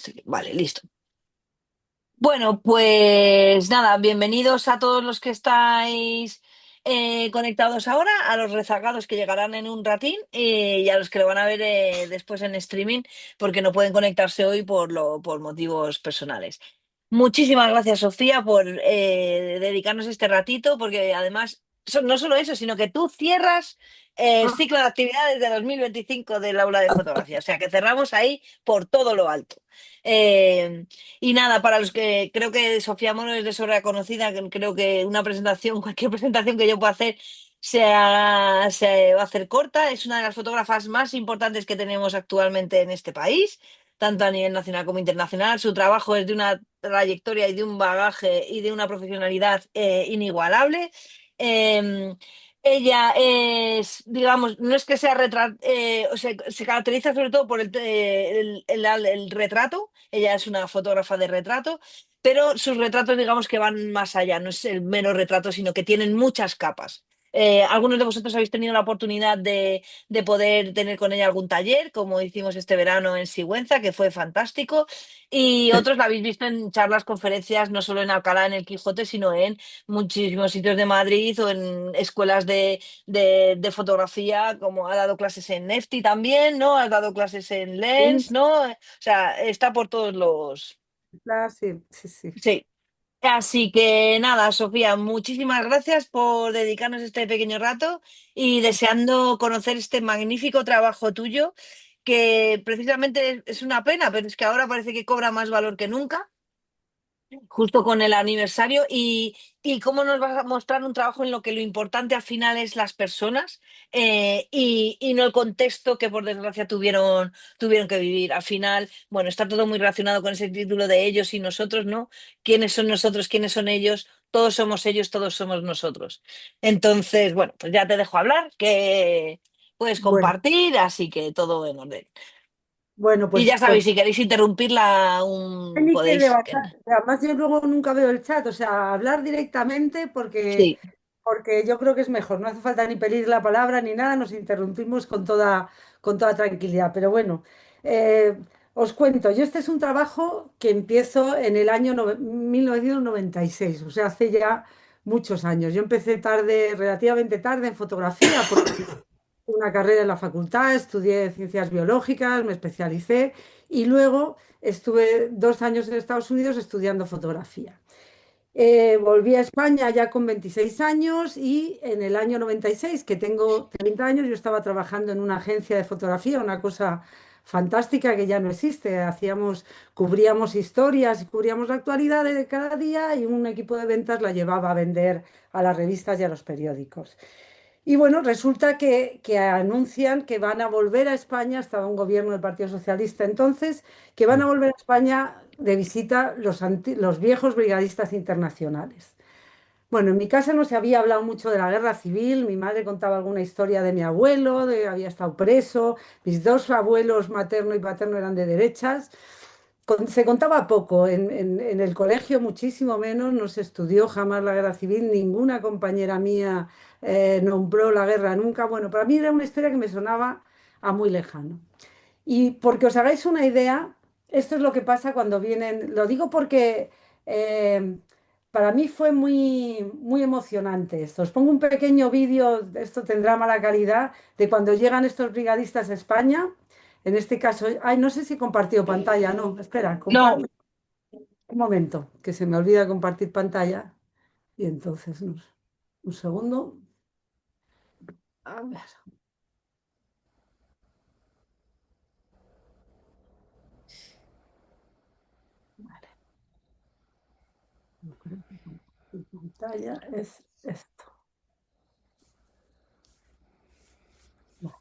Sí, vale, listo. Bueno, pues nada, bienvenidos a todos los que estáis conectados ahora, a los rezagados que llegarán en un ratín y a los que lo van a ver después en streaming porque no pueden conectarse hoy por motivos personales. Muchísimas gracias, Sofía, por dedicarnos este ratito, porque además, no solo eso, sino que tú cierras el Ah, ciclo de actividades de 2025 del aula de fotografía, o sea que cerramos ahí por todo lo alto. Eh, y nada, para los que creo que Sofía Mono es de sobra conocida, que creo que una presentación, cualquier presentación que yo pueda hacer, se va a hacer corta. Es una de las fotógrafas más importantes que tenemos actualmente en este país, tanto a nivel nacional como internacional. Su trabajo es de una trayectoria y de un bagaje y de una profesionalidad inigualable. Eh, Ella es, digamos, no es que sea o sea, se caracteriza sobre todo por el retrato. Ella es una fotógrafa de retrato, pero sus retratos, digamos que van más allá, no es el mero retrato, sino que tienen muchas capas. Algunos de vosotros habéis tenido la oportunidad de poder tener con ella algún taller, como hicimos este verano en Sigüenza, que fue fantástico, y otros la habéis visto en charlas, conferencias, no solo en Alcalá, en el Quijote, sino en muchísimos sitios de Madrid o en escuelas de fotografía, como ha dado clases en Nefti también, ¿no? Ha dado clases en sí, Lens, ¿no? O sea, está por todos los... sí, sí, sí. Sí. Así que nada, Sofía, muchísimas gracias por dedicarnos este pequeño rato y deseando conocer este magnífico trabajo tuyo, que precisamente es una pena, pero es que ahora parece que cobra más valor que nunca, justo con el aniversario, y cómo nos vas a mostrar un trabajo en lo que lo importante al final es las personas y no el contexto que por desgracia tuvieron que vivir. Al final, bueno, está todo muy relacionado con ese título de ellos y nosotros, ¿no? ¿Quiénes son nosotros? ¿Quiénes son ellos? Todos somos ellos, todos somos nosotros. Entonces, bueno, pues ya te dejo hablar, que puedes Bueno, compartir, así que todo en orden. bueno, Y ya pues sabéis, si queréis interrumpirla, ni que podéis. además yo luego nunca veo el chat, o sea, hablar directamente Sí. porque yo creo que es mejor, no hace falta ni pedir la palabra ni nada, nos interrumpimos con toda tranquilidad. Pero bueno, eh, os cuento, yo este es un trabajo que empiezo en el año 1996, o sea, hace ya muchos años. Yo empecé tarde, relativamente tarde en fotografía, una carrera en la facultad, estudié ciencias biológicas, me especialicé y luego estuve 2 años en Estados Unidos estudiando fotografía. Volví a España ya con 26 años y en el año 96, que tengo 30 años, yo estaba trabajando en una agencia de fotografía, una cosa fantástica que ya no existe. Cubríamos historias y cubríamos la actualidad de cada día y un equipo de ventas la llevaba a vender a las revistas y a los periódicos. Y bueno, resulta que anuncian que van a volver a España, estaba un gobierno del Partido Socialista entonces, que van a volver a España de visita los viejos brigadistas internacionales. Bueno, en mi casa no se había hablado mucho de la guerra civil, mi madre contaba alguna historia de mi abuelo, de había estado preso, mis dos abuelos materno y paterno eran de derechas. Se contaba poco, en el colegio muchísimo menos, no se estudió jamás la guerra civil, ninguna compañera mía nombró la guerra nunca. Bueno, para mí era una historia que me sonaba a muy lejano. Y porque os hagáis una idea, esto es lo que pasa cuando vienen, lo digo porque eh, para mí fue muy, muy emocionante esto. Os pongo un pequeño vídeo, esto tendrá mala calidad, de cuando llegan estos brigadistas a España. En este caso, ay, no sé si he compartido pantalla, no, espera, No, comparto. Un momento, que se me olvida compartir pantalla. Y entonces, un segundo. A ver, vale, yo creo que compartir pantalla es esto. Vale.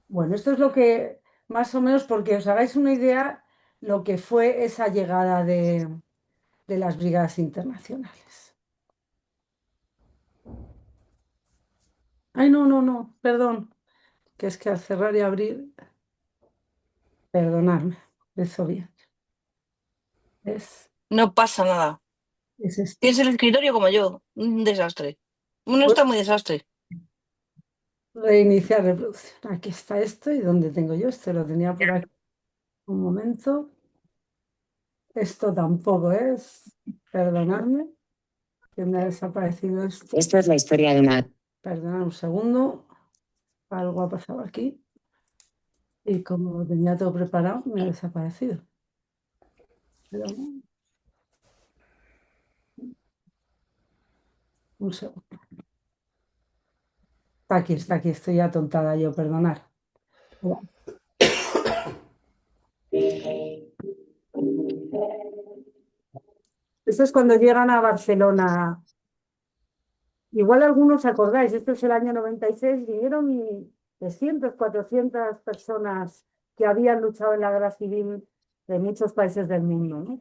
Bueno, esto es lo que, más o menos, porque os hagáis una idea, lo que fue esa llegada de las brigadas internacionales. Ay, no, no, no, perdón, que es que al cerrar y abrir, perdonadme, eso bien. Es, no pasa nada. es esto. Tienes el escritorio como yo, un desastre. Uno Voy está muy desastre. a reiniciar reproducción. Aquí está esto y ¿dónde tengo yo? Este lo tenía por aquí. Un momento. Esto tampoco es. Perdonadme, que me ha desaparecido esto. Esta es la historia de una... Perdonad un segundo. Algo ha pasado aquí. Y como lo tenía todo preparado, me ha desaparecido. Pero, un segundo. Está aquí, estoy atontada yo, perdonad. Esto es cuando llegan a Barcelona. Igual algunos acordáis, esto es el año 96, vinieron 300, 400 personas que habían luchado en la guerra civil de muchos países del mundo, ¿no?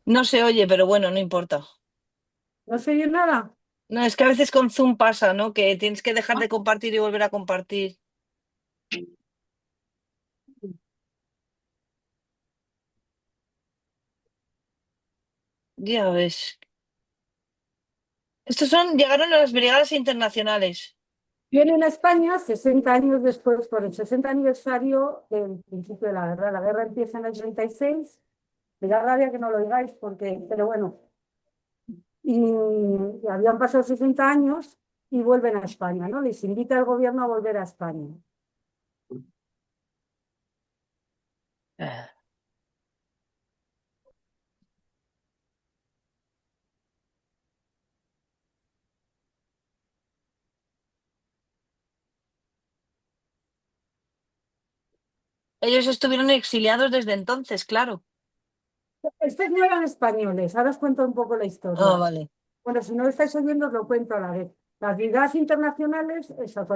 No se oye, pero bueno, no importa. ¿No se oye nada? No, es que a veces con Zoom pasa, ¿no? Que tienes que dejar de compartir y volver a compartir. Ya ves. Llegaron a las brigadas internacionales. Vienen a España 60 años después, por el 60 aniversario del principio de la guerra. La guerra empieza en el 36. Me da rabia que no lo digáis, porque, pero bueno, y habían pasado 60 años y vuelven a España, ¿no? Les invita el gobierno a volver a España. Ah. Ellos estuvieron exiliados desde entonces, claro. Estos no eran españoles, ahora os cuento un poco la Ah, historia. vale. Bueno, si no lo estáis oyendo, os lo cuento a la vez. Las brigadas internacionales, eso,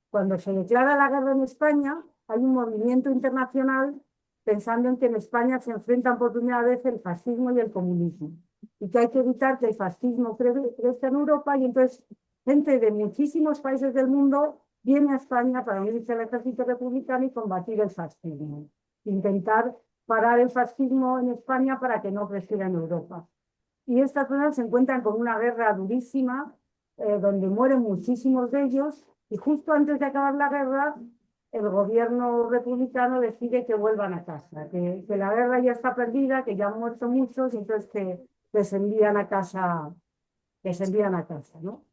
cuando se declara la guerra en España, hay un movimiento internacional pensando en que en España se enfrentan por primera vez el fascismo y el comunismo. Y que hay que evitar que el fascismo crezca en Europa. Y entonces, gente de muchísimos países del mundo viene a España para unirse al ejército republicano y combatir el fascismo. Intentar parar el fascismo en España para que no creciera en Europa. Y estas zonas se encuentran con una guerra durísima, donde mueren muchísimos de ellos, y justo antes de acabar la guerra, el gobierno republicano decide que vuelvan a casa, que la guerra ya está perdida, que ya han muerto muchos, y entonces que se envían a casa, que se envían a casa, ¿no?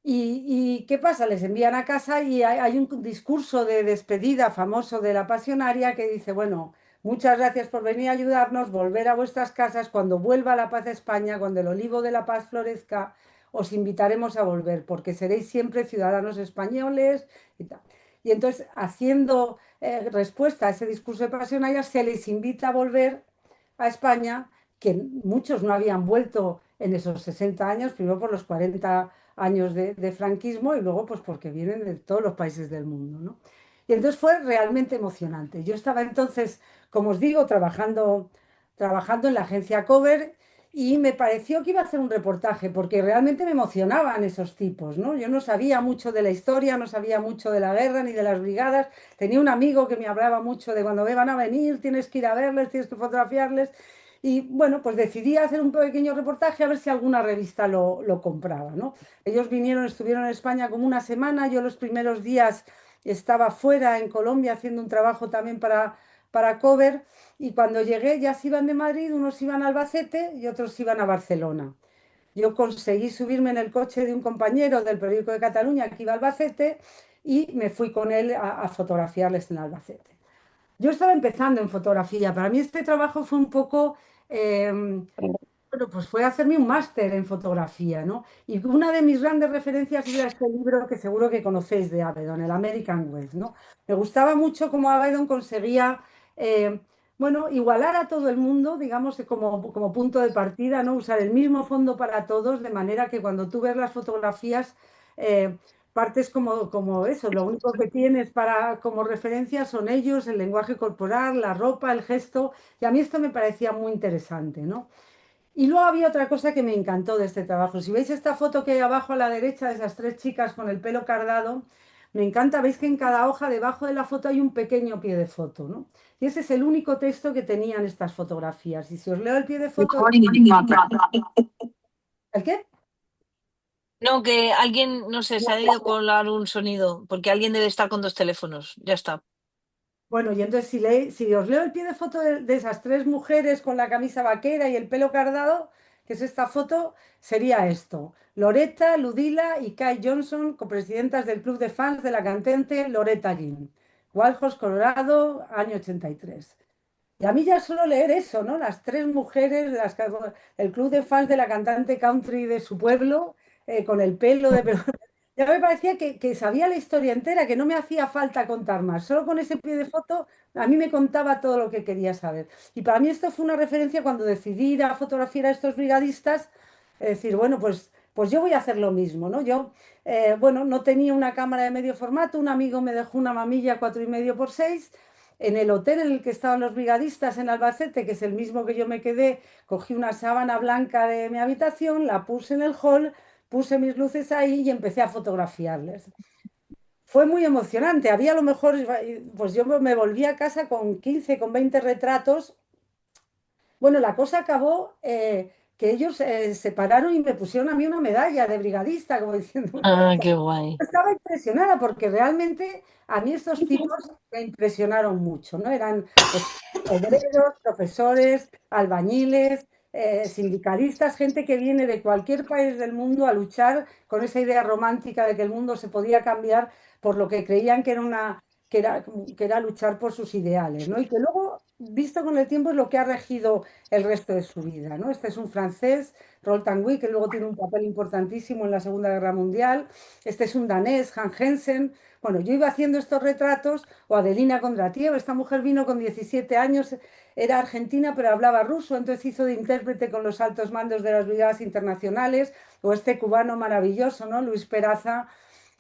¿Y qué pasa? Les envían a casa y hay un discurso de despedida famoso de la pasionaria que dice, bueno, muchas gracias por venir a ayudarnos, volver a vuestras casas, cuando vuelva la paz a España, cuando el olivo de la paz florezca, os invitaremos a volver, porque seréis siempre ciudadanos españoles y tal. Y entonces, haciendo respuesta a ese discurso de pasionaria, se les invita a volver a España, que muchos no habían vuelto en esos 60 años, primero por los 40 años de franquismo y luego pues porque vienen de todos los países del mundo, ¿no? Y entonces fue realmente emocionante. Yo estaba entonces, como os digo, trabajando en la agencia Cover y me pareció que iba a hacer un reportaje porque realmente me emocionaban esos tipos, ¿no? Yo no sabía mucho de la historia, no sabía mucho de la guerra ni de las brigadas. Tenía un amigo que me hablaba mucho de cuando van a venir, tienes que ir a verles, tienes que fotografiarles. Y bueno, pues decidí hacer un pequeño reportaje a ver si alguna revista lo compraba, ¿no? Ellos vinieron, estuvieron en España como una semana. Yo los primeros días estaba fuera en Colombia haciendo un trabajo también para Cover. Y cuando llegué ya se iban de Madrid, unos iban a Albacete y otros iban a Barcelona. Yo conseguí subirme en el coche de un compañero del periódico de Cataluña que iba a Albacete y me fui con él a fotografiarles en Albacete. Yo estaba empezando en fotografía. Para mí este trabajo fue un poco, bueno, pues fue hacerme un máster en fotografía, ¿no? Y una de mis grandes referencias era este libro que seguro que conocéis de Avedon, el American West, ¿no? Me gustaba mucho cómo Avedon conseguía, eh, bueno, igualar a todo el mundo, digamos, como punto de partida, ¿no? Usar el mismo fondo para todos, de manera que cuando tú ves las fotografías, eh, partes como eso, lo único que tienes para, como referencia son ellos, el lenguaje corporal, la ropa, el gesto, y a mí esto me parecía muy interesante, ¿no? Y luego había otra cosa que me encantó de este trabajo. Si veis esta foto que hay abajo a la derecha de esas tres chicas con el pelo cardado, Me encanta, veis que en cada hoja debajo de la foto hay un pequeño pie de foto, ¿no? Y ese es el único texto que tenían estas fotografías. Y si os leo el pie de foto, ¿el qué? No, que alguien, no sé, se ha ido colar un sonido, porque alguien debe estar con dos teléfonos. Ya está. Bueno, y entonces si os leo el pie de foto de esas tres mujeres con la camisa vaquera y el pelo cardado, que es esta foto, sería esto. Loretta, Ludila y Kai Johnson, copresidentas del club de fans de la cantante Loretta Lynn. Wildhorse, Colorado, año 83. Y a mí ya solo leer eso, ¿no? Las tres mujeres, el club de fans de la cantante country de su pueblo, con el pelo de... Ya me parecía que sabía la historia entera, que no me hacía falta contar más. Solo con ese pie de foto a mí me contaba todo lo que quería saber. Y para mí esto fue una referencia cuando decidí ir a fotografiar a estos brigadistas, es decir, bueno, pues yo voy a hacer lo mismo, ¿no? Yo, bueno, no tenía una cámara de medio formato, un amigo me dejó una mamilla 4,5 por 6. En el hotel en el que estaban los brigadistas en Albacete, que es el mismo que yo me quedé, cogí una sábana blanca de mi habitación, la puse en el hall, puse mis luces ahí y empecé a fotografiarles. Fue muy emocionante. Había a lo mejor, pues yo me volví a casa con 15, con 20 retratos. Bueno, la cosa acabó que ellos se pararon y me pusieron a mí una medalla de brigadista, como diciendo, Ah, qué guay. estaba impresionada porque realmente a mí estos tipos me impresionaron mucho, ¿no? Eran pues, obreros, profesores, albañiles, sindicalistas, gente que viene de cualquier país del mundo a luchar con esa idea romántica de que el mundo se podía cambiar por lo que creían que era que era luchar por sus ideales, ¿no? Y que luego, visto con el tiempo, es lo que ha regido el resto de su vida, ¿no? Este es un francés, Roald Tanguy, que luego tiene un papel importantísimo en la Segunda Guerra Mundial. Este es un danés, Hans Jensen. Bueno, yo iba haciendo estos retratos, o Adelina Kondratiev, esta mujer vino con 17 años, era argentina, pero hablaba ruso, entonces hizo de intérprete con los altos mandos de las brigadas internacionales, o este cubano maravilloso, ¿no? Luis Peraza,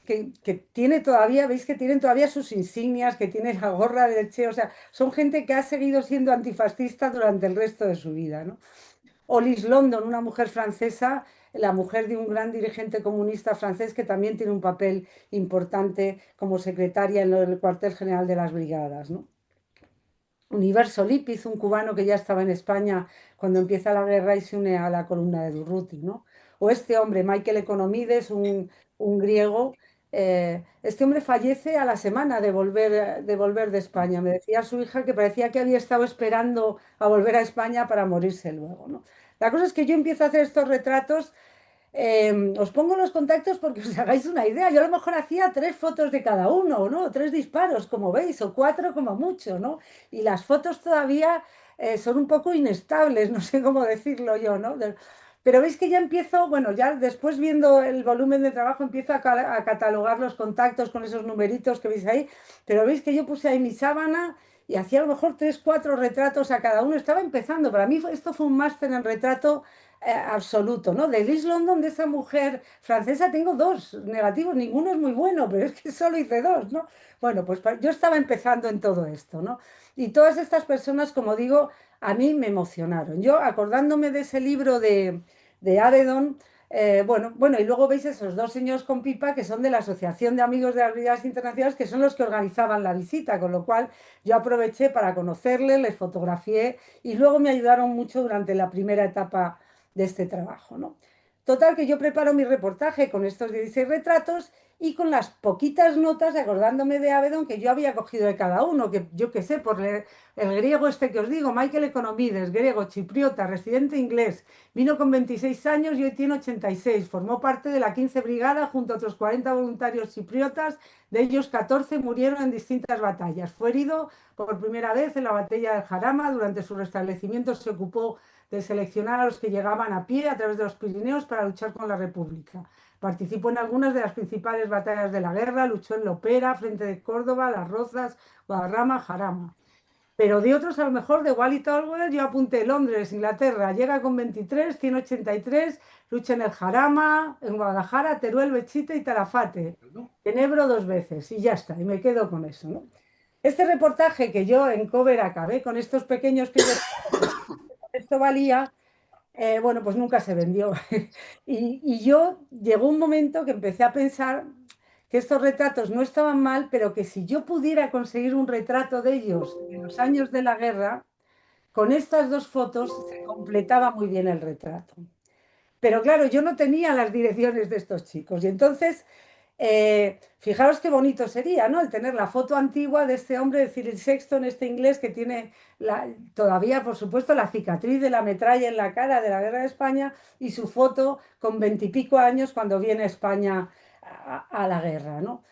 que tiene todavía, veis que tienen todavía sus insignias, que tiene la gorra del Che, o sea, son gente que ha seguido siendo antifascista durante el resto de su vida, ¿no? O Liz London, una mujer francesa, la mujer de un gran dirigente comunista francés que también tiene un papel importante como secretaria en el cuartel general de las brigadas, ¿no? Universo Lípiz, un cubano que ya estaba en España cuando empieza la guerra y se une a la columna de Durruti, ¿no? O este hombre, Michael Economides, un griego, este hombre fallece a la semana de volver de España. Me decía su hija que parecía que había estado esperando a volver a España para morirse luego, ¿no? La cosa es que yo empiezo a hacer estos retratos. Os pongo los contactos porque os hagáis una idea. Yo a lo mejor hacía 3 fotos de cada uno, ¿no? 3 disparos, como veis, o 4 como mucho, ¿no? Y las fotos todavía son un poco inestables, no sé cómo decirlo yo, ¿no? Pero veis que ya empiezo, bueno, ya después viendo el volumen de trabajo, empiezo a catalogar los contactos con esos numeritos que veis ahí, pero veis que yo puse ahí mi sábana y hacía a lo mejor 3, 4 retratos a cada uno. Estaba empezando. Para mí esto fue un máster en retrato absoluto, ¿no? De Liz London, de esa mujer francesa, tengo 2 negativos, ninguno es muy bueno, pero es que solo hice 2, ¿no? Bueno, pues yo estaba empezando en todo esto, ¿no? Y todas estas personas, como digo, a mí me emocionaron. Yo, acordándome de ese libro de Avedon, bueno, y luego veis esos 2 señores con pipa que son de la Asociación de Amigos de las Brigadas Internacionales, que son los que organizaban la visita, con lo cual yo aproveché para conocerles, les fotografié y luego me ayudaron mucho durante la primera etapa de este trabajo, ¿no? Total, que yo preparo mi reportaje con estos 16 retratos y con las poquitas notas, acordándome de Avedon que yo había cogido de cada uno, que yo qué sé, por leer el griego este que os digo, Michael Economides, griego, chipriota, residente inglés, vino con 26 años y hoy tiene 86, formó parte de la 15 Brigada junto a otros 40 voluntarios chipriotas, de ellos 14 murieron en distintas batallas. Fue herido por primera vez en la batalla del Jarama, durante su restablecimiento se ocupó de seleccionar a los que llegaban a pie a través de los Pirineos para luchar con la República. Participó en algunas de las principales batallas de la guerra, luchó en Lopera, frente de Córdoba, Las Rozas, Guadarrama, Jarama. Pero de otros, a lo mejor, de Wally Tolwer, yo apunté Londres, Inglaterra, llega con 23, 183, lucha en el Jarama, en Guadalajara, Teruel, Bechite y Tarafate, en Ebro 2 veces, y ya está, y me quedo con eso, ¿no? Este reportaje que yo en Cover acabé con estos pequeños pies, esto valía, bueno, pues nunca se vendió. Y yo llegó un momento que empecé a pensar que estos retratos no estaban mal, pero que si yo pudiera conseguir un retrato de ellos en los años de la guerra, con estas dos fotos se completaba muy bien el retrato. Pero claro, yo no tenía las direcciones de estos chicos y entonces fijaros qué bonito sería, ¿no? El tener la foto antigua de este hombre de Cyril Sexton, este inglés que tiene todavía, por supuesto, la cicatriz de la metralla en la cara de la Guerra de España y su foto con veintipico años cuando viene a España a la guerra, ¿no?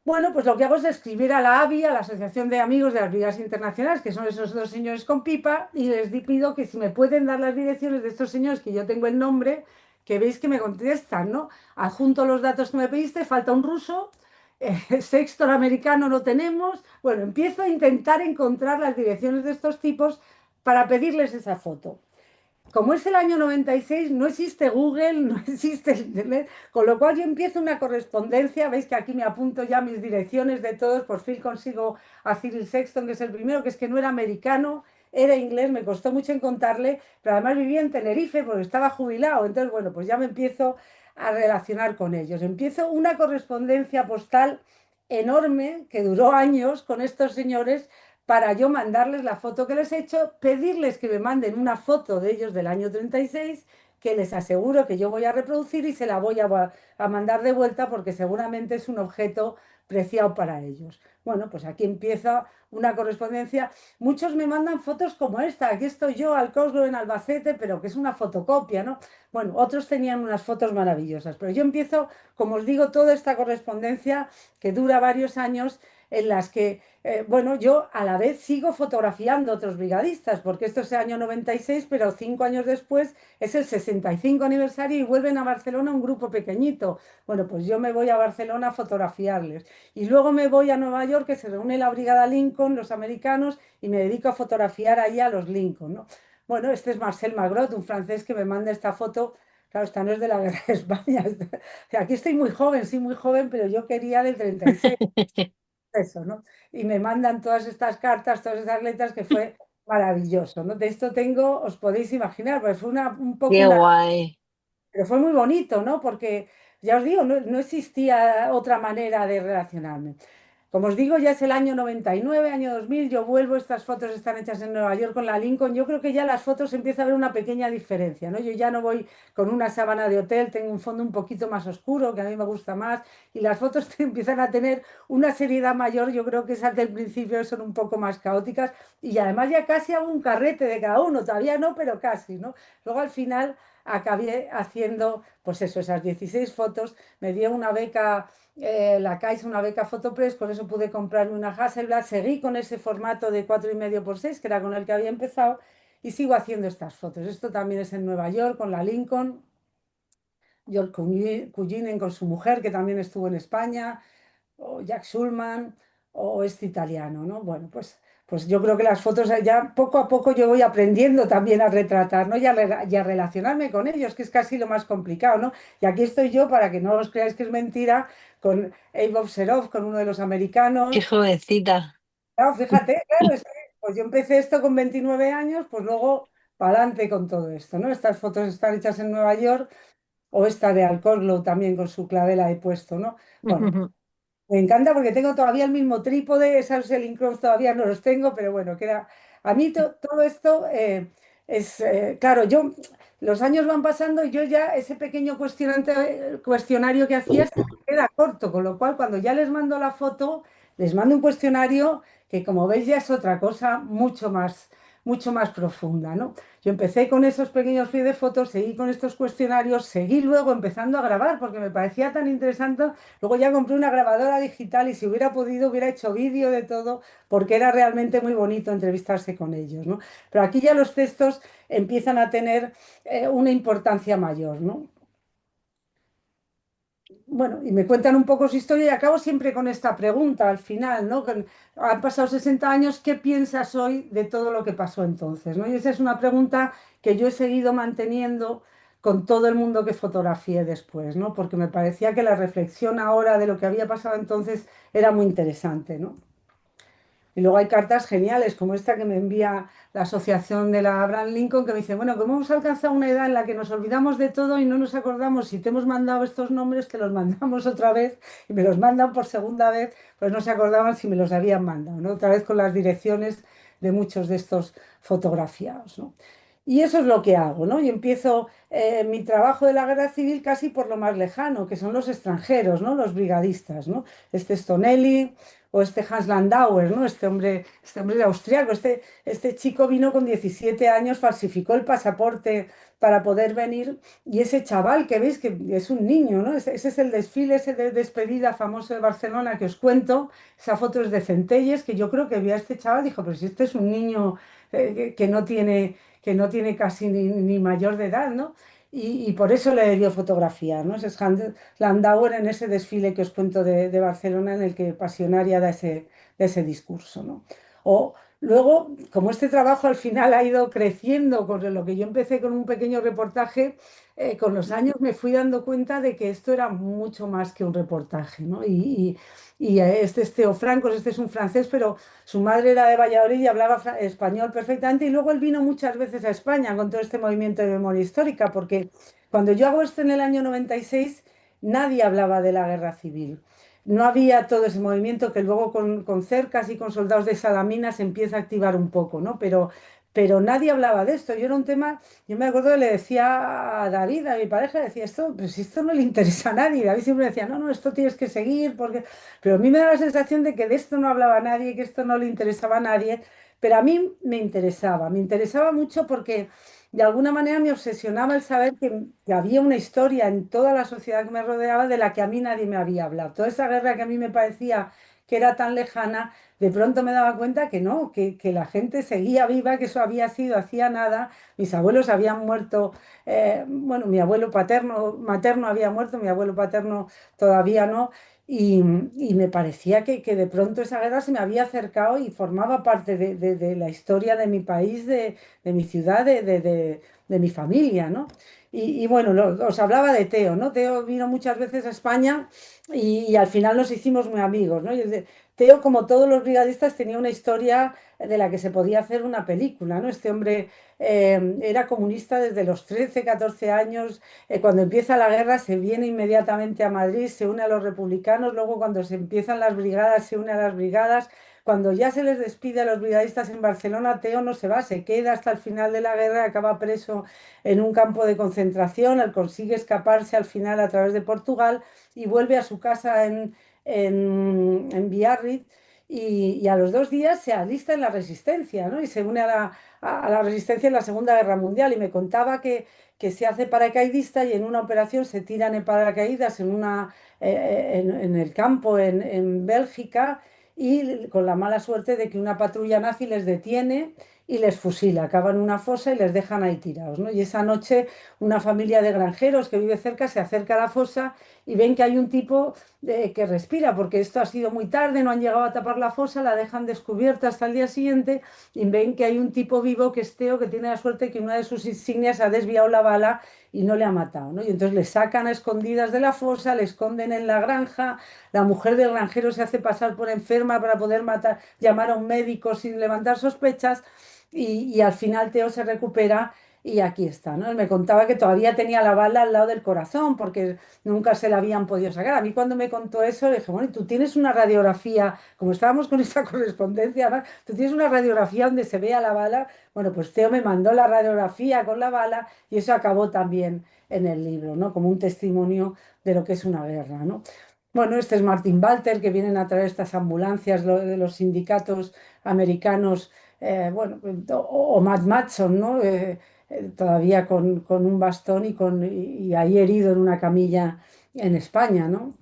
Bueno, pues lo que hago es escribir a la ABI, a la Asociación de Amigos de las Brigadas Internacionales, que son esos dos señores con pipa, y les pido que si me pueden dar las direcciones de estos señores, que yo tengo el nombre, que veis que me contestan, ¿no? Adjunto los datos que me pediste, falta un ruso, sexto americano no tenemos. Bueno, empiezo a intentar encontrar las direcciones de estos tipos para pedirles esa foto. Como es el año 96, no existe Google, no existe el Internet, con lo cual yo empiezo una correspondencia, veis que aquí me apunto ya mis direcciones de todos, por fin consigo a Cyril Sexton, que es el primero, que es que no era americano, era inglés, me costó mucho encontrarle, pero además vivía en Tenerife porque estaba jubilado, entonces bueno, pues ya me empiezo a relacionar con ellos. Empiezo una correspondencia postal enorme que duró años con estos señores para yo mandarles la foto que les he hecho, pedirles que me manden una foto de ellos del año 36, que les aseguro que yo voy a reproducir y se la voy a mandar de vuelta porque seguramente es un objeto preciado para ellos. Bueno, pues aquí empieza una correspondencia. Muchos me mandan fotos como esta. Aquí estoy yo al Cosgrove en Albacete, pero que es una fotocopia, ¿no? Bueno, otros tenían unas fotos maravillosas, pero yo empiezo, como os digo, toda esta correspondencia que dura varios años en las que bueno, yo a la vez sigo fotografiando a otros brigadistas, porque esto es el año 96, pero 5 años después es el 65 aniversario y vuelven a Barcelona un grupo pequeñito. Bueno, pues yo me voy a Barcelona a fotografiarles. Y luego me voy a Nueva York, que se reúne la Brigada Lincoln, los americanos, y me dedico a fotografiar ahí a los Lincoln, ¿no? Bueno, este es Marcel Magrot, un francés que me manda esta foto. Claro, esta no es de la Guerra de España. Aquí estoy muy joven, sí, muy joven, pero yo quería del 36 eso, ¿no? Y me mandan todas estas cartas, todas estas letras que fue maravilloso, ¿no? De esto tengo, os podéis imaginar, pues fue un poco Qué una, guay. pero fue muy bonito, ¿no? Porque ya os digo, no existía otra manera de relacionarme. Como os digo, ya es el año 99, año 2000, yo vuelvo, estas fotos están hechas en Nueva York con la Lincoln, yo creo que ya las fotos empieza a haber una pequeña diferencia, ¿no? Yo ya no voy con una sábana de hotel, tengo un fondo un poquito más oscuro, que a mí me gusta más, y las fotos empiezan a tener una seriedad mayor, yo creo que esas del principio son un poco más caóticas, y además ya casi hago un carrete de cada uno, todavía no, pero casi, ¿no? Luego al final acabé haciendo, pues eso, esas 16 fotos, me dio una beca la Caixa, una beca Fotopress, con eso pude comprarme una Hasselblad, seguí con ese formato de 4,5 por 6, que era con el que había empezado, y sigo haciendo estas fotos. Esto también es en Nueva York, con la Lincoln, George Cuginen con su mujer, que también estuvo en España, o Jack Schulman, o este italiano, ¿no? Bueno, pues yo creo que las fotos ya poco a poco yo voy aprendiendo también a retratar, ¿no? Y a relacionarme con ellos, que es casi lo más complicado, ¿no? Y aquí estoy yo, para que no os creáis que es mentira, con Eivor Serov, con uno de los Qué americanos. jovencita. Claro, fíjate, claro, es que, pues yo empecé esto con 29 años, pues luego para adelante con todo esto, ¿no? Estas fotos están hechas en Nueva York, o esta de Alcoglo también con su clavela he puesto, ¿no? Bueno, me encanta porque tengo todavía el mismo trípode, esos Elinchroms todavía no los tengo, pero bueno, queda. A mí todo esto es, claro, los años van pasando y yo ya ese pequeño cuestionario que hacía se me queda corto, con lo cual cuando ya les mando la foto, les mando un cuestionario que como veis ya es otra cosa mucho más profunda, ¿no? Yo empecé con esos pequeños feed de fotos, seguí con estos cuestionarios, seguí luego empezando a grabar porque me parecía tan interesante. Luego ya compré una grabadora digital y si hubiera podido hubiera hecho vídeo de todo porque era realmente muy bonito entrevistarse con ellos, ¿no? Pero aquí ya los textos empiezan a tener una importancia mayor, ¿no? Bueno, y me cuentan un poco su historia y acabo siempre con esta pregunta al final, ¿no? Han pasado 60 años, ¿qué piensas hoy de todo lo que pasó entonces, ¿no? Y esa es una pregunta que yo he seguido manteniendo con todo el mundo que fotografié después, ¿no? Porque me parecía que la reflexión ahora de lo que había pasado entonces era muy interesante, ¿no? Y luego hay cartas geniales, como esta que me envía la asociación de la Abraham Lincoln, que me dice, bueno, como hemos alcanzado una edad en la que nos olvidamos de todo y no nos acordamos si te hemos mandado estos nombres, te los mandamos otra vez y me los mandan por segunda vez, pues no se acordaban si me los habían mandado, ¿no? Otra vez con las direcciones de muchos de estos fotografiados, ¿no? Y eso es lo que hago, ¿no? Y empiezo mi trabajo de la guerra civil casi por lo más lejano, que son los extranjeros, ¿no? Los brigadistas, ¿no? Este Stonelli o este Hans Landauer, ¿no? Este hombre de austriaco, este chico vino con 17 años, falsificó el pasaporte para poder venir y ese chaval que veis que es un niño, ¿no? Ese es el desfile, ese de despedida famoso de Barcelona que os cuento, esa foto es de Centelles, que yo creo que vio a este chaval, dijo, pero si este es un niño que no tiene casi ni mayor de edad, ¿no? Y por eso le dio fotografía, ¿no? Ese es Hans Landauer en ese desfile que os cuento de Barcelona en el que Pasionaria da ese discurso, ¿no? O luego, como este trabajo al final ha ido creciendo, con lo que yo empecé con un pequeño reportaje, con los años me fui dando cuenta de que esto era mucho más que un reportaje, ¿no? Este es Theo Francos, este es un francés, pero su madre era de Valladolid y hablaba español perfectamente y luego él vino muchas veces a España con todo este movimiento de memoria histórica, porque cuando yo hago esto en el año 96, nadie hablaba de la guerra civil. No había todo ese movimiento que luego con cercas y con soldados de Salamina se empieza a activar un poco, ¿no? Pero nadie hablaba de esto. Yo era un tema, yo me acuerdo que le decía a David, a mi pareja, decía esto, pues si esto no le interesa a nadie. David siempre decía, no, no, esto tienes que seguir, porque... Pero a mí me da la sensación de que de esto no hablaba nadie, que esto no le interesaba a nadie, pero a mí me interesaba mucho porque de alguna manera me obsesionaba el saber que había una historia en toda la sociedad que me rodeaba de la que a mí nadie me había hablado. Toda esa guerra que a mí me parecía que era tan lejana, de pronto me daba cuenta que no, que la gente seguía viva, que eso había sido hacía nada. Mis abuelos habían muerto, bueno, mi abuelo paterno, materno había muerto, mi abuelo paterno todavía no. Y me parecía que de pronto esa guerra se me había acercado y formaba parte de la historia de mi país, de mi ciudad, de mi familia, ¿no? Y bueno, os hablaba de Teo, ¿no? Teo vino muchas veces a España y al final nos hicimos muy amigos, ¿no? Teo, como todos los brigadistas, tenía una historia de la que se podía hacer una película, ¿no? Este hombre era comunista desde los 13 14 años. Cuando empieza la guerra se viene inmediatamente a Madrid, se une a los republicanos, luego cuando se empiezan las brigadas se une a las brigadas. Cuando ya se les despide a los brigadistas en Barcelona, Teo no se va, se queda hasta el final de la guerra, acaba preso en un campo de concentración, él consigue escaparse al final a través de Portugal y vuelve a su casa en Biarritz y a los 2 días se alista en la resistencia, ¿no? Y se une a la resistencia en la Segunda Guerra Mundial y me contaba que se hace paracaidista y en una operación se tiran en paracaídas en el campo en Bélgica y con la mala suerte de que una patrulla nazi les detiene y les fusila, acaban en una fosa y les dejan ahí tirados, ¿no? Y esa noche una familia de granjeros que vive cerca se acerca a la fosa y ven que hay un tipo que respira, porque esto ha sido muy tarde, no han llegado a tapar la fosa, la dejan descubierta hasta el día siguiente y ven que hay un tipo vivo que es Teo, que tiene la suerte que una de sus insignias ha desviado la bala y no le ha matado, ¿no? Y entonces le sacan a escondidas de la fosa, le esconden en la granja, la mujer del granjero se hace pasar por enferma para poder matar, llamar a un médico sin levantar sospechas y al final Teo se recupera y aquí está, ¿no? Él me contaba que todavía tenía la bala al lado del corazón porque nunca se la habían podido sacar. A mí cuando me contó eso le dije, bueno, ¿y tú tienes una radiografía, como estábamos con esa correspondencia, ¿no? Tú tienes una radiografía donde se vea la bala? Bueno, pues Teo me mandó la radiografía con la bala y eso acabó también en el libro, ¿no? Como un testimonio de lo que es una guerra, ¿no? Bueno, este es Martin Walter, que vienen a traer estas ambulancias de los sindicatos americanos, bueno, o Matt Matson, ¿no? Todavía con un bastón y ahí herido en una camilla en España, ¿no?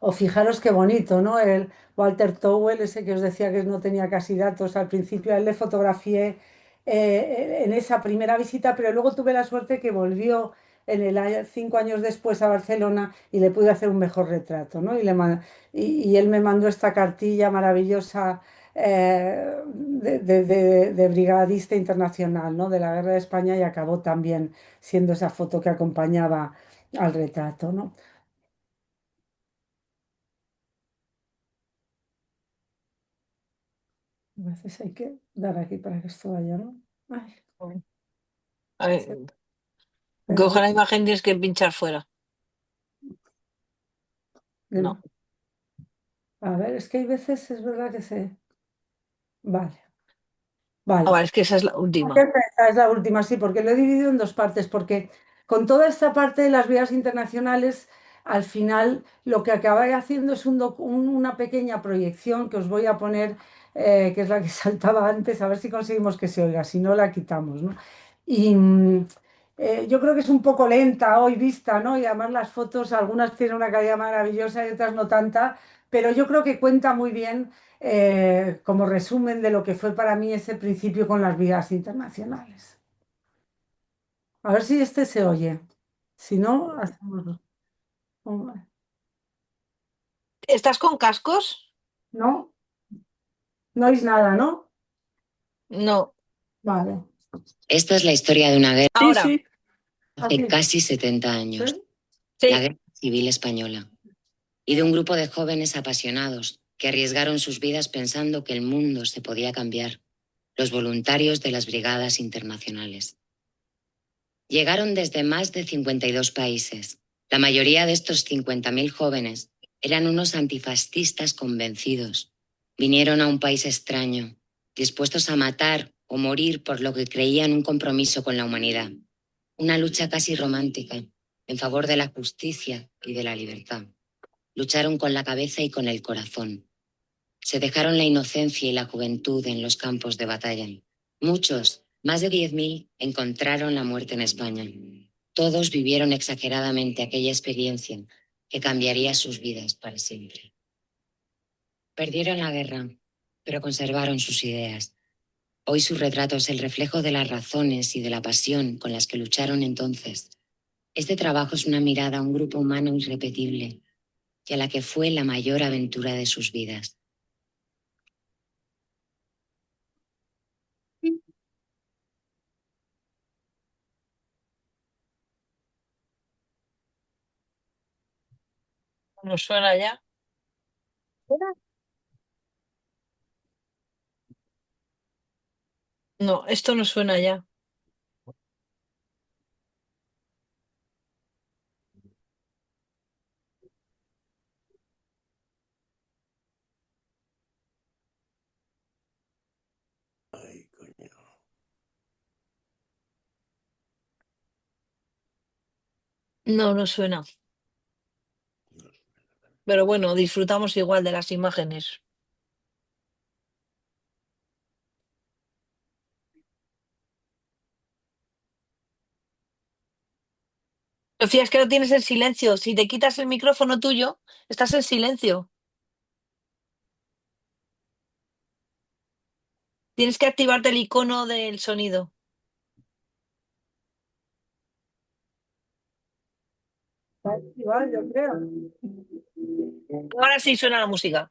O fijaros qué bonito, ¿no? El Walter Towell, ese que os decía que no tenía casi datos al principio, a él le fotografié en esa primera visita, pero luego tuve la suerte que volvió 5 años después a Barcelona y le pude hacer un mejor retrato, ¿no? Y él me mandó esta cartilla maravillosa de brigadista internacional, ¿no? De la Guerra de España y acabó también siendo esa foto que acompañaba al retrato, ¿no? A veces hay que dar aquí para que esto vaya, ¿no? Ay, A ver, se coge pega. la imagen, tienes que pinchar fuera. No. A ver, es que hay veces, es verdad que se... Vale, Ah, vale. vale, es que esa es la última. Esta es la última, sí, porque lo he dividido en dos partes, porque con toda esta parte de las vías internacionales, al final lo que acabé haciendo es una pequeña proyección que os voy a poner, que es la que saltaba antes, a ver si conseguimos que se oiga, si no la quitamos, ¿no? Y yo creo que es un poco lenta hoy vista, ¿no? Y además las fotos, algunas tienen una calidad maravillosa y otras no tanta, pero yo creo que cuenta muy bien como resumen de lo que fue para mí ese principio con las vías internacionales. A ver si este se oye. Si no, hacemos... ¿Estás con cascos? No, no oís nada, ¿no? No. Vale. Esta es la historia de una guerra Sí, Ahora, sí, hace así. casi 70 años, ¿Sí? la sí. Guerra Civil Española, y de un grupo de jóvenes apasionados que arriesgaron sus vidas pensando que el mundo se podía cambiar, los voluntarios de las brigadas internacionales. Llegaron desde más de 52 países. La mayoría de estos 50.000 jóvenes eran unos antifascistas convencidos. Vinieron a un país extraño, dispuestos a matar o morir por lo que creían un compromiso con la humanidad. Una lucha casi romántica, en favor de la justicia y de la libertad. Lucharon con la cabeza y con el corazón. Se dejaron la inocencia y la juventud en los campos de batalla. Muchos, más de 10.000, encontraron la muerte en España. Todos vivieron exageradamente aquella experiencia que cambiaría sus vidas para siempre. Perdieron la guerra, pero conservaron sus ideas. Hoy su retrato es el reflejo de las razones y de la pasión con las que lucharon entonces. Este trabajo es una mirada a un grupo humano irrepetible y a la que fue la mayor aventura de sus vidas. No suena ya. No, esto no suena ya. No, no suena. Pero bueno, disfrutamos igual de las imágenes. Sofía, es que no tienes el silencio. Si te quitas el micrófono tuyo, estás en silencio. Tienes que activarte el icono del sonido. Igual, yo creo. Ahora sí suena la música.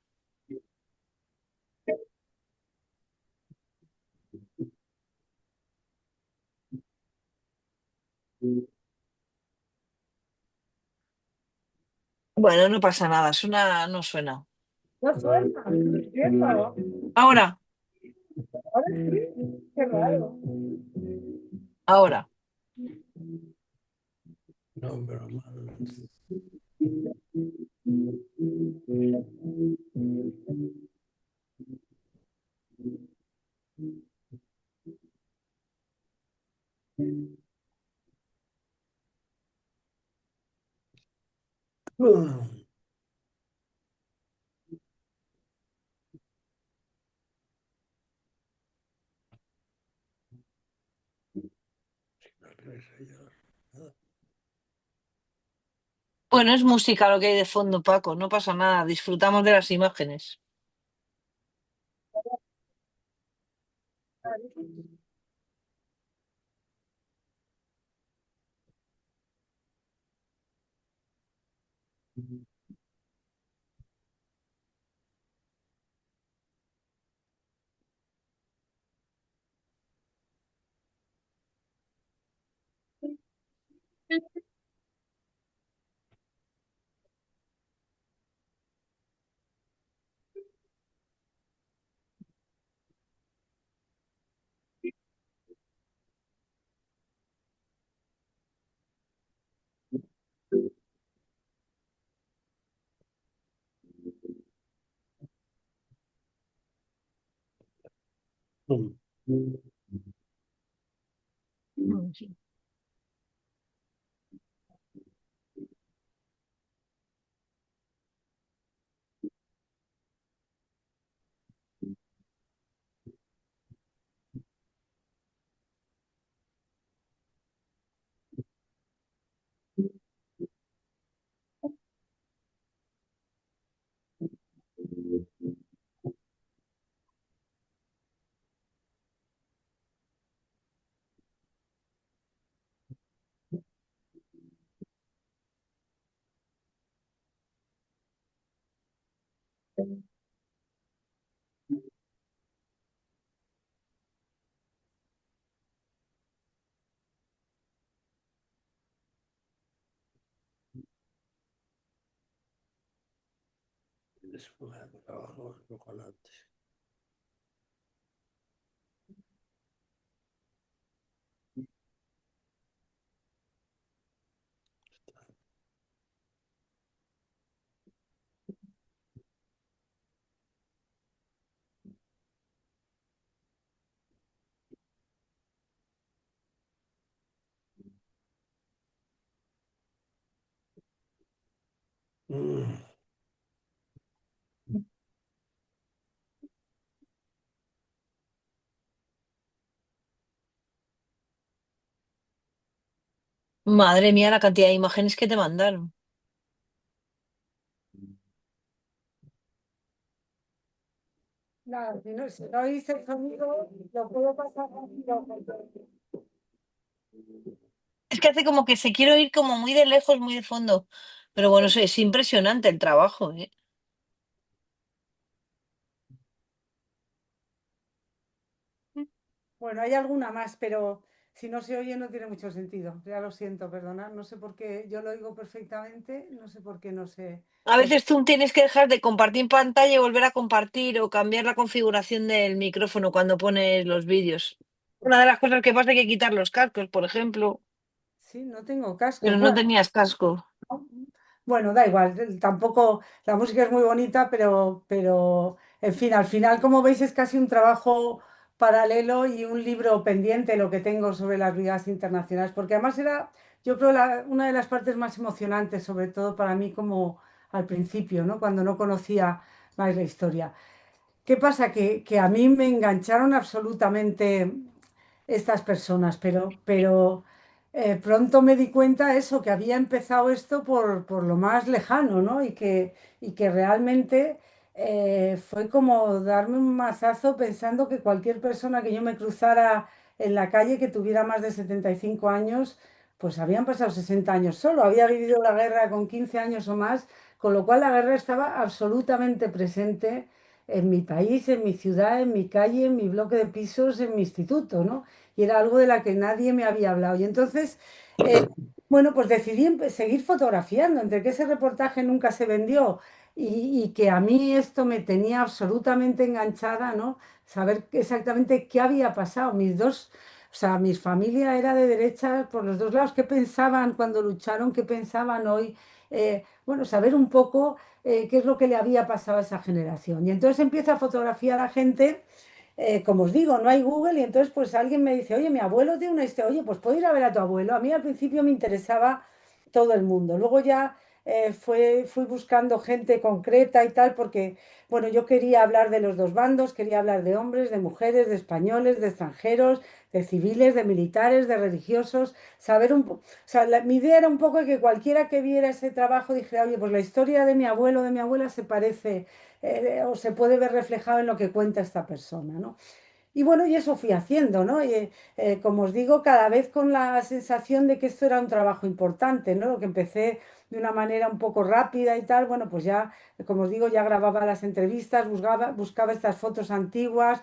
Bueno, no pasa nada. Suena, no suena. No suena. Entiendo. Ahora, Ahora sí. Qué raro. ahora. Bueno, es música lo que hay de fondo, Paco. No pasa nada. Disfrutamos de las imágenes. Sí. Madre mía, la cantidad de imágenes que te mandaron. Nada, si no hice el sonido, lo puedo pasar rápido. Es que hace como que se quiere oír como muy de lejos, muy de fondo. Pero bueno, es impresionante el trabajo, ¿eh? Bueno, hay alguna más, pero si no se oye no tiene mucho sentido. Ya lo siento, perdonad. No sé por qué yo lo oigo perfectamente, no sé por qué no sé. A veces tú tienes que dejar de compartir pantalla y volver a compartir o cambiar la configuración del micrófono cuando pones los vídeos. Una de las cosas que pasa es que hay que quitar los cascos, por ejemplo, Sí, no tengo cascos. pero no Bueno, tenías casco. bueno, da igual. Tampoco, la música es muy bonita, pero, en fin, al final, como veis, es casi un trabajo paralelo y un libro pendiente lo que tengo sobre las brigadas internacionales, porque además era, yo creo, una de las partes más emocionantes, sobre todo para mí como al principio, ¿no? Cuando no conocía más la historia. ¿Qué pasa? Que a mí me engancharon absolutamente estas personas, pero pronto me di cuenta eso, que había empezado esto por lo más lejano, ¿no? Y que realmente fue como darme un mazazo pensando que cualquier persona que yo me cruzara en la calle que tuviera más de 75 años, pues habían pasado 60 años solo, había vivido la guerra con 15 años o más, con lo cual la guerra estaba absolutamente presente en mi país, en mi ciudad, en mi calle, en mi bloque de pisos, en mi instituto, ¿no? Y era algo de la que nadie me había hablado. Y entonces, eh, bueno, pues decidí seguir fotografiando, entre que ese reportaje nunca se vendió y que a mí esto me tenía absolutamente enganchada, ¿no? Saber exactamente qué había pasado. O sea, mi familia era de derecha por los dos lados, qué pensaban cuando lucharon, qué pensaban hoy. Bueno, saber un poco qué es lo que le había pasado a esa generación. Y entonces empiezo a fotografiar a gente, como os digo, no hay Google y entonces pues alguien me dice, oye, mi abuelo tiene una historia, oye, pues puedo ir a ver a tu abuelo. A mí al principio me interesaba todo el mundo, luego ya fui buscando gente concreta y tal, porque, bueno, yo quería hablar de los dos bandos, quería hablar de hombres, de mujeres, de españoles, de extranjeros, de civiles, de militares, de religiosos, saber un poco, o sea, mi idea era un poco que cualquiera que viera ese trabajo dijera, oye, pues la historia de mi abuelo, de mi abuela se parece o se puede ver reflejado en lo que cuenta esta persona, ¿no? Y bueno, y eso fui haciendo, ¿no? Y, como os digo, cada vez con la sensación de que esto era un trabajo importante, ¿no? Lo que empecé de una manera un poco rápida y tal, bueno, pues ya, como os digo, ya grababa las entrevistas, buscaba estas fotos antiguas,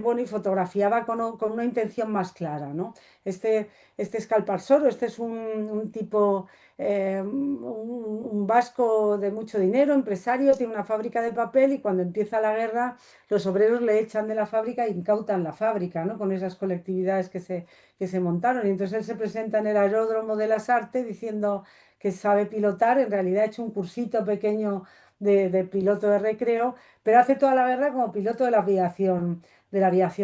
bueno, y fotografiaba con una intención más clara, ¿no? Este es Calparsoro, este es un tipo, un vasco de mucho dinero, empresario, tiene una fábrica de papel y cuando empieza la guerra los obreros le echan de la fábrica e incautan la fábrica, ¿no? Con esas colectividades que se montaron. Y entonces él se presenta en el aeródromo de las Artes diciendo que sabe pilotar, en realidad ha hecho un cursito pequeño de piloto de recreo, pero hace toda la guerra como piloto de la aviación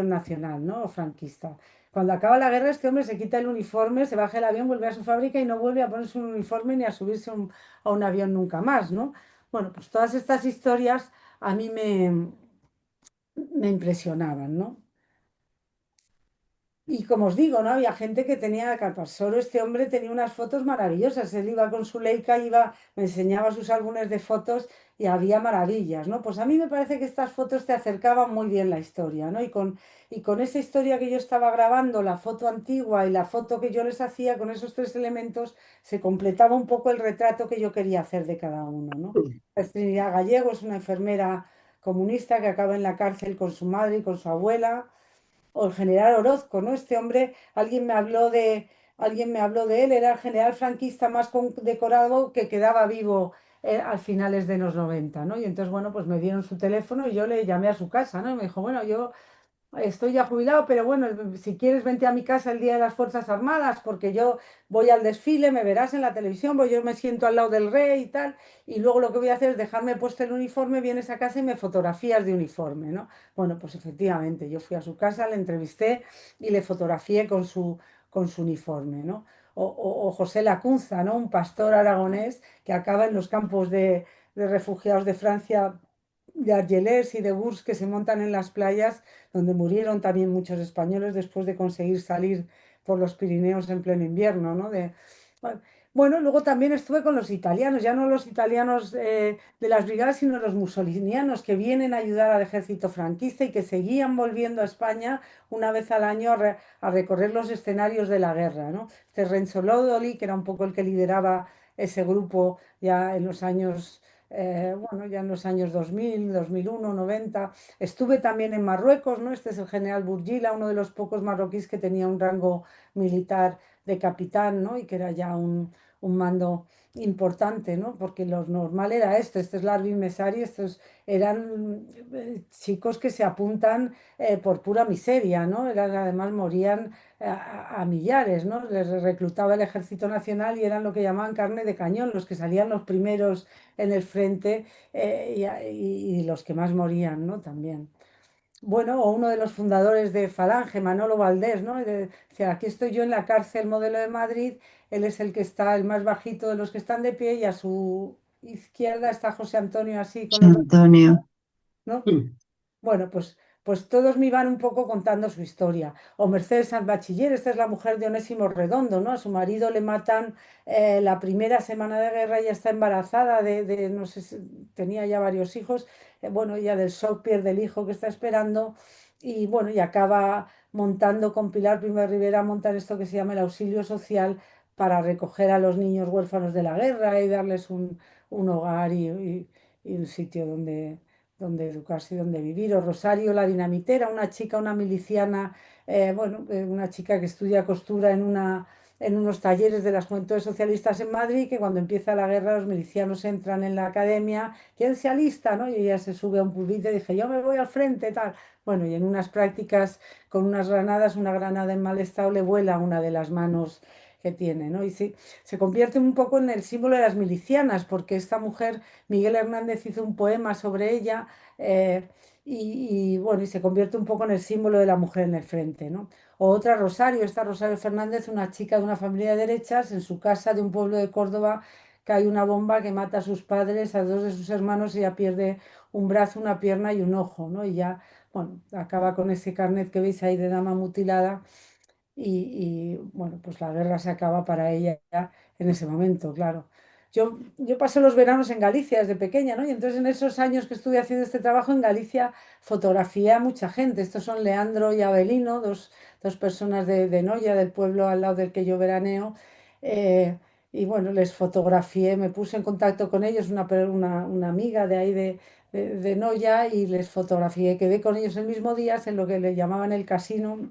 nacional, ¿no? O franquista. Cuando acaba la guerra, este hombre se quita el uniforme, se baja el avión, vuelve a su fábrica y no vuelve a ponerse un uniforme ni a subirse a un avión nunca más, ¿no? Bueno, pues todas estas historias a mí me impresionaban, ¿no? Y como os digo, ¿no? Había gente que tenía capas. Solo este hombre tenía unas fotos maravillosas. Él iba con su Leica, me enseñaba sus álbumes de fotos y había maravillas, ¿no? Pues a mí me parece que estas fotos te acercaban muy bien la historia, ¿no? Y con esa historia que yo estaba grabando, la foto antigua y la foto que yo les hacía, con esos tres elementos, se completaba un poco el retrato que yo quería hacer de cada uno, ¿no? Trinidad Gallego es una enfermera comunista que acaba en la cárcel con su madre y con su abuela, o el general Orozco, ¿no? Este hombre, alguien me habló de él, era el general franquista más condecorado que quedaba vivo a finales de los 90, ¿no? Y entonces, bueno, pues me dieron su teléfono y yo le llamé a su casa, ¿no? Y me dijo, bueno, yo estoy ya jubilado, pero bueno, si quieres vente a mi casa el día de las Fuerzas Armadas, porque yo voy al desfile, me verás en la televisión, pues yo me siento al lado del rey y tal, y luego lo que voy a hacer es dejarme puesto el uniforme, vienes a casa y me fotografías de uniforme, ¿no? Bueno, pues efectivamente, yo fui a su casa, le entrevisté y le fotografié con su uniforme, ¿no? O José Lacunza, ¿no? Un pastor aragonés que acaba en los campos de refugiados de Francia, de Argelès y de Bourges, que se montan en las playas donde murieron también muchos españoles después de conseguir salir por los Pirineos en pleno invierno, ¿no? Bueno, luego también estuve con los italianos, ya no los italianos de las brigadas, sino los musolinianos que vienen a ayudar al ejército franquista y que seguían volviendo a España una vez al año a recorrer los escenarios de la guerra, ¿no? Este Renzo Lodoli, que era un poco el que lideraba ese grupo ya en los años, bueno, ya en los años 2000, 2001, 90. Estuve también en Marruecos, ¿no? Este es el general Bourguila, uno de los pocos marroquíes que tenía un rango militar de capitán, ¿no? Y que era ya un mando importante, ¿no? Porque lo normal era esto, este es Larbi Messari, estos eran chicos que se apuntan por pura miseria, ¿no? Además morían a millares, ¿no? Les reclutaba el Ejército Nacional y eran lo que llamaban carne de cañón, los que salían los primeros en el frente y los que más morían, ¿no? También. Bueno, o uno de los fundadores de Falange, Manolo Valdés, ¿no? Decía, aquí estoy yo en la cárcel modelo de Madrid, él es el que está, el más bajito de los que están de pie, y a su izquierda está José Antonio así con los brazos, Antonio. ¿no? Bueno, pues todos me iban un poco contando su historia. O Mercedes Sanz Bachiller, esta es la mujer de Onésimo Redondo, ¿no? A su marido le matan la primera semana de guerra, ella está embarazada no sé, tenía ya varios hijos, bueno, ella del shock pierde el hijo que está esperando y bueno, y acaba montando con Pilar Primo de Rivera, montan esto que se llama el auxilio social para recoger a los niños huérfanos de la guerra y darles un hogar y un sitio donde educarse y donde vivir. O Rosario la Dinamitera, una chica, una miliciana, bueno, una chica que estudia costura en unos talleres de las Juventudes Socialistas en Madrid, que cuando empieza la guerra los milicianos entran en la academia, ¿quién se alista? ¿No? Y ella se sube a un pupitre y dice, yo me voy al frente, tal. Bueno, y en unas prácticas con unas granadas, una granada en mal estado le vuela una de las manos que tiene, ¿no? Y sí, se convierte un poco en el símbolo de las milicianas, porque esta mujer, Miguel Hernández hizo un poema sobre ella, eh, bueno, y se convierte un poco en el símbolo de la mujer en el frente, ¿no? O otra Rosario, esta Rosario Fernández, una chica de una familia de derechas, en su casa de un pueblo de Córdoba cae una bomba que mata a sus padres, a dos de sus hermanos, y ella pierde un brazo, una pierna y un ojo, ¿no? Y ya, bueno, acaba con ese carnet que veis ahí de dama mutilada bueno, pues la guerra se acaba para ella en ese momento, claro. Yo pasé los veranos en Galicia desde pequeña, ¿no? Y entonces en esos años que estuve haciendo este trabajo en Galicia fotografié a mucha gente. Estos son Leandro y Abelino, dos personas de Noia, del pueblo al lado del que yo veraneo. eh, y bueno, les fotografié, me puse en contacto con ellos, una amiga de ahí de Noia, y les fotografié. Quedé con ellos el mismo día en lo que le llamaban el casino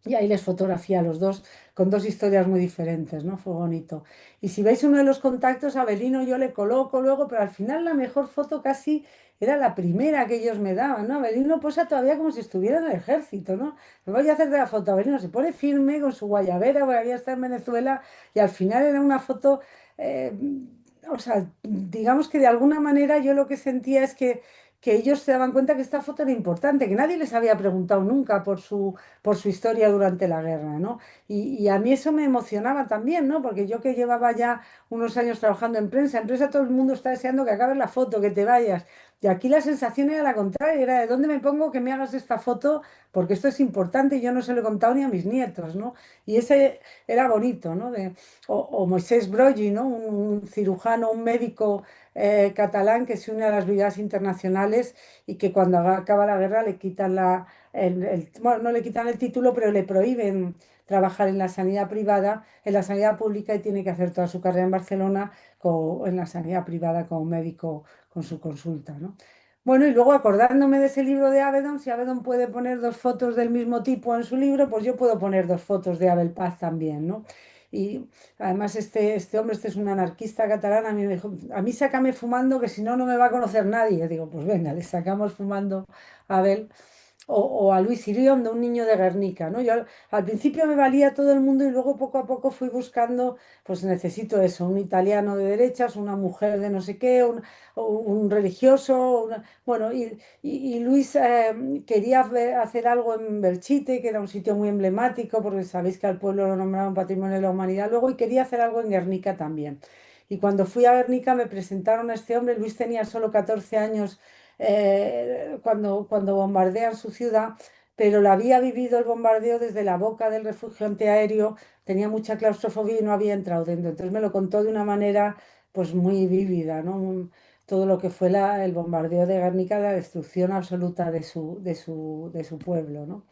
y ahí les fotografía a los dos con dos historias muy diferentes, ¿no? Fue bonito. Y si veis uno de los contactos, Abelino yo le coloco luego, pero al final la mejor foto casi era la primera que ellos me daban, ¿no? Abelino posa todavía como si estuviera en el ejército, ¿no? Me voy a hacer de la foto. Abelino se pone firme con su guayabera, porque había estado en Venezuela, y al final era una foto eh, o sea, digamos que de alguna manera yo lo que sentía es que ellos se daban cuenta que esta foto era importante, que nadie les había preguntado nunca por su historia durante la guerra, ¿no? Y a mí eso me emocionaba también, ¿no? Porque yo que llevaba ya unos años trabajando en prensa todo el mundo está deseando que acabes la foto, que te vayas. Y aquí la sensación era la contraria, era de dónde me pongo que me hagas esta foto, porque esto es importante y yo no se lo he contado ni a mis nietos, ¿no? Y ese era bonito, ¿no? O Moisés Broggi, ¿no? Un cirujano, un médico catalán que se une a las brigadas internacionales y que cuando acaba la guerra le quitan bueno, no le quitan el título, pero le prohíben trabajar en la sanidad privada, en la sanidad pública y tiene que hacer toda su carrera en Barcelona en la sanidad privada como médico con su consulta, ¿no? Bueno, y luego acordándome de ese libro de Avedon, si Avedon puede poner dos fotos del mismo tipo en su libro, pues yo puedo poner dos fotos de Abel Paz también, ¿no? Y además este hombre, este es un anarquista catalán, a mí me dijo, a mí sácame fumando que si no, no me va a conocer nadie. Yo digo, pues venga, le sacamos fumando a Abel o a Luis Iriondo, un niño de Guernica, ¿no? Yo al principio me valía todo el mundo y luego poco a poco fui buscando, pues necesito eso, un italiano de derechas, una mujer de no sé qué, o un religioso, bueno, y Luis quería hacer algo en Belchite, que era un sitio muy emblemático, porque sabéis que al pueblo lo nombraron Patrimonio de la Humanidad luego, y quería hacer algo en Guernica también. Y cuando fui a Guernica me presentaron a este hombre, Luis tenía solo 14 años cuando bombardean su ciudad, pero la había vivido el bombardeo desde la boca del refugio antiaéreo, tenía mucha claustrofobia y no había entrado dentro. Entonces me lo contó de una manera pues muy vívida, ¿no? Todo lo que fue el bombardeo de Guernica, la destrucción absoluta de su pueblo, ¿no?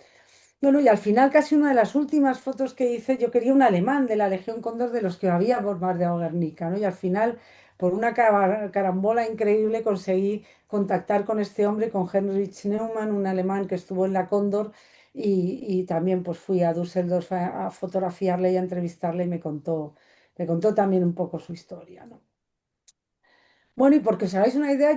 Bueno, y al final, casi una de las últimas fotos que hice, yo quería un alemán de la Legión Cóndor de los que había bombardeado Guernica, ¿no? Y al final, por una carambola increíble, conseguí contactar con este hombre, con Heinrich Neumann, un alemán que estuvo en la Cóndor, y también pues fui a Düsseldorf a fotografiarle y a entrevistarle y me contó también un poco su historia, ¿no? Bueno, y porque os hagáis una idea,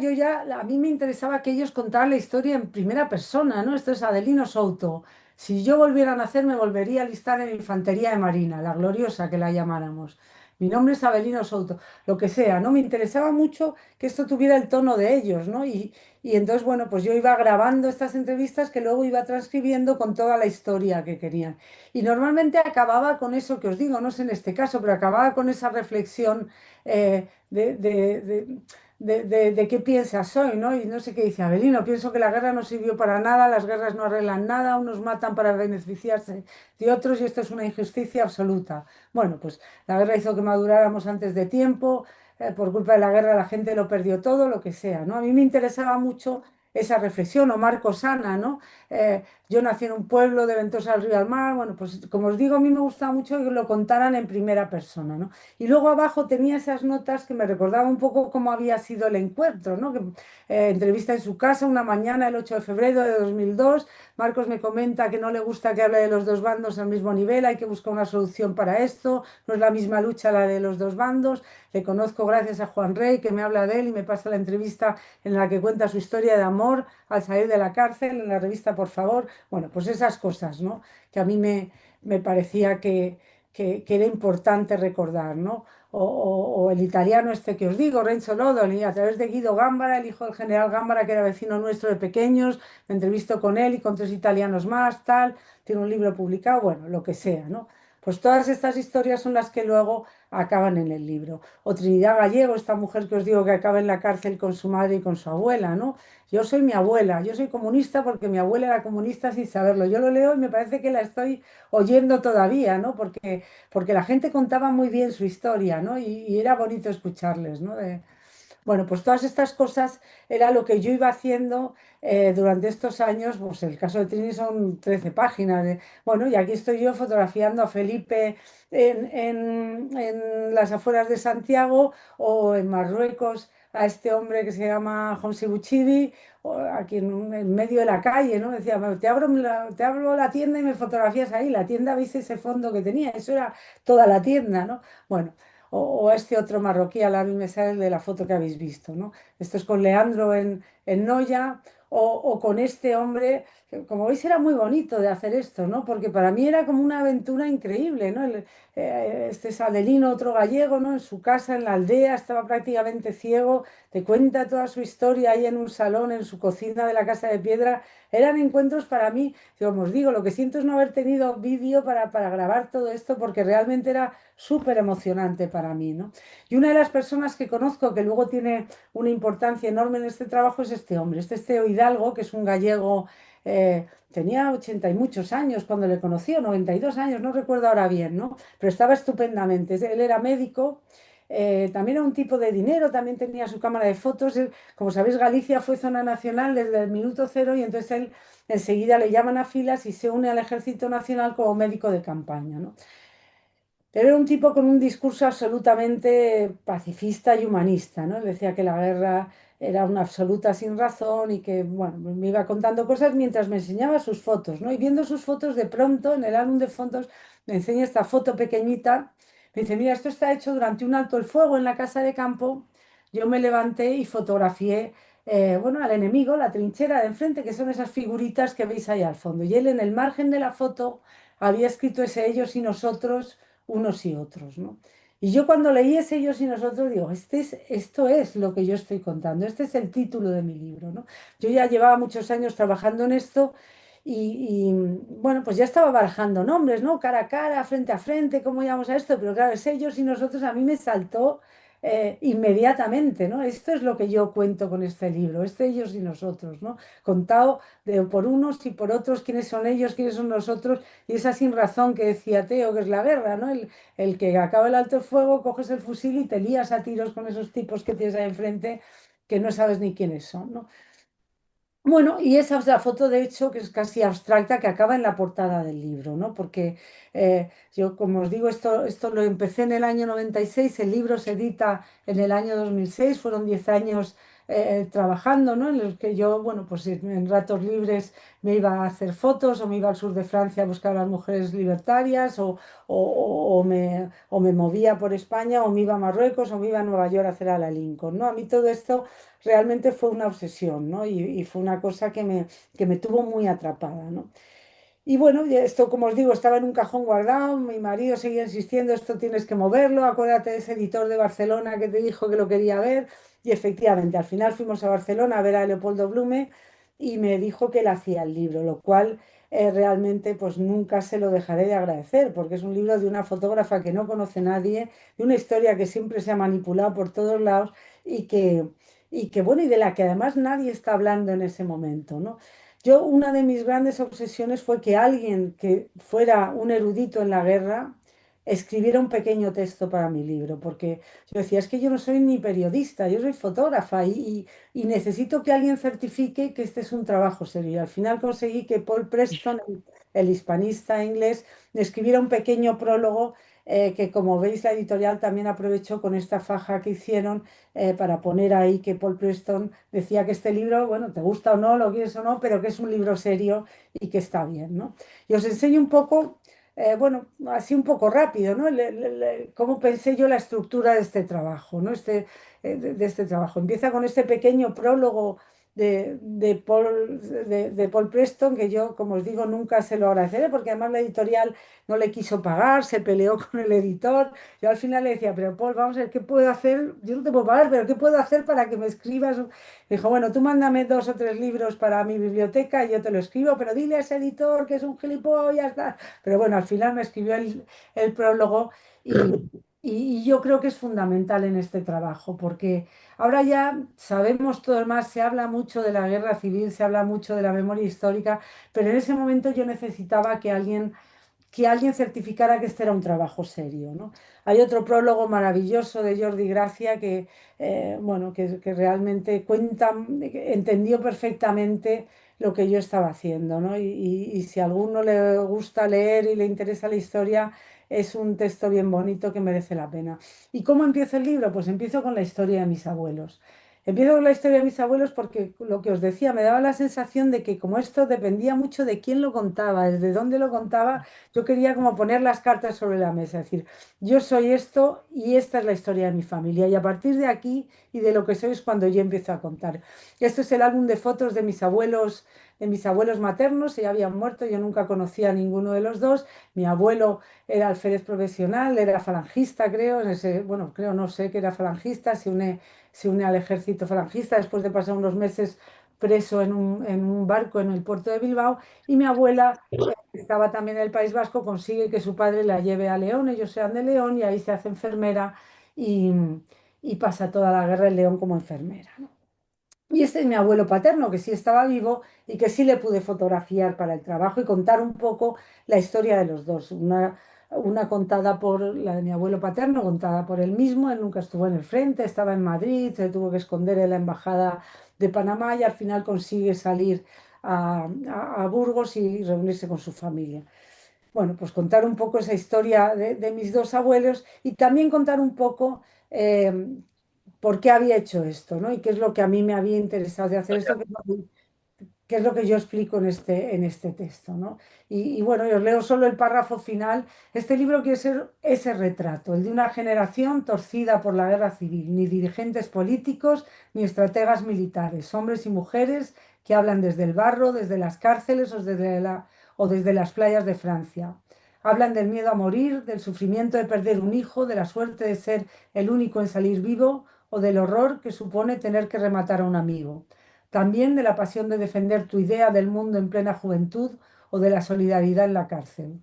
a mí me interesaba que ellos contaran la historia en primera persona, ¿no? Esto es Adelino Souto. Si yo volviera a nacer, me volvería a alistar en Infantería de Marina, la gloriosa que la llamáramos. Mi nombre es Avelino Souto, lo que sea, ¿no? Me interesaba mucho que esto tuviera el tono de ellos, ¿no? Y entonces, bueno, pues yo iba grabando estas entrevistas que luego iba transcribiendo con toda la historia que querían. Y normalmente acababa con eso que os digo, no sé en este caso, pero acababa con esa reflexión de qué piensas hoy, ¿no? Y no sé qué dice Abelino, pienso que la guerra no sirvió para nada, las guerras no arreglan nada, unos matan para beneficiarse de otros y esto es una injusticia absoluta. Bueno, pues la guerra hizo que maduráramos antes de tiempo, por culpa de la guerra la gente lo perdió todo, lo que sea, ¿no? A mí me interesaba mucho esa reflexión, o Marcos Sana, ¿no? Yo nací en un pueblo de Ventosa del Río al Mar, bueno, pues como os digo, a mí me gustaba mucho que lo contaran en primera persona, ¿no? Y luego abajo tenía esas notas que me recordaban un poco cómo había sido el encuentro, ¿no? Entrevista en su casa una mañana, el 8 de febrero de 2002. Marcos me comenta que no le gusta que hable de los dos bandos al mismo nivel, hay que buscar una solución para esto, no es la misma lucha la de los dos bandos. Le conozco gracias a Juan Rey, que me habla de él y me pasa la entrevista en la que cuenta su historia de amor al salir de la cárcel, en la revista Por favor. Bueno, pues esas cosas, ¿no? Que a mí me parecía que era importante recordar, ¿no? O el italiano este que os digo, Renzo Lodoli, a través de Guido Gámbara, el hijo del general Gámbara, que era vecino nuestro de pequeños, me entrevisto con él y con tres italianos más, tal, tiene un libro publicado, bueno, lo que sea, ¿no? Pues todas estas historias son las que luego acaban en el libro. O Trinidad Gallego, esta mujer que os digo que acaba en la cárcel con su madre y con su abuela, ¿no? Yo soy mi abuela, yo soy comunista porque mi abuela era comunista sin saberlo. Yo lo leo y me parece que la estoy oyendo todavía, ¿no? Porque la gente contaba muy bien su historia, ¿no? Y era bonito escucharles, ¿no? Bueno, pues todas estas cosas era lo que yo iba haciendo durante estos años. Pues el caso de Trini son 13 páginas. Bueno, y aquí estoy yo fotografiando a Felipe en las afueras de Santiago o en Marruecos a este hombre que se llama Homsi Buchidi, o aquí en medio de la calle, ¿no? Decía, "Bueno, te abro la tienda y me fotografías ahí. La tienda, ¿veis ese fondo que tenía? Eso era toda la tienda, ¿no? Bueno o este otro marroquí, Alavi me sale de la foto que habéis visto, ¿no? Esto es con Leandro en Noya, o con este hombre. Como veis, era muy bonito de hacer esto, ¿no? Porque para mí era como una aventura increíble, ¿no? Este es Adelino, otro gallego, ¿no? En su casa, en la aldea, estaba prácticamente ciego, te cuenta toda su historia ahí en un salón, en su cocina de la casa de piedra. Eran encuentros para mí, como os digo, lo que siento es no haber tenido vídeo para grabar todo esto, porque realmente era súper emocionante para mí, ¿no? Y una de las personas que conozco que luego tiene una importancia enorme en este trabajo es este hombre, este es Teo Hidalgo, que es un gallego. Tenía 80 y muchos años cuando le conocí, o 92 años, no recuerdo ahora bien, ¿no? Pero estaba estupendamente. Él era médico, también era un tipo de dinero, también tenía su cámara de fotos. Como sabéis, Galicia fue zona nacional desde el minuto cero y entonces él enseguida le llaman a filas y se une al Ejército Nacional como médico de campaña, ¿no? Pero era un tipo con un discurso absolutamente pacifista y humanista, ¿no? Él decía que la guerra era una absoluta sin razón y que, bueno, me iba contando cosas mientras me enseñaba sus fotos, ¿no? Y viendo sus fotos, de pronto, en el álbum de fotos, me enseña esta foto pequeñita. Me dice, mira, esto está hecho durante un alto el fuego en la casa de campo. Yo me levanté y fotografié, bueno, al enemigo, la trinchera de enfrente, que son esas figuritas que veis ahí al fondo. Y él en el margen de la foto había escrito ese ellos y nosotros unos y otros, ¿no? Y yo cuando leí ese ellos y nosotros digo, esto es lo que yo estoy contando, este es el título de mi libro, ¿no? Yo ya llevaba muchos años trabajando en esto bueno, pues ya estaba barajando nombres, ¿no? Cara a cara, frente a frente, ¿cómo llamamos a esto? Pero claro, es ellos y nosotros a mí me saltó inmediatamente, ¿no? Esto es lo que yo cuento con este libro, este ellos y nosotros, ¿no? Contado por unos y por otros, quiénes son ellos, quiénes son nosotros, y esa sin razón que decía Teo, que es la guerra, ¿no? El que acaba el alto el fuego, coges el fusil y te lías a tiros con esos tipos que tienes ahí enfrente que no sabes ni quiénes son, ¿no? Bueno, y esa es la foto, de hecho, que es casi abstracta, que acaba en la portada del libro, ¿no? Porque yo, como os digo, esto lo empecé en el año 96, el libro se edita en el año 2006, fueron 10 años trabajando, ¿no? En los que yo, bueno, pues en ratos libres me iba a hacer fotos o me iba al sur de Francia a buscar a las mujeres libertarias o me movía por España o me iba a Marruecos o me iba a Nueva York a hacer a la Lincoln, ¿no? A mí todo esto realmente fue una obsesión, ¿no? Y fue una cosa que me tuvo muy atrapada, ¿no? Y bueno, ya esto, como os digo, estaba en un cajón guardado, mi marido seguía insistiendo, esto tienes que moverlo, acuérdate de ese editor de Barcelona que te dijo que lo quería ver, y efectivamente, al final fuimos a Barcelona a ver a Leopoldo Blume y me dijo que él hacía el libro, lo cual realmente pues nunca se lo dejaré de agradecer, porque es un libro de una fotógrafa que no conoce nadie, de una historia que siempre se ha manipulado por todos lados y que, bueno, y de la que además nadie está hablando en ese momento, ¿no? Yo, una de mis grandes obsesiones fue que alguien que fuera un erudito en la guerra escribiera un pequeño texto para mi libro, porque yo decía, es que yo no soy ni periodista, yo soy fotógrafa y necesito que alguien certifique que este es un trabajo serio. Y al final conseguí que Paul Preston, el hispanista inglés, escribiera un pequeño prólogo que, como veis, la editorial también aprovechó con esta faja que hicieron para poner ahí que Paul Preston decía que este libro, bueno, te gusta o no, lo quieres o no, pero que es un libro serio y que está bien, ¿no? Y os enseño un poco, bueno, así un poco rápido, ¿no? Cómo pensé yo la estructura de este trabajo, ¿no? De este trabajo. Empieza con este pequeño prólogo de Paul Preston, que yo, como os digo, nunca se lo agradeceré, porque además la editorial no le quiso pagar, se peleó con el editor. Yo al final le decía, pero Paul, vamos a ver, ¿qué puedo hacer? Yo no te puedo pagar, pero ¿qué puedo hacer para que me escribas? Me dijo, bueno, tú mándame 2 o 3 libros para mi biblioteca y yo te lo escribo, pero dile a ese editor que es un gilipollas, tal. Pero bueno, al final me escribió el prólogo y yo creo que es fundamental en este trabajo, porque ahora ya sabemos todo más, se habla mucho de la guerra civil, se habla mucho de la memoria histórica, pero en ese momento yo necesitaba que alguien certificara que este era un trabajo serio, ¿no? Hay otro prólogo maravilloso de Jordi Gracia bueno, que realmente entendió perfectamente lo que yo estaba haciendo, ¿no? Y si a alguno le gusta leer y le interesa la historia, es un texto bien bonito que merece la pena. ¿Y cómo empiezo el libro? Pues empiezo con la historia de mis abuelos. Empiezo con la historia de mis abuelos porque lo que os decía, me daba la sensación de que como esto dependía mucho de quién lo contaba, desde dónde lo contaba, yo quería como poner las cartas sobre la mesa, es decir, yo soy esto y esta es la historia de mi familia y a partir de aquí y de lo que soy es cuando yo empiezo a contar. Esto es el álbum de fotos de mis abuelos maternos, ya habían muerto, yo nunca conocía a ninguno de los dos. Mi abuelo era alférez profesional, era falangista, creo, bueno, creo, no sé que era falangista, se une al ejército falangista después de pasar unos meses preso en un barco en el puerto de Bilbao. Y mi abuela, que estaba también en el País Vasco, consigue que su padre la lleve a León, ellos sean de León y ahí se hace enfermera y, y pasa toda la guerra en León como enfermera, ¿no? Y este es mi abuelo paterno, que sí estaba vivo y que sí le pude fotografiar para el trabajo y contar un poco la historia de los dos. Una contada por la de mi abuelo paterno, contada por él mismo. Él nunca estuvo en el frente, estaba en Madrid, se tuvo que esconder en la embajada de Panamá y al final consigue salir a Burgos y reunirse con su familia. Bueno, pues contar un poco esa historia de mis dos abuelos y también contar un poco por qué había hecho esto, ¿no? Y qué es lo que a mí me había interesado de hacer esto, qué es lo que yo explico en este texto, ¿no? Y bueno, yo os leo solo el párrafo final. Este libro quiere ser ese retrato, el de una generación torcida por la guerra civil, ni dirigentes políticos ni estrategas militares, hombres y mujeres que hablan desde el barro, desde las cárceles o desde las playas de Francia. Hablan del miedo a morir, del sufrimiento de perder un hijo, de la suerte de ser el único en salir vivo o del horror que supone tener que rematar a un amigo. También de la pasión de defender tu idea del mundo en plena juventud o de la solidaridad en la cárcel.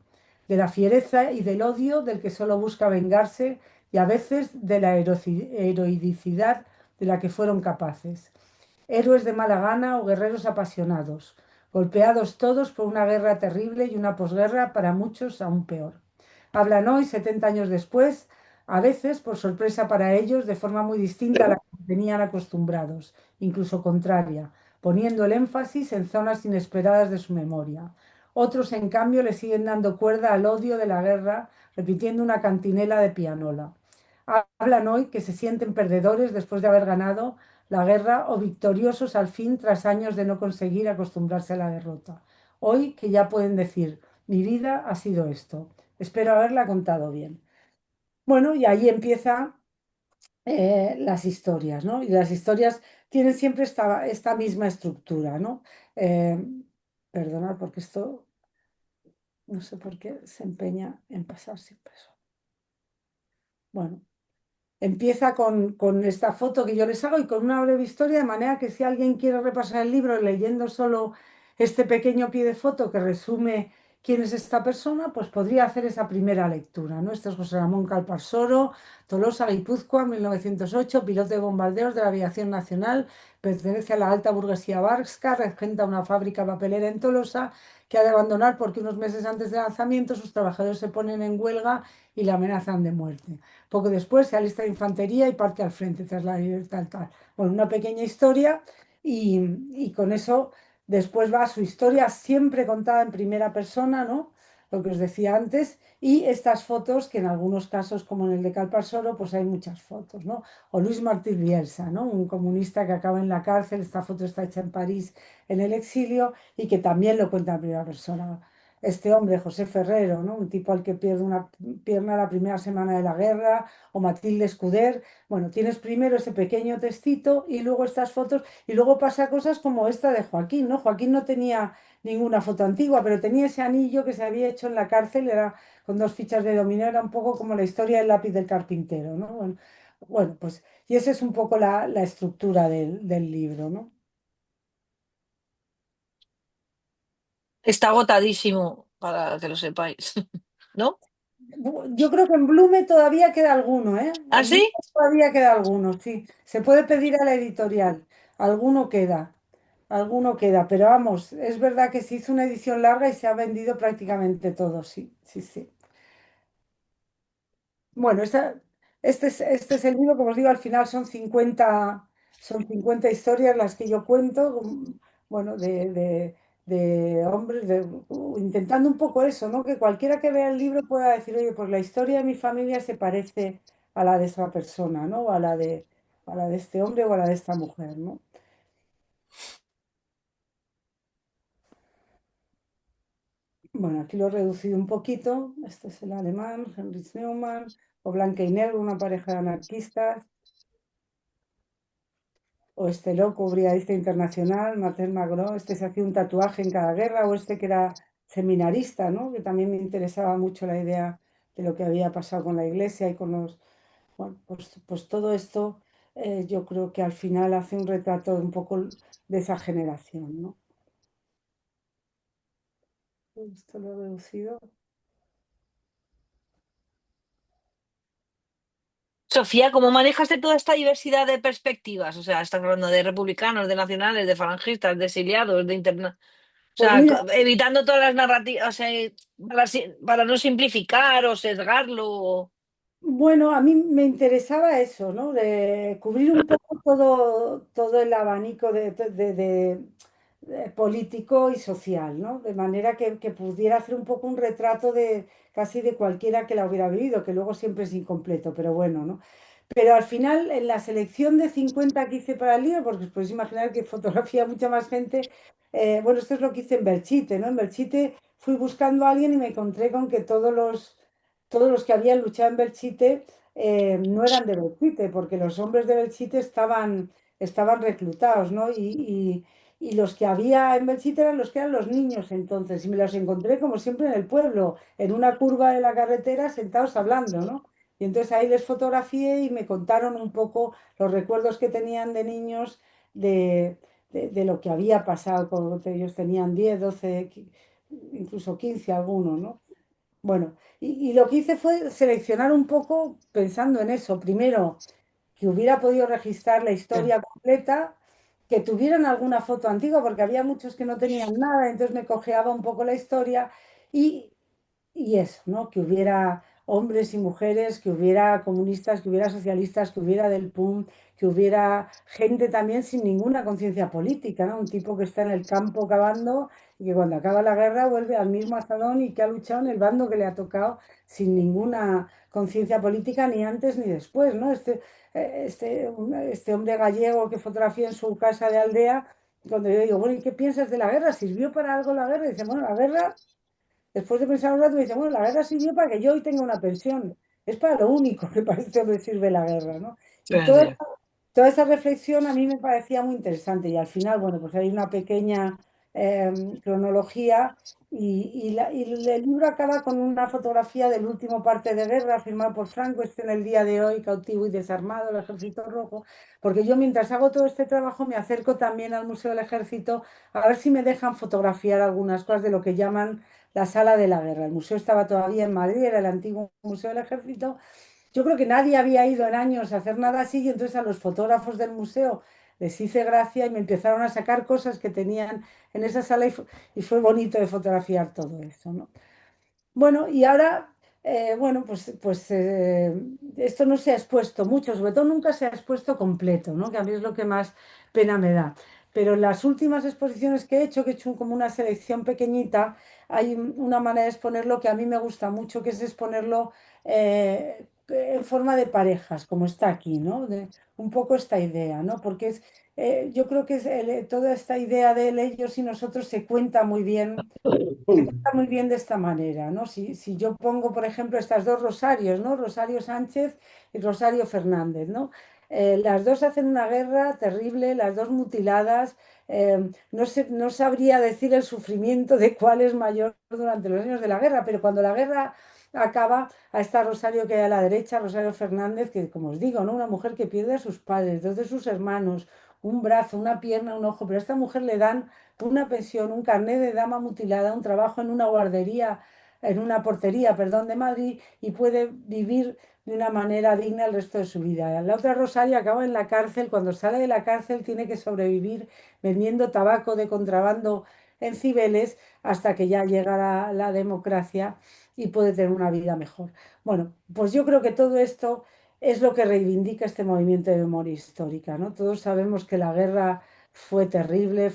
De la fiereza y del odio del que solo busca vengarse y a veces de la heroicidad de la que fueron capaces. Héroes de mala gana o guerreros apasionados, golpeados todos por una guerra terrible y una posguerra para muchos aún peor. Hablan hoy, 70 años después, a veces, por sorpresa para ellos, de forma muy distinta a la que tenían acostumbrados, incluso contraria, poniendo el énfasis en zonas inesperadas de su memoria. Otros, en cambio, le siguen dando cuerda al odio de la guerra, repitiendo una cantinela de pianola. Hablan hoy que se sienten perdedores después de haber ganado la guerra o victoriosos al fin tras años de no conseguir acostumbrarse a la derrota. Hoy que ya pueden decir, mi vida ha sido esto. Espero haberla contado bien. Bueno, y ahí empieza las historias, ¿no? Y las historias tienen siempre esta misma estructura, ¿no? Eh, Perdonad porque esto no sé por qué se empeña en pasar siempre eso. Bueno, empieza con esta foto que yo les hago y con una breve historia, de manera que si alguien quiere repasar el libro leyendo solo este pequeño pie de foto que resume quién es esta persona, pues podría hacer esa primera lectura, ¿no? Este es José Ramón Calparsoro, Tolosa, Guipúzcoa, 1908, piloto de bombarderos de la Aviación Nacional, pertenece a la alta burguesía vasca, regenta una fábrica papelera en Tolosa que ha de abandonar porque unos meses antes del lanzamiento sus trabajadores se ponen en huelga y le amenazan de muerte. Poco después se alista de infantería y parte al frente tras la libertad. Tal. Bueno, una pequeña historia y con eso después va su historia siempre contada en primera persona, ¿no? Lo que os decía antes, y estas fotos, que en algunos casos, como en el de Calparsoro, pues hay muchas fotos, ¿no? O Luis Martí Bielsa, ¿no? Un comunista que acaba en la cárcel, esta foto está hecha en París en el exilio y que también lo cuenta en primera persona este hombre, José Ferrero, ¿no? Un tipo al que pierde una pierna la primera semana de la guerra, o Matilde Escuder. Bueno, tienes primero ese pequeño textito y luego estas fotos, y luego pasa cosas como esta de Joaquín, ¿no? Joaquín no tenía ninguna foto antigua, pero tenía ese anillo que se había hecho en la cárcel, era con dos fichas de dominó, era un poco como la historia del lápiz del carpintero, ¿no? Bueno, pues, y esa es un poco la estructura del libro, ¿no? Está agotadísimo, para que lo sepáis, ¿no? Yo creo que en Blume todavía queda alguno, ¿eh? ¿Ah, En Blume sí? todavía queda alguno, sí. Se puede pedir a la editorial. Alguno queda, pero vamos, es verdad que se hizo una edición larga y se ha vendido prácticamente todo, sí, sí, sí. Bueno, este es el libro, como os digo, al final son 50 historias las que yo cuento, bueno, de hombres, intentando un poco eso, ¿no? Que cualquiera que vea el libro pueda decir, oye, pues la historia de mi familia se parece a la de esa persona, ¿no? a la de este hombre o a la de esta mujer, ¿no? Bueno, aquí lo he reducido un poquito. Este es el alemán, Heinrich Neumann, o Blanca y Negro, una pareja de anarquistas, o este loco brigadista internacional, Marcel Magro, este se hacía un tatuaje en cada guerra, o este que era seminarista, ¿no? Que también me interesaba mucho la idea de lo que había pasado con la iglesia y con los... Bueno, pues todo esto yo creo que al final hace un retrato un poco de esa generación, ¿no? Esto lo he reducido. Sofía, ¿cómo manejaste toda esta diversidad de perspectivas? O sea, estás hablando de republicanos, de nacionales, de falangistas, de exiliados, de interna... O Pues sea, mira, evitando todas las narrativas, o sea, para no simplificar o sesgarlo. bueno, a mí me interesaba eso, ¿no? De cubrir un poco todo el abanico de político y social, ¿no? De manera que pudiera hacer un poco un retrato de casi de cualquiera que la hubiera vivido, que luego siempre es incompleto, pero bueno, ¿no? Pero al final, en la selección de 50 que hice para el libro, porque os podéis imaginar que fotografía mucha más gente, bueno, esto es lo que hice en Belchite, ¿no? En Belchite fui buscando a alguien y me encontré con que todos los que habían luchado en Belchite no eran de Belchite, porque los hombres de Belchite estaban reclutados, ¿no? Y los que había en Belchite eran los que eran los niños entonces, y me los encontré como siempre en el pueblo, en una curva de la carretera, sentados hablando, ¿no? Y entonces ahí les fotografié y me contaron un poco los recuerdos que tenían de niños de, de lo que había pasado, cuando ellos tenían 10 12 incluso 15 algunos, ¿no? Bueno, y lo que hice fue seleccionar un poco pensando en eso. Primero, que hubiera podido registrar la Sí. historia completa, que tuvieran alguna foto antigua, porque había muchos que no tenían nada, entonces me cojeaba un poco la historia y, y eso, ¿no? Que hubiera hombres y mujeres, que hubiera comunistas, que hubiera socialistas, que hubiera del PUM, que hubiera gente también sin ninguna conciencia política, ¿no? Un tipo que está en el campo cavando y que cuando acaba la guerra vuelve al mismo asadón y que ha luchado en el bando que le ha tocado sin ninguna conciencia política ni antes ni después, ¿no? Este hombre gallego que fotografía en su casa de aldea, cuando yo digo, bueno, ¿y qué piensas de la guerra? ¿Sirvió para algo la guerra? Y dice, bueno, la guerra después de pensar un rato, me dice, bueno, la guerra sirvió para que yo hoy tenga una pensión. Es para lo único que para este hombre sirve la guerra, ¿no? Sí, Y sí. toda esa reflexión a mí me parecía muy interesante. Y al final, bueno, pues hay una pequeña cronología y el libro acaba con una fotografía del último parte de guerra firmado por Franco, este en el día de hoy, cautivo y desarmado, el Ejército Rojo, porque yo mientras hago todo este trabajo me acerco también al Museo del Ejército a ver si me dejan fotografiar algunas cosas de lo que llaman la sala de la guerra. El museo estaba todavía en Madrid, era el antiguo Museo del Ejército. Yo creo que nadie había ido en años a hacer nada así y entonces a los fotógrafos del museo les hice gracia y me empezaron a sacar cosas que tenían en esa sala y fue bonito de fotografiar todo eso, ¿no? Bueno, y ahora, bueno, pues esto no se ha expuesto mucho, sobre todo nunca se ha expuesto completo, ¿no? Que a mí es lo que más pena me da. Pero en las últimas exposiciones que he hecho como una selección pequeñita, hay una manera de exponerlo que a mí me gusta mucho, que es exponerlo en forma de parejas, como está aquí, ¿no? Un poco esta idea, ¿no? Porque yo creo que toda esta idea de ellos y nosotros se cuenta muy bien está muy bien de esta manera, ¿no? Si yo pongo, por ejemplo, estas dos Rosarios, ¿no? Rosario Sánchez y Rosario Fernández, ¿no? Las dos hacen una guerra terrible, las dos mutiladas. No sabría decir el sufrimiento de cuál es mayor durante los años de la guerra, pero cuando la guerra acaba, a esta Rosario que hay a la derecha, Rosario Fernández, que como os digo, ¿no? Una mujer que pierde a sus padres, dos de sus hermanos, un brazo, una pierna, un ojo, pero a esta mujer le dan una pensión, un carnet de dama mutilada, un trabajo en una guardería, en una portería, perdón, de Madrid y puede vivir de una manera digna el resto de su vida. La otra Rosario acaba en la cárcel, cuando sale de la cárcel tiene que sobrevivir vendiendo tabaco de contrabando en Cibeles hasta que ya llega la democracia y puede tener una vida mejor. Bueno, pues yo creo que todo esto es lo que reivindica este movimiento de memoria histórica, ¿no? Todos sabemos que la guerra fue terrible,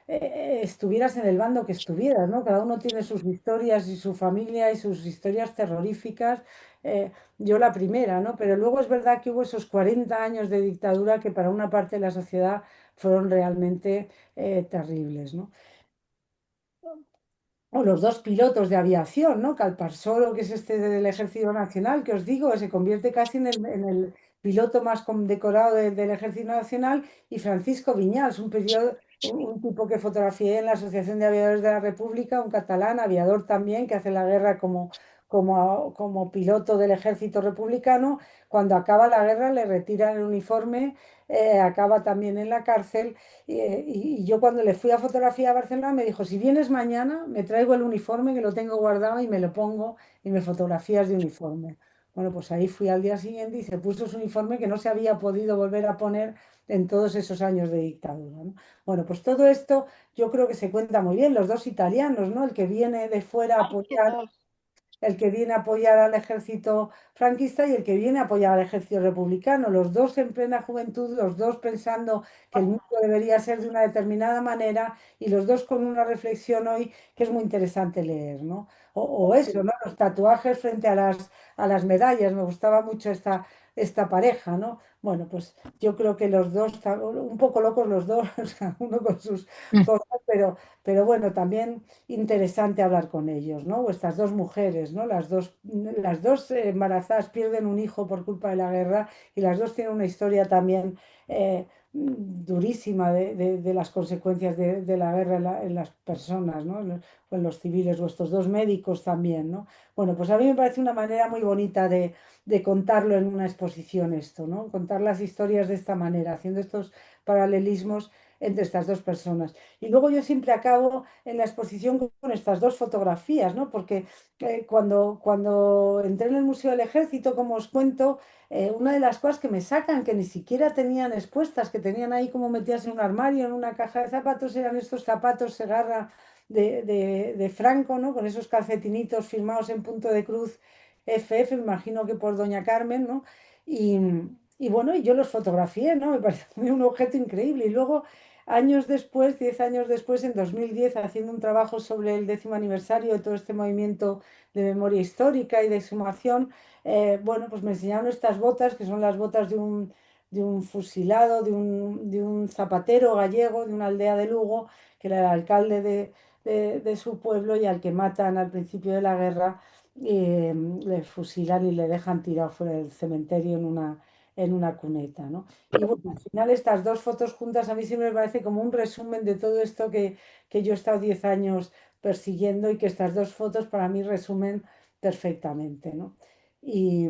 estuvieras en el bando que estuvieras, ¿no? Cada uno tiene sus historias y su familia y sus historias terroríficas. Yo la primera, ¿no? Pero luego es verdad que hubo esos 40 años de dictadura que para una parte de la sociedad fueron realmente terribles, ¿no? O los dos pilotos de aviación, ¿no? Calparsoro, que es este del Ejército Nacional, que os digo, se convierte casi en el piloto más condecorado del Ejército Nacional, y Francisco Viñals, un tipo que fotografié en la Asociación de Aviadores de la República, un catalán, aviador también, que hace la guerra como piloto del Ejército Republicano. Cuando acaba la guerra le retiran el uniforme, acaba también en la cárcel. Y yo cuando le fui a fotografía a Barcelona me dijo, si vienes mañana, me traigo el uniforme que lo tengo guardado y me lo pongo y me fotografías de uniforme. Bueno, pues ahí fui al día siguiente y se puso su uniforme que no se había podido volver a poner en todos esos años de dictadura, ¿no? Bueno, pues todo esto yo creo que se cuenta muy bien, los dos italianos, ¿no? El que viene de fuera a Ay, qué apoyar tal. el que viene a apoyar al ejército franquista y el que viene a apoyar al ejército republicano, los dos en plena juventud, los dos pensando que el mundo debería ser de una determinada manera y los dos con una reflexión hoy que es muy interesante leer, ¿no? O eso, ¿no? Los tatuajes frente a las medallas, me gustaba mucho esta pareja, ¿no? Bueno, pues yo creo que los dos, un poco locos los dos, cada uno con sus cosas, pero bueno, también interesante hablar con ellos, ¿no? O estas dos mujeres, ¿no? Las dos embarazadas pierden un hijo por culpa de la guerra y las dos tienen una historia también durísima de las consecuencias de la guerra en las personas, ¿no? O en los civiles, o estos dos médicos también, ¿no? Bueno, pues a mí me parece una manera muy bonita de contarlo en una exposición esto, ¿no? Contar las historias de esta manera, haciendo estos paralelismos entre estas dos personas. Y luego yo siempre acabo en la exposición con estas dos fotografías, ¿no? Porque cuando entré en el Museo del Ejército, como os cuento, una de las cosas que me sacan, que ni siquiera tenían expuestas, que tenían ahí como metidas en un armario, en una caja de zapatos, eran estos zapatos Segarra de Franco, ¿no? Con esos calcetinitos firmados en punto de cruz FF, me imagino que por Doña Carmen, ¿no? Y, y bueno, y yo los fotografié, ¿no? Me parece un objeto increíble. Y luego años después, 10 años después, en 2010, haciendo un trabajo sobre el 10º aniversario de todo este movimiento de memoria histórica y de exhumación, bueno, pues me enseñaron estas botas, que son las botas de un fusilado, de un zapatero gallego, de una aldea de Lugo, que era el alcalde de su pueblo y al que matan al principio de la guerra, le fusilan y le dejan tirado fuera del cementerio en una cuneta, ¿no? Y bueno, al final estas dos fotos juntas a mí siempre me parece como un resumen de todo esto que yo he estado 10 años persiguiendo y que estas dos fotos para mí resumen perfectamente, ¿no? Y,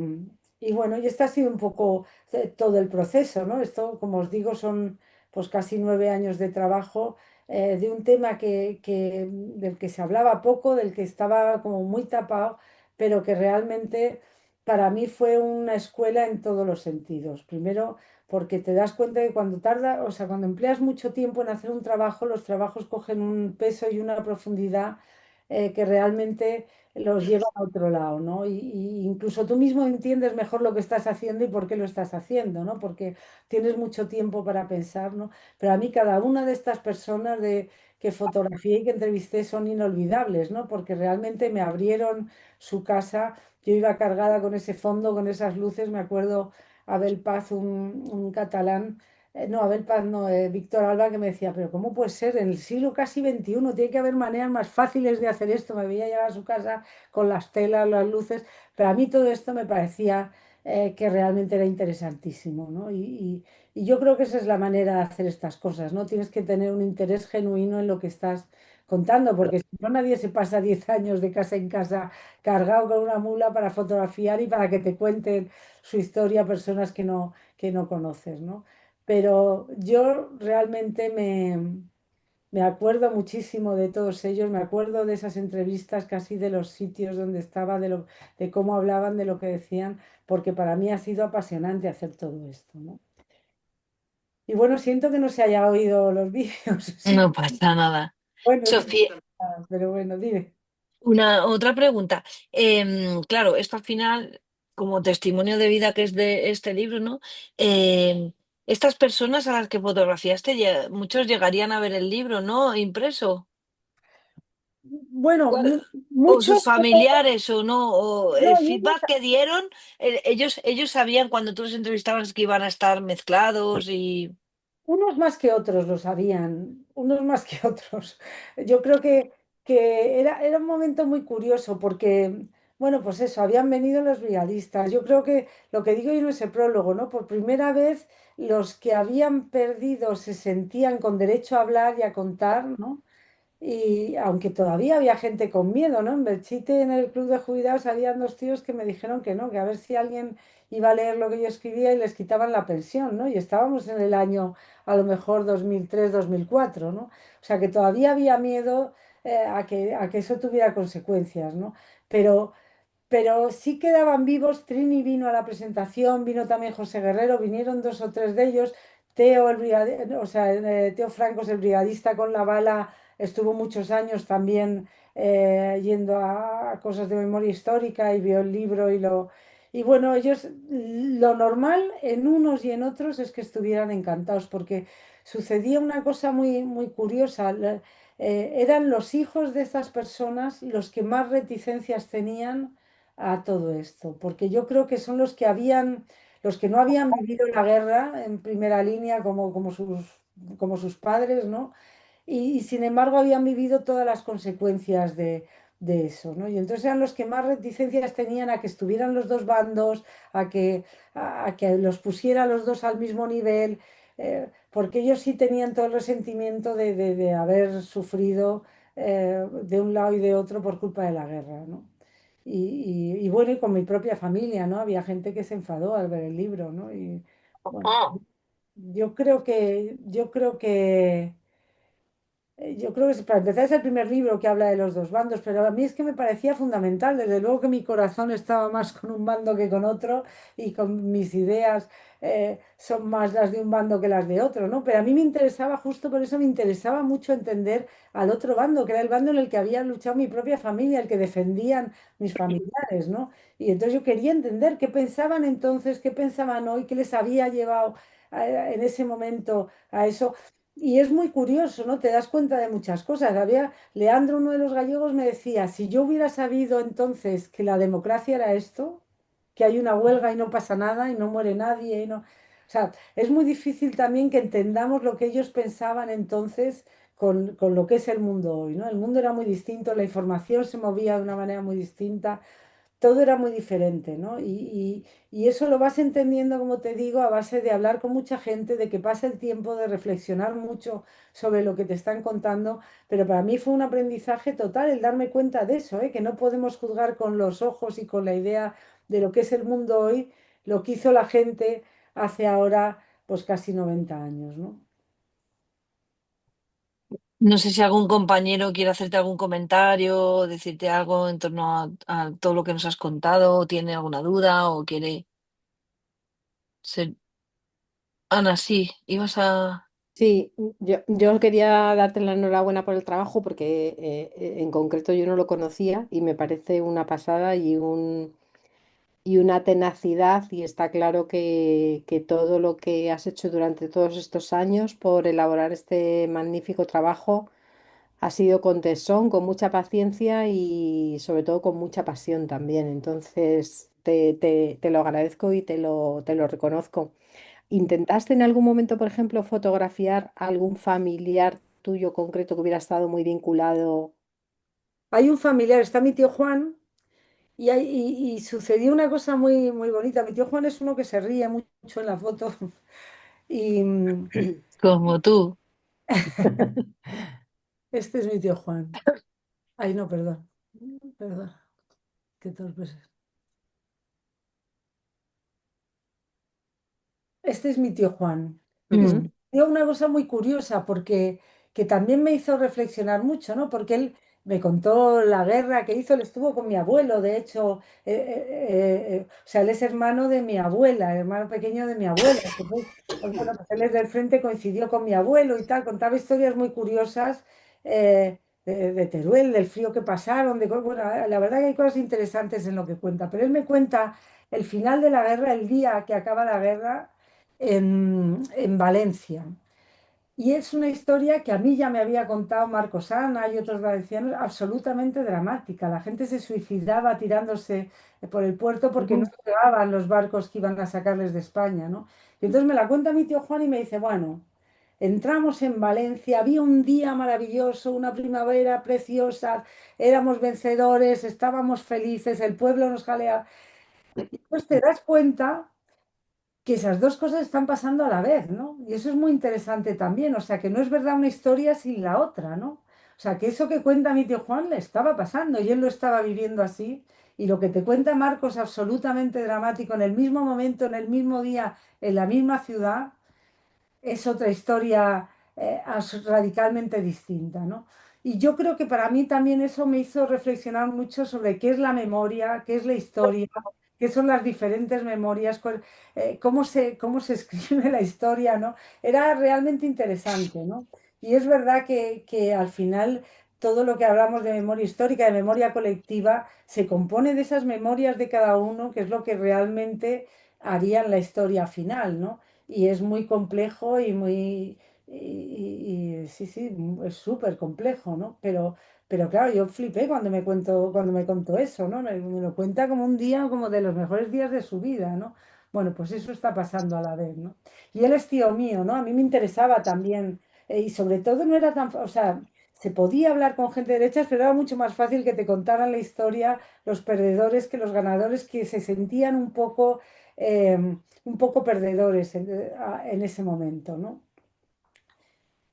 y bueno, y este ha sido un poco todo el proceso, ¿no? Esto, como os digo, son pues casi 9 años de trabajo de un tema del que se hablaba poco, del que estaba como muy tapado, pero que realmente para mí fue una escuela en todos los sentidos. Primero, porque te das cuenta que cuando tarda, o sea, cuando empleas mucho tiempo en hacer un trabajo, los trabajos cogen un peso y una profundidad que realmente los lleva a otro lado, ¿no? Y incluso tú mismo entiendes mejor lo que estás haciendo y por qué lo estás haciendo, ¿no? Porque tienes mucho tiempo para pensar, ¿no? Pero a mí cada una de estas personas que fotografié y que entrevisté son inolvidables, ¿no? Porque realmente me abrieron su casa. Yo iba cargada con ese fondo, con esas luces. Me acuerdo Abel Paz, un catalán, no, Abel Paz, no, Víctor Alba, que me decía, pero ¿cómo puede ser? En el siglo casi XXI tiene que haber maneras más fáciles de hacer esto. Me veía llegar a su casa con las telas, las luces, pero a mí todo esto me parecía que realmente era interesantísimo, ¿no? Y yo creo que esa es la manera de hacer estas cosas, ¿no? Tienes que tener un interés genuino en lo que estás contando, porque si no nadie se pasa 10 años de casa en casa cargado con una mula para fotografiar y para que te cuenten su historia personas que no conoces, ¿no? Pero yo realmente me acuerdo muchísimo de todos ellos, me acuerdo de esas entrevistas, casi de los sitios donde estaba, de cómo hablaban, de lo que decían, porque para mí ha sido apasionante hacer todo esto, ¿no? Y bueno, siento que no se haya oído los vídeos, sí, No pasa nada. bueno, Sofía, pero bueno, dime. una otra pregunta. Claro, esto al final, como testimonio de vida que es de este libro, ¿no? Em, estas personas a las que fotografiaste, muchos llegarían a ver el libro, ¿no? Impreso. Bueno, O sus muchos, familiares o no, o el no, niños. feedback que dieron, ellos sabían cuando tú los entrevistabas que iban a estar mezclados y... Unos más que otros lo sabían, unos más que otros. Yo creo que era un momento muy curioso porque, bueno, pues eso, habían venido los brigadistas. Yo creo que lo que digo yo en ese prólogo, ¿no? Por primera vez los que habían perdido se sentían con derecho a hablar y a contar, ¿no? Y aunque todavía había gente con miedo, ¿no? En Belchite, en el club de jubilados, habían dos tíos que me dijeron que no, que a ver si alguien iba a leer lo que yo escribía y les quitaban la pensión, ¿no? Y estábamos en el año a lo mejor 2003, 2004, ¿no? O sea que todavía había miedo a que eso tuviera consecuencias, ¿no? Pero pero sí quedaban vivos. Trini vino a la presentación, vino también José Guerrero, vinieron dos o tres de ellos. Teo, o sea, Teo Francos, el brigadista con la bala, estuvo muchos años también yendo a cosas de memoria histórica y vio el libro y bueno, ellos lo normal en unos y en otros es que estuvieran encantados porque sucedía una cosa muy, muy curiosa. Eran los hijos de estas personas los que más reticencias tenían a todo esto, porque yo creo que son los que no habían vivido la guerra en primera línea como sus padres, ¿no? Y sin embargo habían vivido todas las consecuencias de eso, ¿no? Y entonces eran los que más reticencias tenían a que estuvieran los dos bandos, a que los pusiera los dos al mismo nivel, porque ellos sí tenían todo el resentimiento de haber sufrido de un lado y de otro por culpa de la guerra, ¿no? Y bueno, y con mi propia familia, ¿no? Había gente que se enfadó al ver el libro, ¿no? Y bueno, yo creo que para empezar es el primer libro que habla de los dos bandos, pero a mí es que me parecía fundamental. Desde luego que mi corazón estaba más con un bando que con otro y con mis ideas son más las de un bando que las de otro, ¿no? Pero a mí me interesaba, justo por eso me interesaba mucho entender al otro bando, que era el bando en el que había luchado mi propia familia, el que defendían mis familiares, ¿no? Y entonces yo quería entender qué pensaban entonces, qué pensaban hoy, qué les había llevado en ese momento a eso. Y es muy curioso, ¿no? Te das cuenta de muchas cosas. Leandro, uno de los gallegos, me decía, si yo hubiera sabido entonces que la democracia era esto, que hay una huelga y no pasa nada y no muere nadie y no... O sea, es muy difícil también que entendamos lo que ellos pensaban entonces con lo que es el mundo hoy, ¿no? El mundo era muy distinto, la información se movía de una manera muy distinta, todo era muy diferente, ¿no? Y eso lo vas entendiendo, como te digo, a base de hablar con mucha gente, de que pase el tiempo, de reflexionar mucho sobre lo que te están contando, pero para mí fue un aprendizaje total el darme cuenta de eso, ¿eh? Que no podemos juzgar con los ojos y con la idea de lo que es el mundo hoy, lo que hizo la gente hace ahora, pues casi 90 años, ¿no? No sé si algún compañero quiere hacerte algún comentario, decirte algo en torno a todo lo que nos has contado, o tiene alguna duda, o quiere ser... Ana, sí, ibas a... Sí, yo quería darte la enhorabuena por el trabajo porque en concreto yo no lo conocía y me parece una pasada y una tenacidad y está claro que todo lo que has hecho durante todos estos años por elaborar este magnífico trabajo ha sido con tesón, con mucha paciencia y sobre todo con mucha pasión también. Entonces te lo agradezco y te lo reconozco. ¿Intentaste en algún momento, por ejemplo, fotografiar a algún familiar tuyo concreto que hubiera estado muy vinculado? Hay un familiar, está mi tío Juan. Y sucedió una cosa muy, muy bonita. Mi tío Juan es uno que se ríe mucho en la foto. Y Como tú. este es mi tío Juan. Ay, no, perdón. Perdón. Qué torpe soy. Este es mi tío Juan. Y Mm. sucedió una cosa muy curiosa porque que también me hizo reflexionar mucho, ¿no? Porque él me contó la guerra que hizo, él estuvo con mi abuelo, de hecho, o sea, él es hermano de mi abuela, hermano pequeño de mi abuela. Entonces, pues bueno, pues él es del frente, coincidió con mi abuelo y tal, contaba historias muy curiosas de Teruel, del frío que pasaron, bueno, la verdad que hay cosas interesantes en lo que cuenta, pero él me cuenta el final de la guerra, el día que acaba la guerra. en Valencia. Y es una historia que a mí ya me había contado Marcos Ana y otros valencianos, absolutamente dramática. La gente se suicidaba tirándose por el puerto porque no llegaban los barcos que iban a sacarles de España, ¿no? Y entonces me la cuenta mi tío Juan y me dice, bueno, entramos en Valencia, había un día maravilloso, una primavera preciosa, éramos vencedores, estábamos felices, el pueblo nos jalea. Y pues te das cuenta que esas dos cosas están pasando a la vez, ¿no? Y eso es muy interesante también, o sea, que no es verdad una historia sin la otra, ¿no? O sea, que eso que cuenta mi tío Juan le estaba pasando y él lo estaba viviendo así, y lo que te cuenta Marcos absolutamente dramático en el mismo momento, en el mismo día, en la misma ciudad, es otra historia radicalmente distinta, ¿no? Y yo creo que para mí también eso me hizo reflexionar mucho sobre qué es la memoria, qué es la historia, qué son las diferentes memorias, cómo se escribe la historia, ¿no? Era realmente interesante, ¿no? Y es verdad que al final todo lo que hablamos de memoria histórica, de memoria colectiva, se compone de esas memorias de cada uno, que es lo que realmente harían la historia final, ¿no? Y es muy complejo y muy... sí, sí, es súper complejo, ¿no? Pero claro, yo flipé cuando me contó eso, ¿no? Me lo cuenta como un día, como de los mejores días de su vida, ¿no? Bueno, pues eso está pasando a la vez, ¿no? Y él es tío mío, ¿no? A mí me interesaba también, y sobre todo no era tan, o sea, se podía hablar con gente de derechas, pero era mucho más fácil que te contaran la historia los perdedores que los ganadores, que se sentían un poco perdedores en ese momento, ¿no?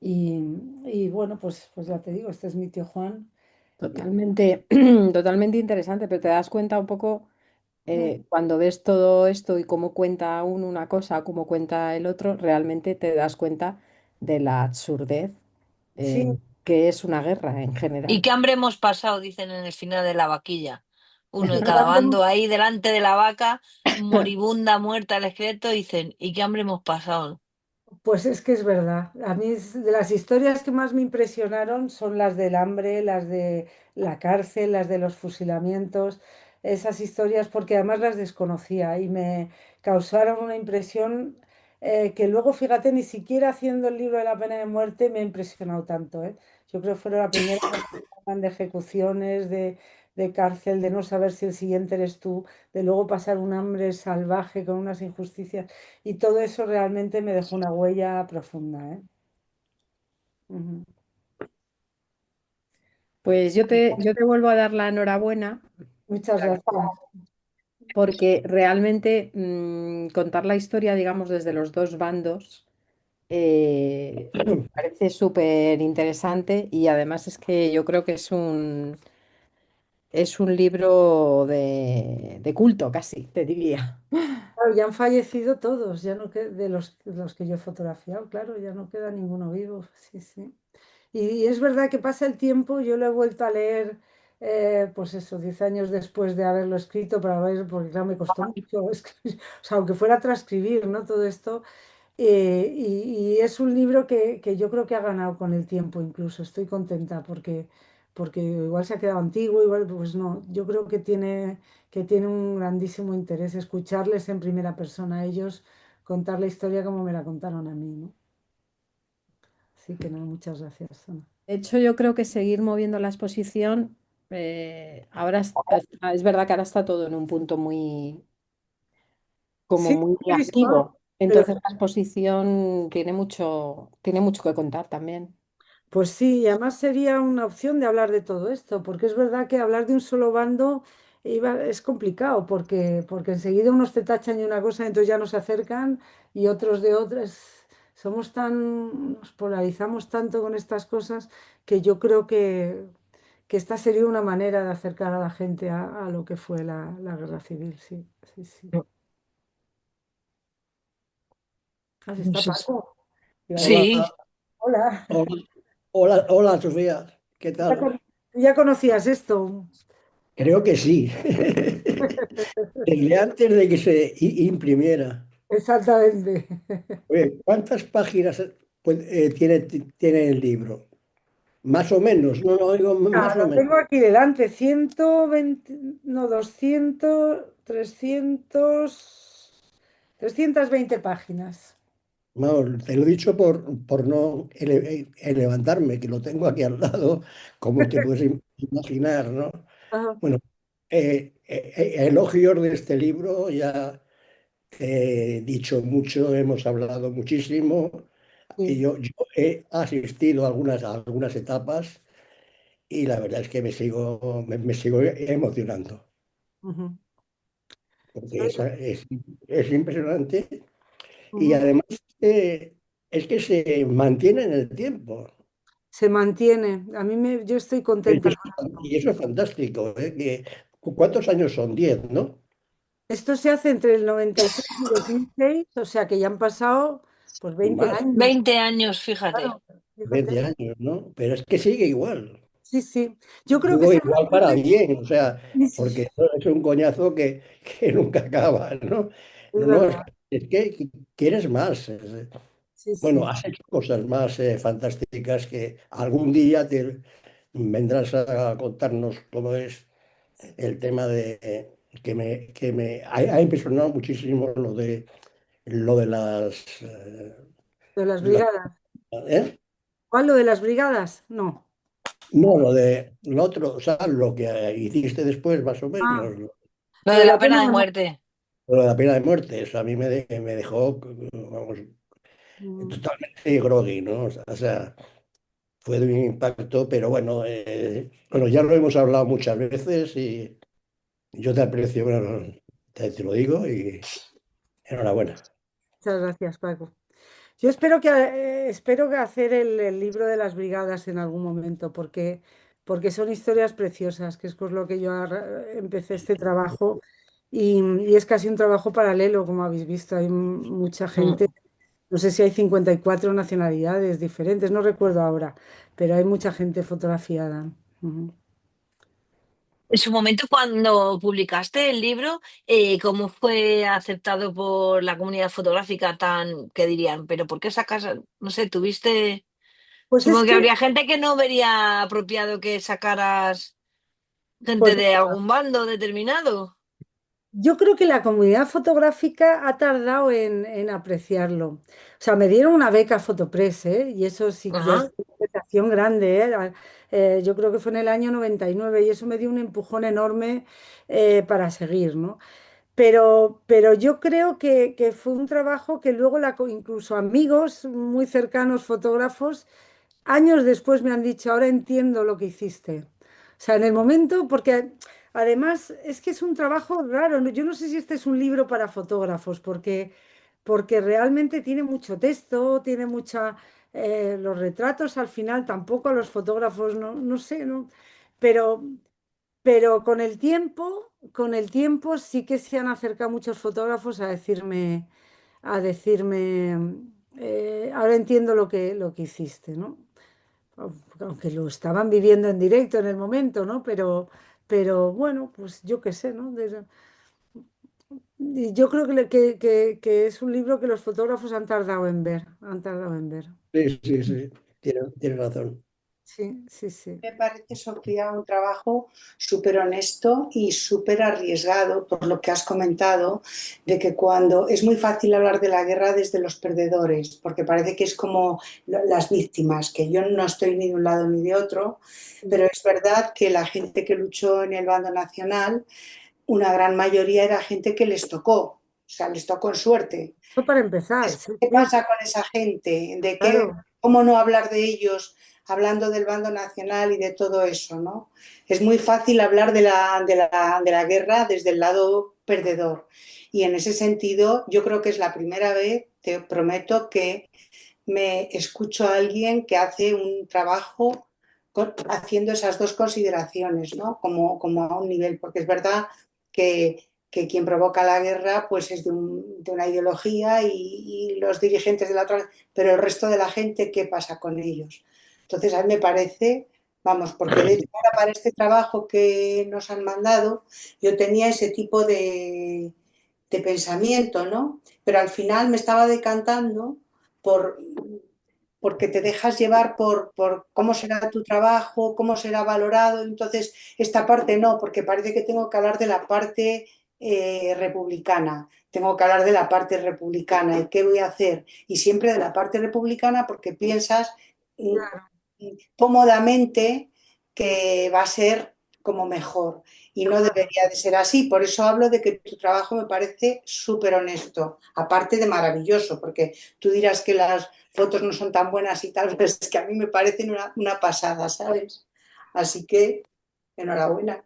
Y, y bueno, pues ya te digo, este es mi tío Juan. Totalmente, totalmente interesante, pero te das cuenta un poco Mm, cuando ves todo esto y cómo cuenta uno una cosa, cómo cuenta el otro, realmente te das cuenta de la absurdez sí, que es una guerra en ¿Y general. qué hambre hemos pasado? Dicen en el final de la vaquilla. Uno de y cada cuando bando ahí delante de la vaca, moribunda, muerta, el esqueleto, dicen, ¿y qué hambre hemos pasado? pues es que es verdad. A mí de las historias que más me impresionaron son las del hambre, las de la cárcel, las de los fusilamientos, esas historias porque además las desconocía y me causaron una impresión que luego, fíjate, ni siquiera haciendo el libro de la pena de muerte me ha impresionado tanto, ¿eh? Yo creo que fue la primera vez que hablan de ejecuciones, de cárcel, de no saber si el siguiente eres tú, de luego pasar un hambre salvaje con unas injusticias. Y todo eso realmente me dejó una huella profunda, ¿eh? Ujú. Pues yo te vuelvo a dar la enhorabuena Muchas gracias. porque realmente contar la historia, digamos, desde los dos bandos me parece súper interesante y además es que yo creo que es un libro de culto casi, te diría. Claro, ya han fallecido todos, ya no de los que yo he fotografiado, claro, ya no queda ninguno vivo. Sí, sí. Y es verdad que pasa el tiempo, yo lo he vuelto a leer, pues eso, 10 años después de haberlo escrito para ver, porque claro, me costó mucho escribir, o sea, aunque fuera transcribir, ¿no? Todo esto. Y es un libro que yo creo que ha ganado con el tiempo incluso. Estoy contenta porque igual se ha quedado antiguo, igual pues no. Yo creo que tiene un grandísimo interés escucharles en primera persona a ellos contar la historia como me la contaron a mí, ¿no? Así que nada, muchas gracias, Ana. De hecho, yo creo que seguir moviendo la exposición, ahora es verdad que ahora está todo en un punto como Sí, muy he visto, activo. pero Entonces la exposición tiene mucho que contar también. pues sí, y además sería una opción de hablar de todo esto, porque es verdad que hablar de un solo bando es complicado, porque enseguida unos te tachan de una cosa, entonces ya nos acercan y otros de otras. Nos polarizamos tanto con estas cosas que yo creo que esta sería una manera de acercar a la gente a lo que fue la guerra civil, sí, sí, sí. Ah, sí, No está sé si- Paco. Iba a decir, Hola, Sí, hola. hola, hola, hola, Sofía, ¿qué ¿Ya, tal? ya conocías esto? Creo que sí. Desde antes de que se imprimiera. Exactamente. Oye, ¿cuántas páginas tiene el libro? Más o menos, no, no digo Ah, más o lo menos. tengo aquí delante, 120, no, 200, 320 páginas. Vamos, te lo he dicho por no levantarme, que lo tengo aquí al lado, como te puedes imaginar, ¿no? Ajá, Bueno, elogios de este libro, ya he dicho mucho, hemos hablado muchísimo, y sí. yo he asistido a algunas etapas y la verdad es que me sigo emocionando, Ujú. porque es impresionante y Ujú. además es que se mantiene en el tiempo. Se mantiene. Yo estoy contenta con esto. Y eso es fantástico, ¿eh? ¿Cuántos años son? 10, ¿no? Esto se hace entre el 96 y 2006, o sea que ya han pasado pues 20 Más, años. 20 años, fíjate. Claro, fíjate. 20 años, ¿no? Pero es que sigue igual. Sí, sí. Yo creo que Digo se igual para mantiene. bien, o sea, Sí, sí, porque eso es un coñazo que nunca acaba, ¿no? es No, verdad. es que quieres más. Sí, Bueno, sí. has hecho cosas más fantásticas que algún día te vendrás a contarnos cómo es el tema de que me ha impresionado muchísimo lo de De las las- brigadas. ¿eh? ¿Cuál lo de las brigadas? No. No, lo de lo otro, o sea, lo que hiciste después, más o Ah, menos, Lo lo de de la la pena pena de de muerte. muerte. lo de la pena de muerte, eso a mí me dejó, vamos, Mm. totalmente groggy, ¿no? O sea, fue de un impacto, pero bueno, bueno, ya lo hemos hablado muchas veces y yo te aprecio, bueno, te lo digo y enhorabuena. Muchas gracias, Paco. Yo espero que hacer el libro de las brigadas en algún momento, porque son historias preciosas, que es por lo que yo empecé este trabajo y es casi un trabajo paralelo, como habéis visto. Hay mucha gente, Mm. no sé si hay 54 nacionalidades diferentes, no recuerdo ahora, pero hay mucha gente fotografiada. Ujú. En su momento, cuando publicaste el libro, ¿cómo fue aceptado por la comunidad fotográfica tan, que dirían, pero por qué sacas, no sé, tuviste, Pues es supongo que que, habría gente que no vería apropiado que sacaras gente pues de algún bando determinado? yo creo que la comunidad fotográfica ha tardado en apreciarlo. O sea, me dieron una beca Fotopress, ¿eh? Y eso sí que ya es Ajá. una prestación grande, ¿eh? Yo creo que fue en el año 99 y eso me dio un empujón enorme para seguir, ¿no? Pero yo creo que fue un trabajo que luego incluso amigos muy cercanos, fotógrafos, años después me han dicho, ahora entiendo lo que hiciste. O sea, en el momento, porque además es que es un trabajo raro. Yo no sé si este es un libro para fotógrafos, porque realmente tiene mucho texto, tiene mucha... los retratos al final tampoco a los fotógrafos, no sé, ¿no? Pero, pero con el tiempo sí que se han acercado muchos fotógrafos a decirme, ahora entiendo lo que hiciste, ¿no? Aunque lo estaban viviendo en directo en el momento, ¿no? Pero bueno, pues yo qué sé, ¿no? Y yo creo que es un libro que los fotógrafos han tardado en ver. Sí, sí, sí, tienes razón. Sí, sí, sí. Me parece, Sofía, un trabajo súper honesto y súper arriesgado por lo que has comentado, de que cuando es muy fácil hablar de la guerra desde los perdedores, porque parece que es como las víctimas, que yo no estoy ni de un lado ni de otro, pero es verdad que la gente que luchó en el bando nacional, una gran mayoría era gente que les tocó, o sea, les tocó en suerte. Esto para empezar, sí, ¿Qué sí, pasa con esa gente? claro. ¿Cómo no hablar de ellos hablando del bando nacional y de todo eso, ¿no? Es muy fácil hablar de la guerra desde el lado perdedor. Y en ese sentido, yo creo que es la primera vez, te prometo, que me escucho a alguien que hace un trabajo haciendo esas dos consideraciones, ¿no? Como a un nivel, porque es verdad que quien provoca la guerra pues es de una ideología y los dirigentes de la otra, pero el resto de la gente, ¿qué pasa con ellos? Entonces a mí me parece, vamos, porque de hecho ahora para este trabajo que nos han mandado, yo tenía ese tipo de pensamiento, ¿no? Pero al final me estaba decantando por, porque te dejas llevar por cómo será tu trabajo, cómo será valorado. Entonces, esta parte no, porque parece que tengo que hablar de la parte republicana. Tengo que hablar de la parte republicana y qué voy a hacer. Y siempre de la parte republicana porque piensas mm, cómodamente que va a ser como mejor y no debería de ser así. Por eso hablo de que tu trabajo me parece súper honesto, aparte de maravilloso, porque tú dirás que las fotos no son tan buenas y tal, pero es que a mí me parecen una pasada, ¿sabes? Así que enhorabuena.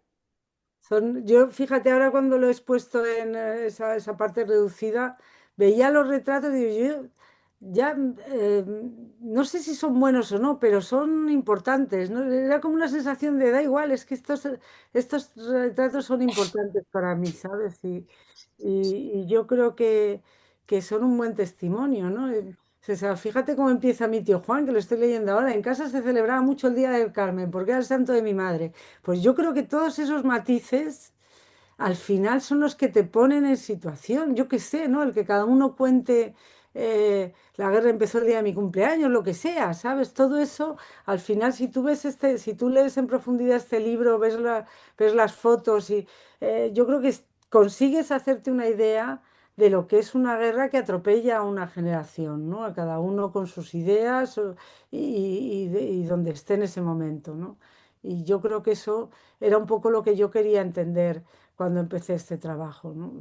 Yo, fíjate, ahora cuando lo he expuesto en esa parte reducida, veía los retratos y digo, yo ya no sé si son buenos o no, pero son importantes, ¿no? Era como una sensación de da igual, es que estos retratos son importantes para mí, ¿sabes? Y yo creo que son un buen testimonio, ¿no? O sea, fíjate cómo empieza mi tío Juan, que lo estoy leyendo ahora. En casa se celebraba mucho el Día del Carmen, porque era el santo de mi madre. Pues yo creo que todos esos matices al final son los que te ponen en situación. Yo qué sé, ¿no? El que cada uno cuente la guerra empezó el día de mi cumpleaños, lo que sea, ¿sabes? Todo eso, al final, si tú lees en profundidad este libro, ves las fotos y yo creo que consigues hacerte una idea de lo que es una guerra que atropella a una generación, ¿no? A cada uno con sus ideas y donde esté en ese momento, ¿no? Y yo creo que eso era un poco lo que yo quería entender cuando empecé este trabajo, ¿no?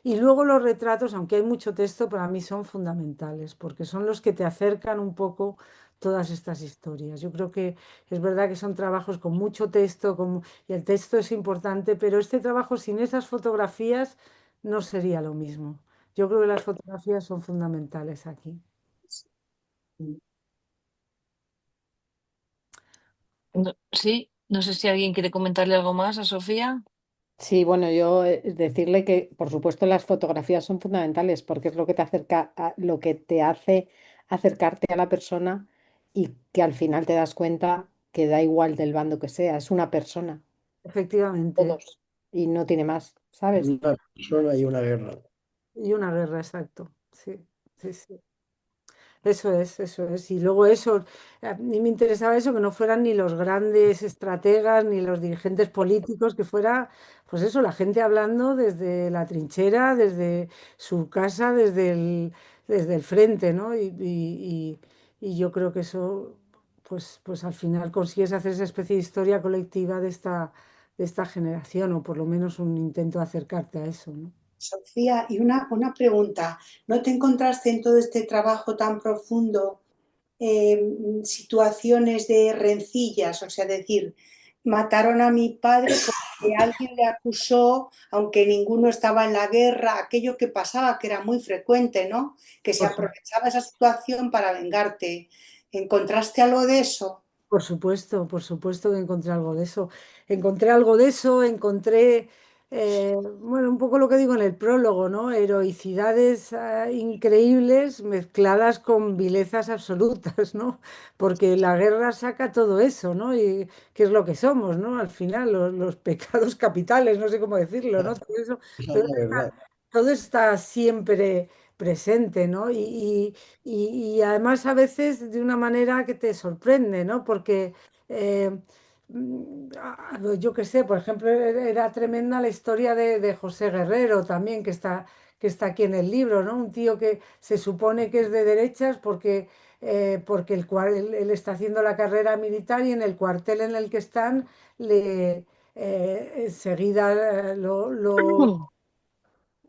Y luego los retratos, aunque hay mucho texto, para mí son fundamentales, porque son los que te acercan un poco todas estas historias. Yo creo que es verdad que son trabajos con mucho texto, y el texto es importante, pero este trabajo sin esas fotografías no sería lo mismo. Yo creo que las fotografías son fundamentales aquí. Sí, no sé si alguien quiere comentarle algo más a Sofía. Sí, bueno, yo decirle que por supuesto las fotografías son fundamentales porque es lo que te acerca lo que te hace acercarte a la persona y que al final te das cuenta que da igual del bando que sea, es una persona, Efectivamente. todos, y no tiene más, ¿sabes? Una persona y una guerra. Y una guerra, exacto. Sí, sí, sí. Eso es, eso es. Y luego eso, a mí me interesaba eso, que no fueran ni los grandes estrategas ni los dirigentes políticos, que fuera, pues eso, la gente hablando desde la trinchera, desde su casa, desde el frente, ¿no? Y yo creo que eso, pues al final consigues hacer esa especie de historia colectiva de esta generación, o por lo menos un intento de acercarte a eso, ¿no? Sofía, y una pregunta, ¿no te encontraste en todo este trabajo tan profundo situaciones de rencillas? O sea, decir, mataron a mi padre porque alguien le acusó, aunque ninguno estaba en la guerra, aquello que pasaba, que era muy frecuente, ¿no? Que se Por, su- aprovechaba esa situación para vengarte. ¿Encontraste algo de eso? por supuesto que encontré algo de eso. Encontré algo de eso, encontré, bueno, un poco lo que digo en el prólogo, ¿no? Heroicidades increíbles mezcladas con vilezas absolutas, ¿no? Porque la guerra saca todo eso, ¿no? Y qué es lo que somos, ¿no? Al final, los pecados capitales, no sé cómo decirlo, ¿no? Esa es Todo la verdad. todo está siempre presente, ¿no? Y además a veces de una manera que te sorprende, ¿no? Porque yo qué sé, por ejemplo, era tremenda la historia de José Guerrero también, que está aquí en el libro, ¿no? Un tío que se supone que es de derechas porque él está haciendo la carrera militar y en el cuartel en el que están, enseguida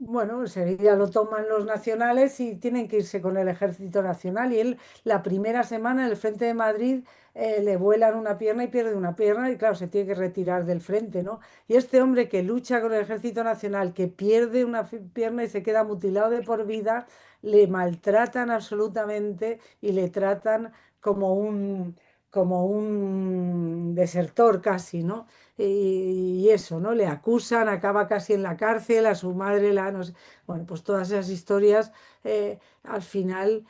bueno, enseguida lo toman los nacionales y tienen que irse con el ejército nacional. Y él, la primera semana en el frente de Madrid, le vuelan una pierna y pierde una pierna y claro, se tiene que retirar del frente, ¿no? Y este hombre que lucha con el ejército nacional, que pierde una pierna y se queda mutilado de por vida, le maltratan absolutamente y le tratan como como un desertor casi, ¿no? Y eso, ¿no? Le acusan, acaba casi en la cárcel, a su madre no sé. Bueno, pues todas esas historias al final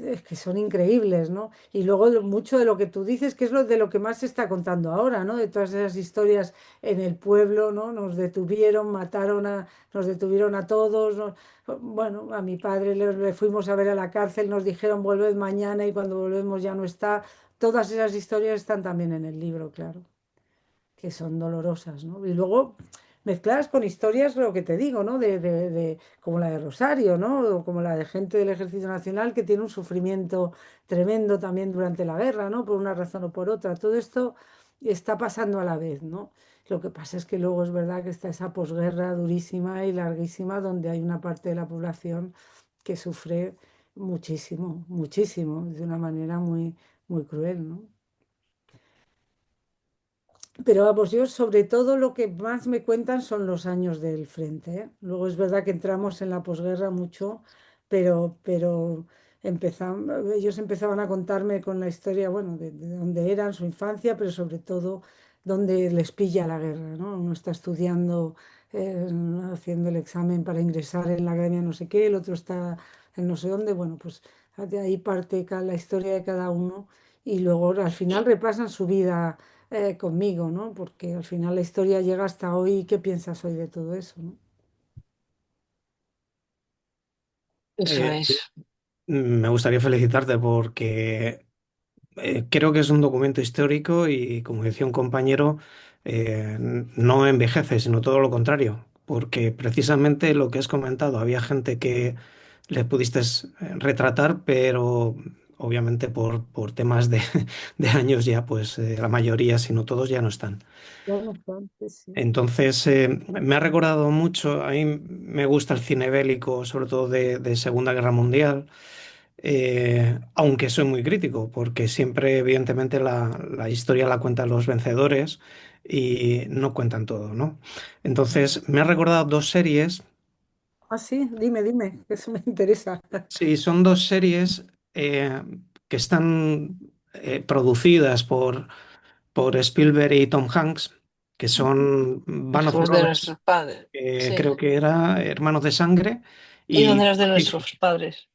es que son increíbles, ¿no? Y luego mucho de lo que tú dices, que es de lo que más se está contando ahora, ¿no? De todas esas historias en el pueblo, ¿no? Nos detuvieron, nos detuvieron a todos. Bueno, a mi padre le fuimos a ver a la cárcel, nos dijeron volved mañana y cuando volvemos ya no está. Todas esas historias están también en el libro, claro, que son dolorosas, ¿no? Y luego mezcladas con historias, lo que te digo, ¿no? Como la de Rosario, ¿no? O como la de gente del Ejército Nacional que tiene un sufrimiento tremendo también durante la guerra, ¿no? Por una razón o por otra. Todo esto está pasando a la vez, ¿no? Lo que pasa es que luego es verdad que está esa posguerra durísima y larguísima donde hay una parte de la población que sufre muchísimo, muchísimo, de una manera muy, muy cruel, ¿no? Pero vamos, yo sobre todo lo que más me cuentan son los años del frente, ¿eh? Luego es verdad que entramos en la posguerra mucho, pero ellos empezaban a contarme con la historia, bueno, de dónde eran, su infancia, pero sobre todo dónde les pilla la guerra, ¿no? Uno está estudiando, eh, haciendo el examen para ingresar en la academia no sé qué, el otro está en no sé dónde, bueno, pues de ahí parte la historia de cada uno y luego al final repasan su vida conmigo, ¿no? Porque al final la historia llega hasta hoy y qué piensas hoy de todo eso, ¿no? Eso Eh, es. Me gustaría felicitarte porque creo que es un documento histórico y, como decía un compañero, no envejece, sino todo lo contrario, porque precisamente lo que has comentado, había gente que le pudiste retratar, pero obviamente por temas de años ya, pues la mayoría, si no todos, ya no están. Ya bastante, sí. Entonces, me ha recordado mucho, a mí me gusta el cine bélico, sobre todo de Segunda Guerra Mundial, aunque soy muy crítico, porque siempre, evidentemente, la historia la cuentan los vencedores y no cuentan todo, ¿no? Entonces, me ha recordado dos series, Ah, sí, dime, que eso me interesa. sí, son dos series que están producidas por Spielberg y Tom Hanks, que son Band of Hijos de Brothers, nuestros padres. que Sí. creo que era Hermanos de Sangre, Hijos y de los de Pacific. nuestros padres.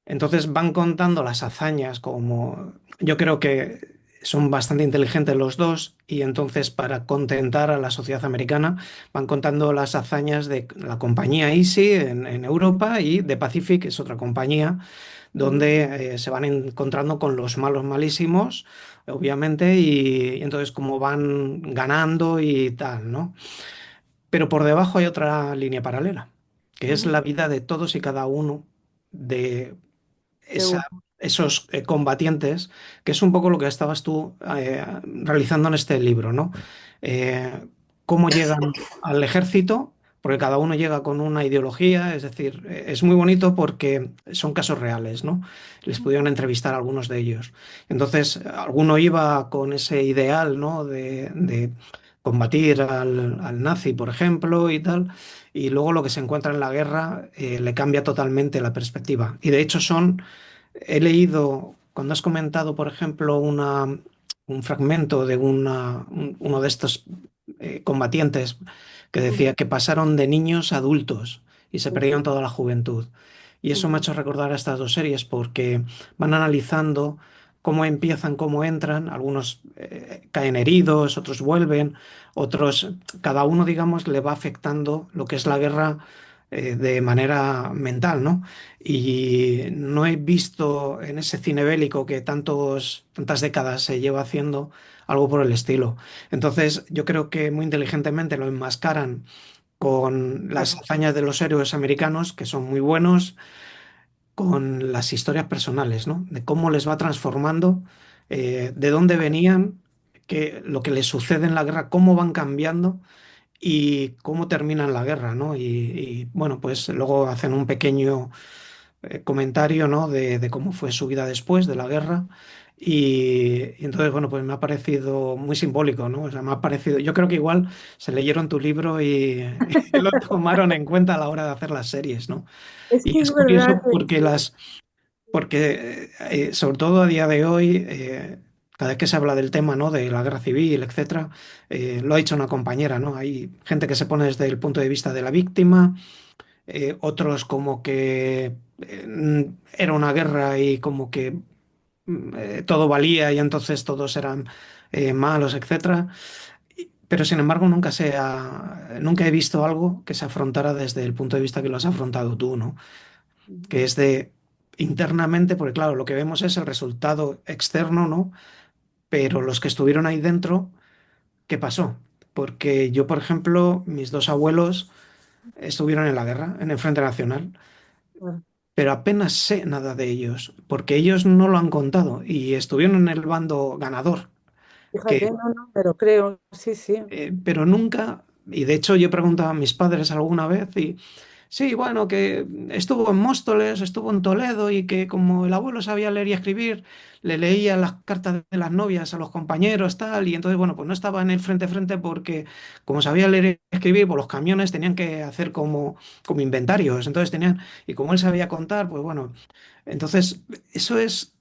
Entonces van contando las hazañas como yo creo que son bastante inteligentes los dos y entonces para contentar a la sociedad americana van contando las hazañas de la compañía Easy en Europa y de Pacific, que es otra compañía Mm, donde se van encontrando con los malos malísimos, obviamente, y entonces como van ganando y tal, ¿no? Pero por debajo hay otra línea paralela, que es mm, la vida de todos y cada uno de qué bueno. esos combatientes, que es un poco lo que estabas tú realizando en este libro, ¿no? Eh, Cómo llegan al ejército, porque cada uno llega con una ideología, es decir, es muy bonito porque son casos reales, ¿no? Les pudieron entrevistar a algunos de ellos. Entonces, alguno iba con ese ideal, ¿no? De combatir al nazi, por ejemplo, y tal, y luego lo que se encuentra en la guerra le cambia totalmente la perspectiva. Y de hecho he leído, cuando has comentado, por ejemplo, un fragmento de uno de estos combatientes que Mm, decía que pasaron de niños a adultos y se sí, perdieron toda la juventud. Y eso me ha mm, hecho recordar a estas dos series porque van analizando cómo empiezan, cómo entran, algunos caen heridos, otros vuelven, otros, cada uno, digamos, le va afectando lo que es la guerra de manera mental, ¿no? Y no he visto en ese cine bélico que tantas décadas se lleva haciendo algo por el estilo. Entonces, yo creo que muy inteligentemente lo enmascaran con las claro. hazañas de los héroes americanos, que son muy buenos, con las historias personales, ¿no? De cómo les va transformando, de dónde venían, lo que les sucede en la guerra, cómo van cambiando y cómo terminan la guerra, ¿no? Bueno, pues luego hacen un pequeño comentario, ¿no? De cómo fue su vida después de la guerra. Y entonces, bueno, pues me ha parecido muy simbólico, ¿no? O sea, me ha parecido, yo creo que igual se leyeron tu libro y, y lo tomaron en cuenta a la hora de hacer las series, ¿no? Es Y que es es verdad curioso que porque sobre todo a día de hoy, cada vez que se habla del tema, ¿no? De la guerra civil, etcétera, lo ha dicho una compañera, ¿no? Hay gente que se pone desde el punto de vista de la víctima, otros como que era una guerra y como que todo valía y entonces todos eran malos, etcétera. Pero sin embargo nunca he visto algo que se afrontara desde el punto de vista que lo has afrontado tú, ¿no? Que es de internamente, porque claro, lo que vemos es el resultado externo, ¿no? Pero los que estuvieron ahí dentro, ¿qué pasó? porque yo, por ejemplo, mis dos abuelos estuvieron en la guerra, en el Frente Nacional, Bueno, pero apenas sé nada de ellos, porque ellos no lo han contado y estuvieron en el bando ganador, fíjate, que, no, no, pero creo, sí, sí. pero nunca, y de hecho yo he preguntado a mis padres alguna vez y sí, bueno, que estuvo en Móstoles, estuvo en Toledo y que como el abuelo sabía leer y escribir, le leía las cartas de las novias a los compañeros, tal, y entonces, bueno, pues no estaba en el frente a frente porque como sabía leer y escribir, pues los camiones tenían que hacer como inventarios, entonces tenían, y como él sabía contar, pues bueno, entonces eso es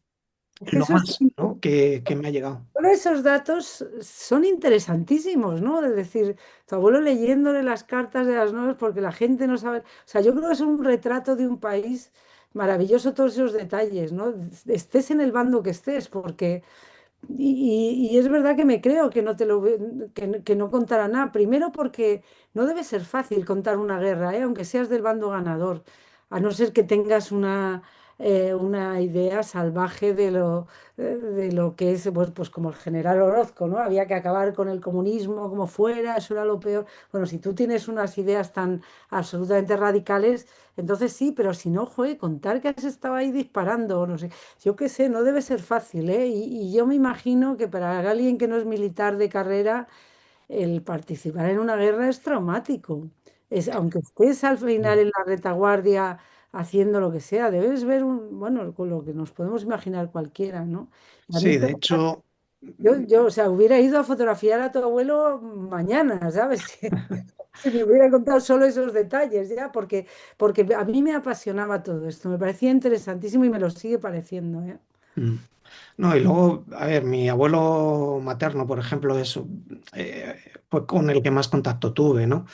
Es que lo eso es, más, ¿no? que me ha llegado. todos esos datos son interesantísimos, ¿no? Es decir, tu abuelo leyéndole las cartas de las novias porque la gente no sabe. O sea, yo creo que es un retrato de un país maravilloso todos esos detalles, ¿no? Estés en el bando que estés, porque y es verdad que me creo que no te lo que no contará nada. Primero porque no debe ser fácil contar una guerra, ¿eh? Aunque seas del bando ganador, a no ser que tengas una idea salvaje de lo que es, pues como el general Orozco, ¿no? Había que acabar con el comunismo como fuera, eso era lo peor. Bueno, si tú tienes unas ideas tan absolutamente radicales, entonces sí, pero si no, joder, contar que has estado ahí disparando, no sé. Yo qué sé, no debe ser fácil, ¿eh? Y yo me imagino que para alguien que no es militar de carrera, el participar en una guerra es traumático. Aunque estés al final en la retaguardia haciendo lo que sea, debes ver bueno, con lo que nos podemos imaginar cualquiera, ¿no? Y a mí, Sí, de hecho, o sea, hubiera ido a fotografiar a tu abuelo mañana, ¿sabes? Si me hubiera contado solo esos detalles, ya, porque a mí me apasionaba todo esto, me parecía interesantísimo y me lo sigue pareciendo, ¿eh? mm, no, y luego, a ver, mi abuelo materno, por ejemplo, fue con el que más contacto tuve, ¿no?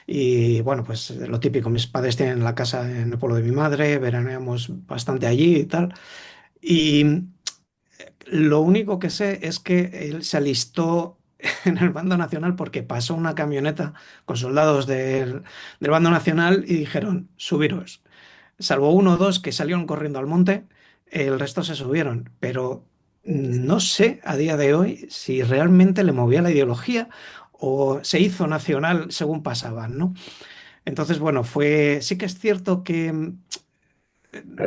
Y bueno, pues lo típico, mis padres tienen la casa en el pueblo de mi madre, veraneamos bastante allí y tal. Y lo único que sé es que él se alistó en el bando nacional porque pasó una camioneta con soldados del bando nacional y dijeron, subiros. Salvo uno o dos que salieron corriendo al monte, el resto se subieron. Pero no sé a día de hoy si realmente le movía la ideología o se hizo nacional según pasaban, ¿no? Entonces, bueno, sí que es cierto que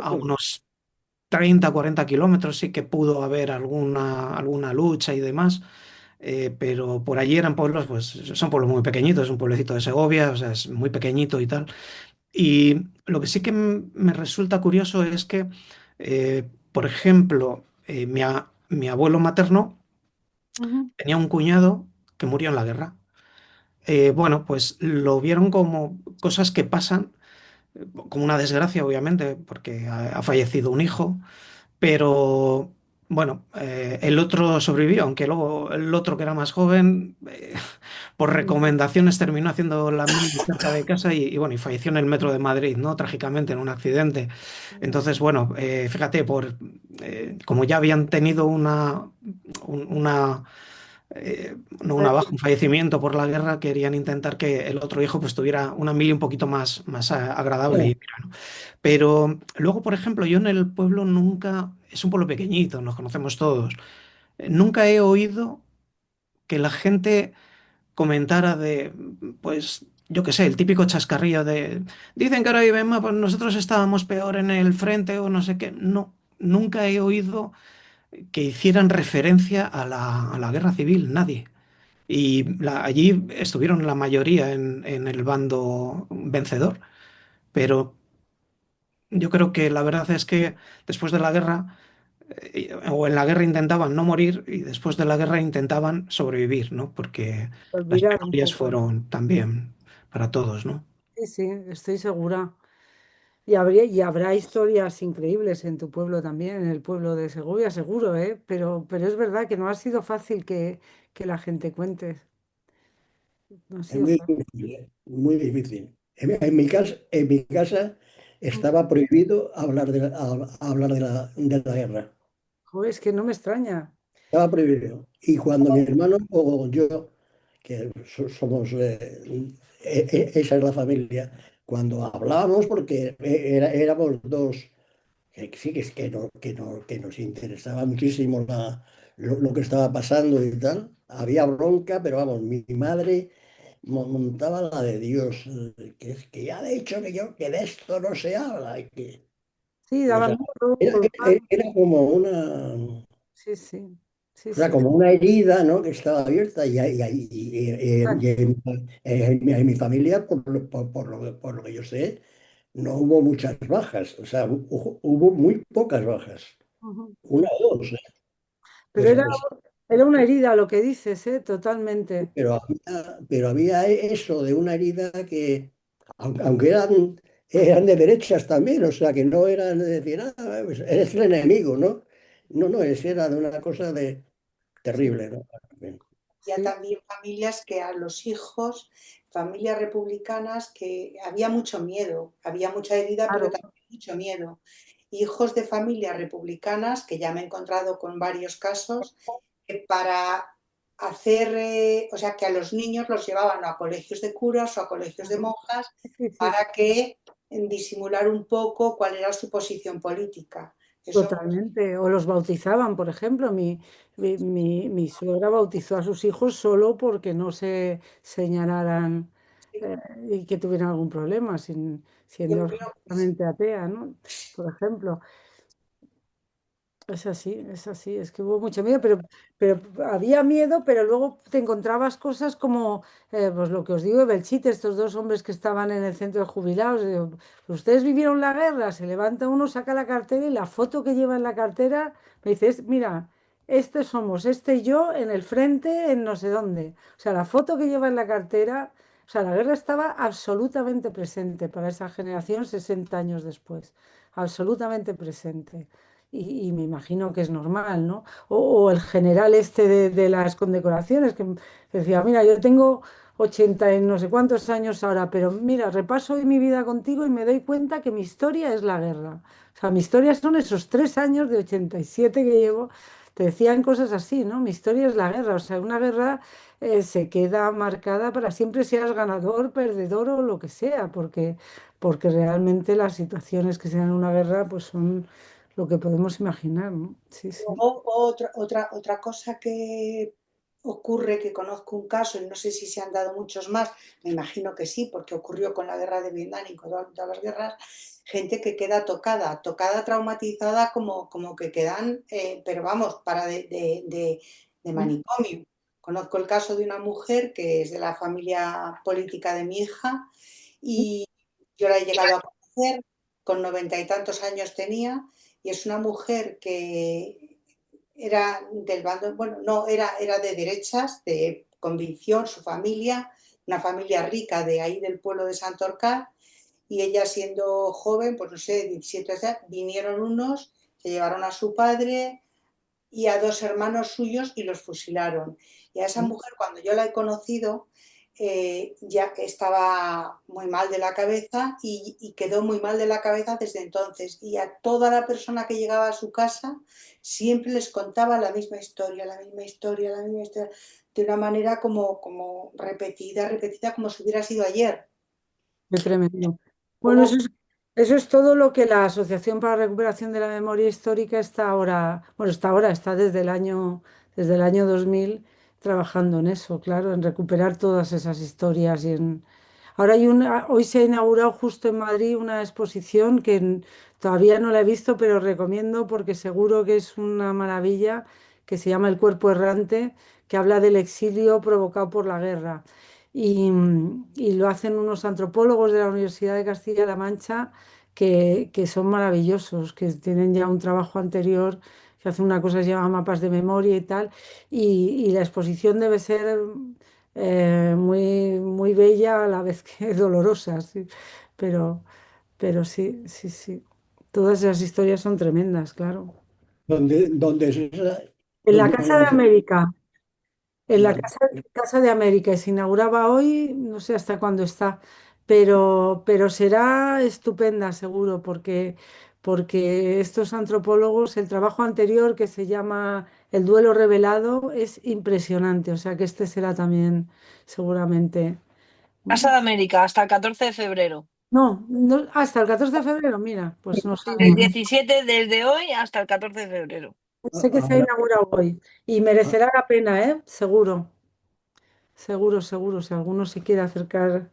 a unos 30, 40 kilómetros sí que pudo haber alguna lucha y demás, pero por allí eran pueblos, pues son pueblos muy pequeñitos, es un pueblecito de Segovia, o sea, es muy pequeñito y tal. Y lo que sí que me resulta curioso es que, por ejemplo, mi abuelo materno Ujú. tenía un cuñado que murió en la guerra. Bueno, pues lo vieron como cosas que pasan, como una desgracia, obviamente, porque ha fallecido un hijo, pero bueno, el otro sobrevivió, aunque luego el otro que era más joven, por recomendaciones terminó haciendo la mili cerca de casa y bueno, y falleció en el metro de Madrid, ¿no? Trágicamente en un accidente. Entonces, bueno, fíjate, como ya habían tenido una no una baja, un fallecimiento por la guerra, querían intentar que el otro hijo pues tuviera una mili un poquito más agradable. Y mira, ¿no? Pero luego, por ejemplo, yo en el pueblo nunca, es un pueblo pequeñito, nos conocemos todos, nunca he oído que la gente comentara pues, yo qué sé, el típico chascarrillo dicen que ahora viven más, pues nosotros estábamos peor en el frente o no sé qué. No, nunca he oído que hicieran referencia a la guerra civil, nadie. Y allí estuvieron la mayoría en el bando vencedor, pero yo creo que la verdad es que después de la guerra, o en la guerra intentaban no morir y después de la guerra intentaban sobrevivir, ¿no? Porque las Olvidar un penurias poco. fueron también para todos, ¿no? Sí, sí, estoy segura. Y habrá historias increíbles en tu pueblo también, en el pueblo de Segovia, seguro, ¿eh? Pero es verdad que no ha sido fácil que la gente cuente. No ha Es sido muy fácil. difícil, muy difícil. En mi casa estaba prohibido hablar de la guerra. Joder, es que no me extraña. Estaba prohibido. Y cuando mi hermano o yo, que somos, esa es la familia, cuando hablábamos, porque éramos dos, que sí, que nos interesaba muchísimo lo que estaba pasando y tal. había bronca, pero vamos, mi madre montaba la de Dios, que es que ya de hecho que de esto no se habla, Sí, o sea, daban miedo, era, culpables. era como una, Sí, sí, sí, o sea, sí. como una herida, ¿no? Que estaba abierta en mi familia, por lo que yo sé, no hubo muchas bajas, o sea, hubo muy pocas bajas, Ujú. una o dos, ¿eh? Pero Pues, era, pues, era una herida lo que dices, ¿eh? Totalmente. pero había eso de una herida que, aunque eran de derechas también, o sea, que no eran de decir, pues eres el enemigo, ¿no? No, no, era de una cosa de Sí, terrible, ¿no? Ya sí, también familias que a los hijos, familias republicanas, que había mucho miedo, había mucha herida, pero claro. también mucho miedo. Hijos de familias republicanas, que ya me he encontrado con varios casos, que para hacer, o sea, que a los niños los llevaban a colegios de curas o a colegios de monjas Sí, sí, sí. para que disimular un poco cuál era su posición política. Eso, Totalmente. O los bautizaban, por ejemplo. Mi suegra bautizó a sus hijos solo porque no se señalaran eh, y que tuvieran algún problema, siendo yo creo que sí. absolutamente atea, ¿no? Por ejemplo. Es así, es que hubo mucho miedo, pero había miedo, pero luego te encontrabas cosas como, pues lo que os digo de Belchite, estos dos hombres que estaban en el centro de jubilados, digo, ustedes vivieron la guerra, se levanta uno, saca la cartera y la foto que lleva en la cartera, me dices, mira, este somos, este y yo en el frente, en no sé dónde. O sea, la foto que lleva en la cartera, o sea, la guerra estaba absolutamente presente para esa generación 60 años después, absolutamente presente y me imagino que es normal, ¿no? O el general este de las condecoraciones que decía, mira, yo tengo 80 y no sé cuántos años ahora, pero mira, repaso hoy mi vida contigo y me doy cuenta que mi historia es la guerra. O sea, mi historia son esos 3 años de 87 que llevo. Te decían cosas así, ¿no? Mi historia es la guerra. O sea, una guerra se queda marcada para siempre, seas ganador, perdedor o lo que sea, porque realmente las situaciones que se dan en una guerra pues son lo que podemos imaginar, ¿no? Sí, sí. Luego, otra cosa que ocurre, que conozco un caso, y no sé si se han dado muchos más, me imagino que sí, porque ocurrió con la guerra de Vietnam y con todas las guerras, gente que queda tocada, traumatizada, como que quedan, pero vamos, para de manicomio. Conozco el caso de una mujer que es de la familia política de mi hija y yo la he llegado a conocer, con 90 y tantos años tenía, y es una mujer que era del bando, bueno, no, era de derechas, de convicción, su familia, una familia rica de ahí del pueblo de Santorcar, y ella siendo joven, pues no sé, 17 años, vinieron unos, se llevaron a su padre y a dos hermanos suyos y los fusilaron. Y a esa mujer, cuando yo la he conocido, ya estaba muy mal de la cabeza y quedó muy mal de la cabeza desde entonces. Y a toda la persona que llegaba a su casa siempre les contaba la misma historia, la misma historia, la misma historia, de una manera como repetida, repetida, como si hubiera sido ayer. Qué tremendo. Bueno, Como eso es todo lo que la Asociación para la Recuperación de la Memoria Histórica está ahora, bueno, está desde el año 2000 trabajando en eso, claro, en recuperar todas esas historias Ahora hoy se ha inaugurado justo en Madrid una exposición que todavía no la he visto, pero recomiendo porque seguro que es una maravilla, que se llama El cuerpo errante, que habla del exilio provocado por la guerra. Y lo hacen unos antropólogos de la Universidad de Castilla-La Mancha que son maravillosos, que tienen ya un trabajo anterior, que hacen una cosa que se llama mapas de memoria y tal. Y la exposición debe ser muy, muy bella a la vez que dolorosa, sí. Pero, pero sí, sí, sí. Todas esas historias son tremendas, claro. Donde es En la donde Casa de América. En la vale. Casa de América se inauguraba hoy, no sé hasta cuándo está, pero será estupenda seguro, porque estos antropólogos, el trabajo anterior que se llama El duelo revelado es impresionante, o sea que este será también seguramente. Casa de América, hasta el 14 de febrero. No, hasta el 14 de febrero, mira, pues no Del sabía. 17, desde hoy hasta el 14 de febrero. Sé que se ha Ahora, inaugurado hoy y merecerá la pena, ¿eh? Seguro, seguro, seguro, si alguno se quiere acercar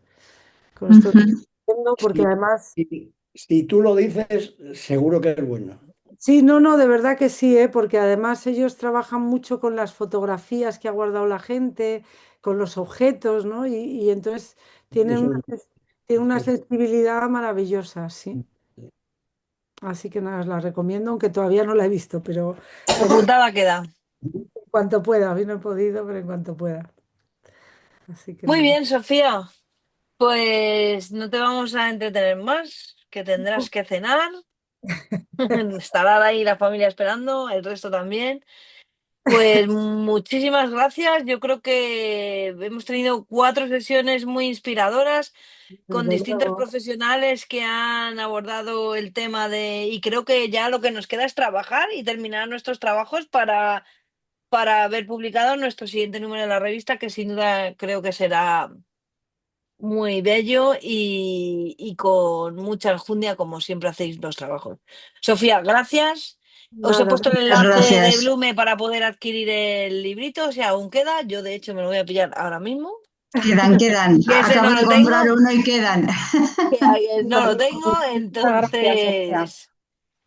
con esto que Ujú. estoy haciendo, porque si, además, si tú lo dices, seguro que es bueno. sí, no, no, de verdad que sí, ¿eh? Porque además ellos trabajan mucho con las fotografías que ha guardado la gente, con los objetos, ¿no? Y entonces tienen Eso tienen una es- sensibilidad maravillosa, sí. Así que nada, os la recomiendo, aunque todavía no la he visto, pero Apuntada queda. en cuanto pueda, a mí no he podido, pero en cuanto pueda. Así que Muy nada. bien, Sofía. Pues no te vamos a entretener más, que tendrás que cenar. Estará ahí la familia esperando, el resto también. Pues muchísimas gracias. Yo creo que hemos tenido 4 sesiones muy inspiradoras con Desde distintos luego. profesionales que han abordado el tema y creo que ya lo que nos queda es trabajar y terminar nuestros trabajos para ver publicado nuestro siguiente número de la revista, que sin duda creo que será muy bello y con mucha enjundia, como siempre hacéis los trabajos. Sofía, gracias. Os he Nada, puesto el Muchas enlace de gracias. Blume para poder adquirir el librito, si aún queda. Yo, de hecho, me lo voy a pillar ahora mismo, Quedan. que ese Acabo no de lo comprar tengo, uno y quedan. que no lo tengo, Muchas gracias, Sofía. entonces...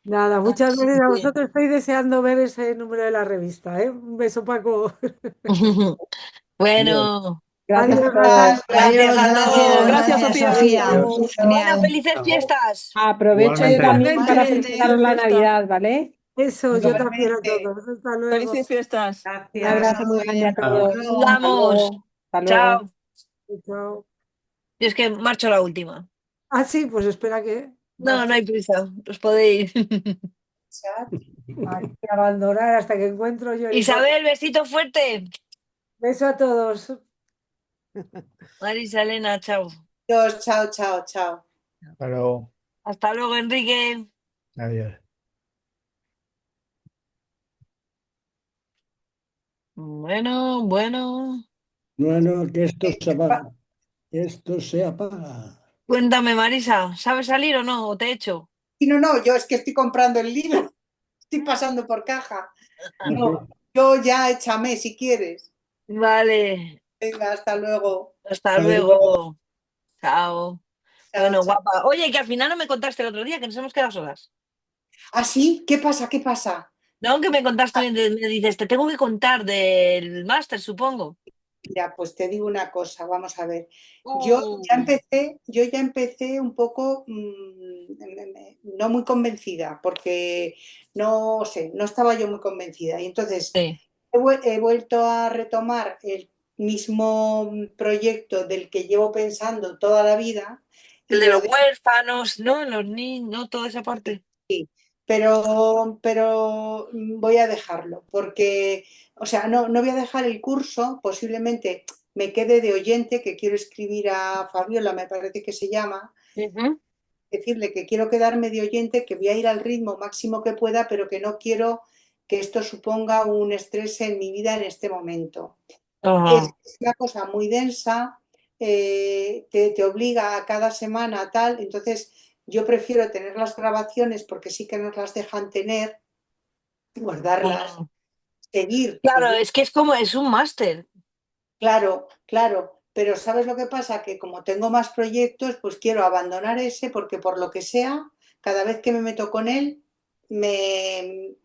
nada, muchas Así gracias a que... vosotros. Estoy deseando ver ese número de la revista, ¿eh? Un beso, Paco. Bien. Bueno, Gracias a Adiós, todos. Gracias, gracias Adiós, a gracias, todos. Gracias, gracias, Sofía. Sofía. Adiós. Bueno, Genial. felices fiestas. Aprovecho yo Igualmente. también para igualmente. felicitaros Feliz la fiesta. Navidad, ¿vale? Eso, yo también a igualmente. todos. Hasta luego. Felices fiestas. Un Gracias. abrazo muy grande a Ah, Hasta todos. luego. Hasta Vamos. luego. Hasta luego. Chao. Chao. Yo es que marcho la última. Ah, sí, pues espera que No, no marche. hay prisa. Os podéis. Hay que abandonar hasta que encuentro yo el informe. Isabel, besito fuerte. Beso a todos. Marisa, Elena, chao. Adiós, chao, chao, chao. hasta luego. Hasta luego, Enrique. Adiós. Bueno, bueno. Bueno, que esto se apaga. Esto se apaga. Cuéntame, Marisa, ¿sabes salir o no? ¿O te echo? Y no, no, yo es que estoy comprando el libro, estoy pasando por caja. No, Así. yo ya échame si quieres. Vale. Venga, hasta luego. Hasta Adiós. luego. Chao. Chao, Bueno, chao. guapa. Oye, que al final no me contaste el otro día, que nos hemos quedado solas. ¿Ah, sí? ¿Qué pasa? ¿Qué pasa? No, que me contaste, me dices, te tengo que contar del máster, supongo. Mira, pues te digo una cosa, vamos a ver. Uh, Yo ya empecé un poco no muy convencida, porque no sé, no estaba yo muy convencida. Y entonces sí. he vuelto a retomar el mismo proyecto del que llevo pensando toda la vida El y de lo los huérfanos, ¿no? Los niños, ¿no? Toda esa parte. pero voy a dejarlo porque, o sea, no voy a dejar el curso, posiblemente me quede de oyente, que quiero escribir a Fabiola, me parece que se llama, Ujú. decirle que quiero quedarme de oyente, que voy a ir al ritmo máximo que pueda, pero que no quiero que esto suponga un estrés en mi vida en este momento. Es Ajá. una cosa muy densa, te obliga a cada semana a tal, entonces yo prefiero tener las grabaciones porque sí que nos las dejan tener, guardarlas, Ajá. Claro, seguir. es que es como, es un máster. Claro, claro, pero ¿sabes lo que pasa? Que como tengo más proyectos, pues quiero abandonar ese porque por lo que sea, cada vez que me meto con él, me,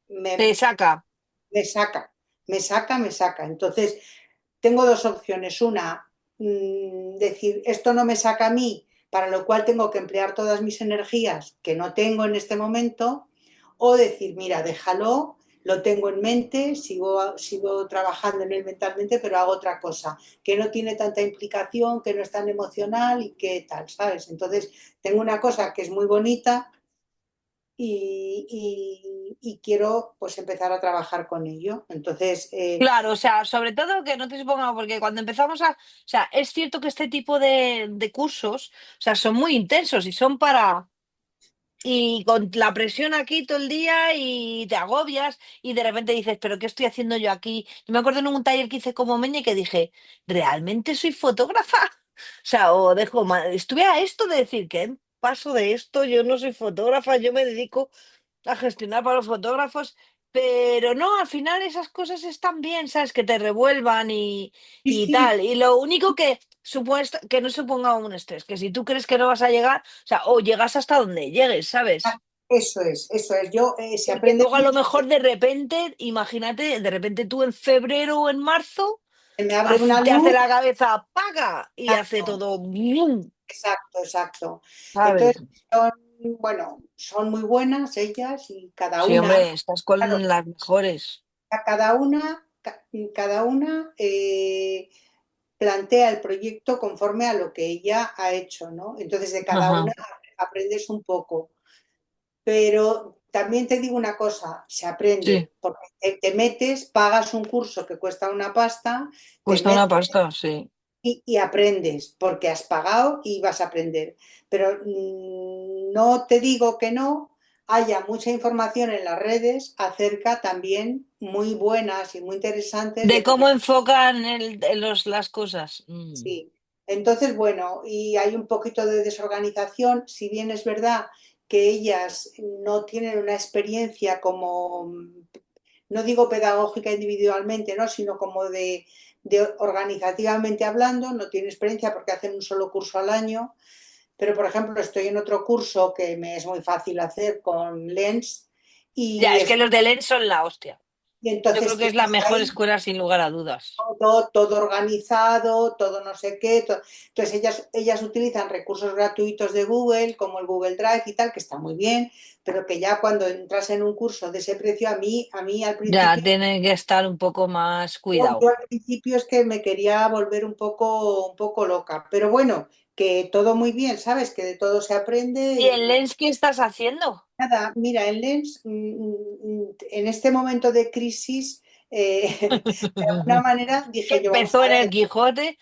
Te me, saca. me saca, me saca, me saca. Entonces, tengo dos opciones. Una, decir, esto no me saca a mí, para lo cual tengo que emplear todas mis energías que no tengo en este momento, o decir, mira, déjalo, lo tengo en mente, sigo trabajando en él mentalmente, pero hago otra cosa, que no tiene tanta implicación, que no es tan emocional y que tal, ¿sabes? Entonces, tengo una cosa que es muy bonita y quiero pues empezar a trabajar con ello. Entonces, Claro, o sea, sobre todo que no te suponga, porque cuando empezamos o sea, es cierto que este tipo de cursos, o sea, son muy intensos y son y con la presión aquí todo el día y te agobias y de repente dices, pero ¿qué estoy haciendo yo aquí? Yo me acuerdo en un taller que hice como Meña que dije, ¿realmente soy fotógrafa? O sea, o dejo, estuve a esto de decir, ¿qué paso de esto? Yo no soy fotógrafa, yo me dedico a gestionar para los fotógrafos pero no, al final esas cosas están bien, ¿sabes? Que te revuelvan Sí, y sí, tal. Y lo único que que no suponga un estrés, que si tú crees que no vas a llegar, o sea, o llegas hasta donde llegues, ¿sabes? eso es, eso es. Yo, se Porque aprende luego a lo mucho, mejor de repente, imagínate, de repente tú en febrero o en marzo se me abre una te hace luz. la cabeza ¡paga! Y hace Exacto, todo ¡bum! exacto, exacto. ¿Sabes? Entonces, son, bueno, son muy buenas ellas y cada Sí, una, hombre, estás claro, con las mejores. cada una, cada una plantea el proyecto conforme a lo que ella ha hecho, ¿no? Entonces, de cada una Ajá. aprendes un poco. Pero también te digo una cosa, se Sí, aprende, porque te metes, pagas un curso que cuesta una pasta, te cuesta una metes pasta, sí. y aprendes, porque has pagado y vas a aprender. Pero no te digo que no haya mucha información en las redes acerca también muy buenas y muy interesantes De de cómo profesores. enfocan las cosas. Sí. Entonces, bueno, y hay un poquito de desorganización, si bien es verdad que ellas no tienen una experiencia como, no digo pedagógica individualmente, ¿no? Sino como de organizativamente hablando, no tienen experiencia porque hacen un solo curso al año, pero por ejemplo estoy en otro curso que me es muy fácil hacer con Lens Ya, y, es que los de Lens son la hostia. y Yo entonces creo que es la tienes mejor ahí escuela sin lugar a dudas. todo organizado, todo no sé qué. Entonces ellas utilizan recursos gratuitos de Google, como el Google Drive y tal, que está muy bien, pero que ya cuando entras en un curso de ese precio, a mí al Ya, principio, tiene que estar un poco más yo cuidado. al principio es que me quería volver un poco loca, pero bueno, que todo muy bien, ¿sabes? Que de todo se aprende ¿Y en y Lens qué estás haciendo? nada, mira, en Lens, en este momento de crisis, de alguna manera Que dije yo, vamos empezó a en el ver, Quijote.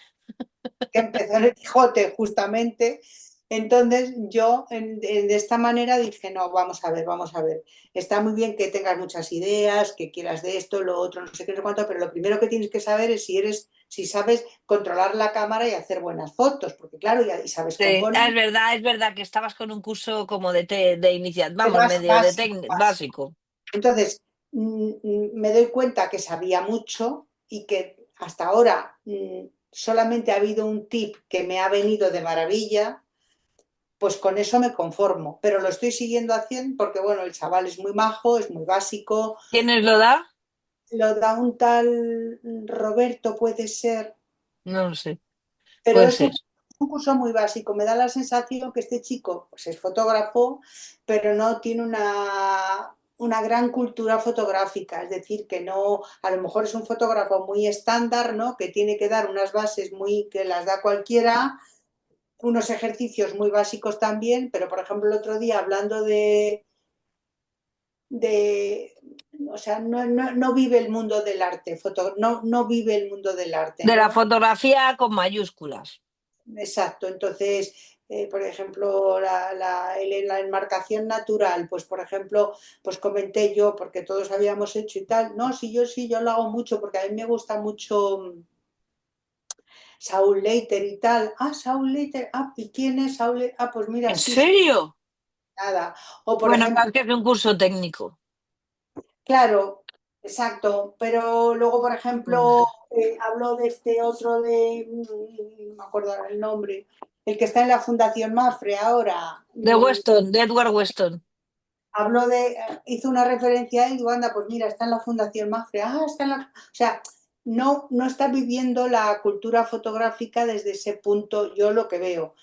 que empezó en el Quijote justamente. Entonces yo de esta manera dije, no, vamos a ver, vamos a ver. Está muy bien que tengas muchas ideas, que quieras de esto, lo otro, no sé qué, no sé cuánto, pero lo primero que tienes que saber es si sabes controlar la cámara y hacer buenas fotos, porque claro, ya y sabes Sí, componer, es verdad que estabas con un curso como de iniciación, vamos, más medio de básico, básico. básico. Entonces, me doy cuenta que sabía mucho y que hasta ahora solamente ha habido un tip que me ha venido de maravilla, pues con eso me conformo, pero lo estoy siguiendo haciendo porque, bueno, el chaval es muy majo, es muy básico, ¿Quiénes lo da? lo da un tal Roberto, puede ser, No lo sé, pero puede es ser. un curso muy básico. Me da la sensación que este chico pues, es fotógrafo, pero no tiene una gran cultura fotográfica, es decir, que no, a lo mejor es un fotógrafo muy estándar, ¿no? Que tiene que dar unas bases muy que las da cualquiera, unos ejercicios muy básicos también, pero por ejemplo el otro día hablando de o sea, no vive el mundo del arte, no vive el mundo del arte, De la ¿no? fotografía con mayúsculas. Exacto, entonces, por ejemplo, la enmarcación natural, pues por ejemplo, pues comenté yo, porque todos habíamos hecho y tal, no, sí, yo lo hago mucho, porque a mí me gusta mucho Saul Leiter y tal, Saul Leiter, ¿y quién es Saul Leiter? Pues mira, ¿En sí, sí, serio? nada. O por Bueno, ejemplo, claro que es un curso técnico. claro, exacto, pero luego, por ejemplo, hablo de este otro no me acuerdo ahora el nombre, el que está en la Fundación Mafre ahora. De Weston, de Edward Weston. Hizo una referencia a él y digo, anda, pues mira, está en la Fundación Mafre, está en la... O sea, no está viviendo la cultura fotográfica desde ese punto, yo lo que veo.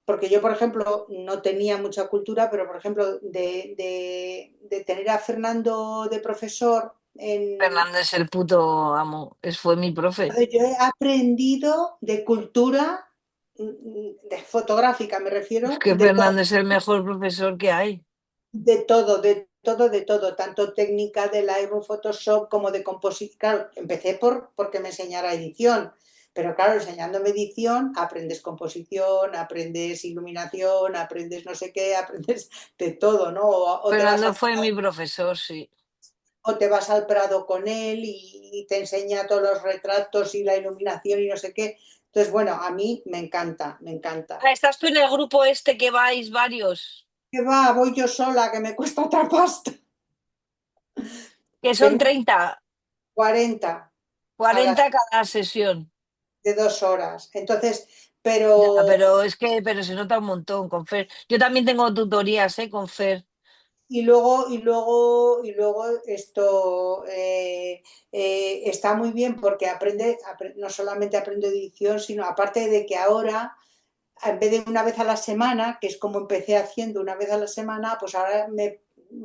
Porque yo, por ejemplo, no tenía mucha cultura, pero, por ejemplo, de tener a Fernando de profesor en... Fernández el puto amo. Fue mi profe. Yo he aprendido de cultura de fotográfica, me Es refiero, que Fernández es el mejor profesor que hay. de todo, tanto técnica de Lightroom, Photoshop como de composición. Claro, empecé porque me enseñara edición, pero claro, enseñándome edición aprendes composición, aprendes iluminación, aprendes no sé qué, aprendes de todo, ¿no? Fernando fue mi profesor, sí. O te vas al Prado con él y te enseña todos los retratos y la iluminación y no sé qué. Entonces, bueno, a mí me encanta, me encanta. ¿Estás tú en el grupo este que vais varios? ¿Qué va? Voy yo sola, que me cuesta otra pasta. Que son Tenemos 30, 40 a las 40 cada sesión. de 2 horas. Entonces, Ya, pero pero se nota un montón con Fer. Yo también tengo tutorías, con Fer. y luego esto está muy bien porque no solamente aprendo edición, sino aparte de que ahora, en vez de una vez a la semana, que es como empecé haciendo una vez a la semana, pues ahora me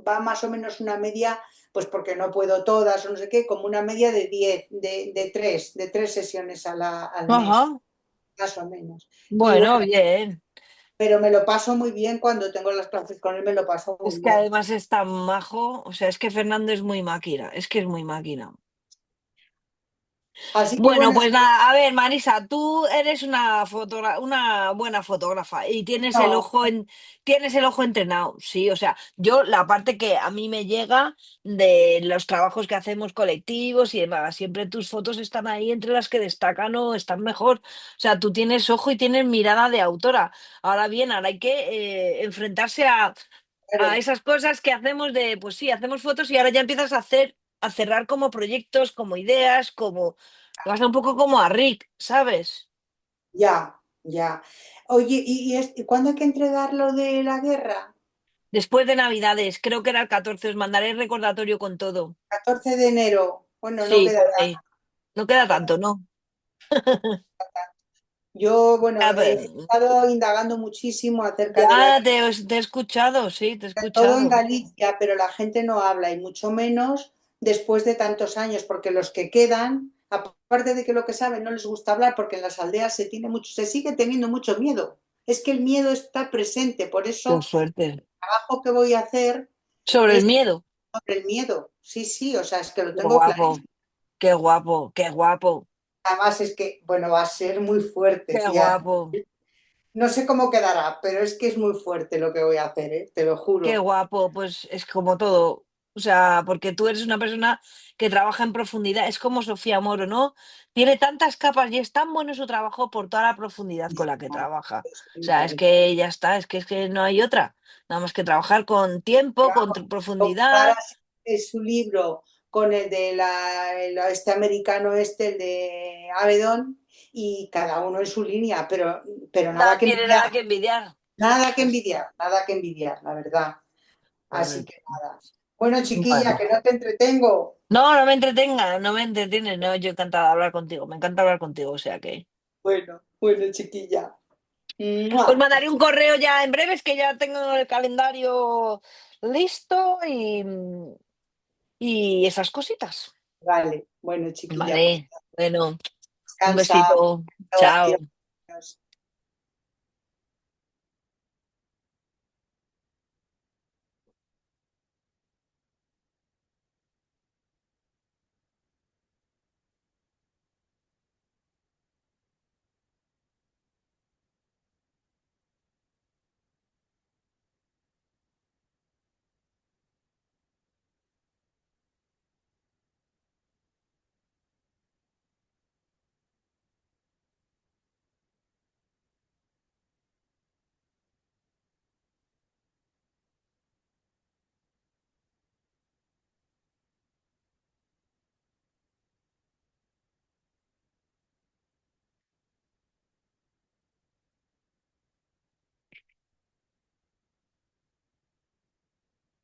va más o menos una media, pues porque no puedo todas o no sé qué, como una media de 10 de tres sesiones al mes, Ajá. más o menos. Y Bueno, bueno, bien. pero me lo paso muy bien cuando tengo las clases con él, me lo paso Es muy que bien. además es tan majo. O sea, es que Fernando es muy máquina. Es que es muy máquina. Así que Bueno, bueno, pues nada, a ver, Marisa, tú eres una buena fotógrafa y no, tienes el ojo entrenado, sí, o sea, yo la parte que a mí me llega de los trabajos que hacemos colectivos y demás, siempre tus fotos están ahí entre las que destacan o están mejor. O sea, tú tienes ojo y tienes mirada de autora. Ahora bien, ahora hay que enfrentarse a claro, esas cosas que hacemos de, pues sí, hacemos fotos y ahora ya empiezas a cerrar como proyectos, como ideas, como, pasa un poco como a Rick, ¿sabes? ya, ya. Oye, ¿y cuándo hay que entregar lo de la guerra? Después de Navidades, creo que era el 14, os mandaré el recordatorio con todo. 14 de enero. Bueno, no Sí, queda por nada. ahí. No queda tanto, ¿no? Yo, bueno, Ya, he estado indagando muchísimo acerca de la ya te he escuchado, sí, te he todo en escuchado. Galicia, pero la gente no habla y mucho menos después de tantos años, porque los que quedan, aparte de que lo que saben no les gusta hablar, porque en las aldeas se sigue teniendo mucho miedo. Es que el miedo está presente, por Qué eso suerte. el trabajo que voy a hacer Sobre el es miedo. sobre el miedo. Sí, sí, o sea, es que lo Qué tengo guapo, clarísimo. qué guapo, qué guapo, Además es que, bueno, va a ser muy fuerte, qué tía. guapo. No sé cómo quedará, pero es que es muy fuerte lo que voy a hacer, ¿eh? Te lo Qué juro. guapo, pues es como todo. O sea, porque tú eres una persona que trabaja en profundidad, es como Sofía Moro, ¿no? Tiene tantas capas y es tan bueno su trabajo por toda la profundidad con la que trabaja. O sea, es que ya está, es que no hay otra. Nada más que trabajar con tiempo, con profundidad. Comparas su libro con el de este americano, el de Avedon, y cada uno en su línea, pero nada Nada que tiene envidiar, nada que envidiar. nada que Pues, envidiar, nada que envidiar, la verdad. Así correcto. que nada. Bueno, chiquilla, Bueno. que no te entretengo. No, no me entretenga, no me entretienes, no, yo encantada de hablar contigo, me encanta hablar contigo, o sea que. Bueno, bueno, chiquilla. Os ¡Mua! mandaré un correo ya en breves que ya tengo el calendario listo y esas cositas. Vale, bueno, chiquilla, pues Vale, bueno, un descansa. besito. Chao.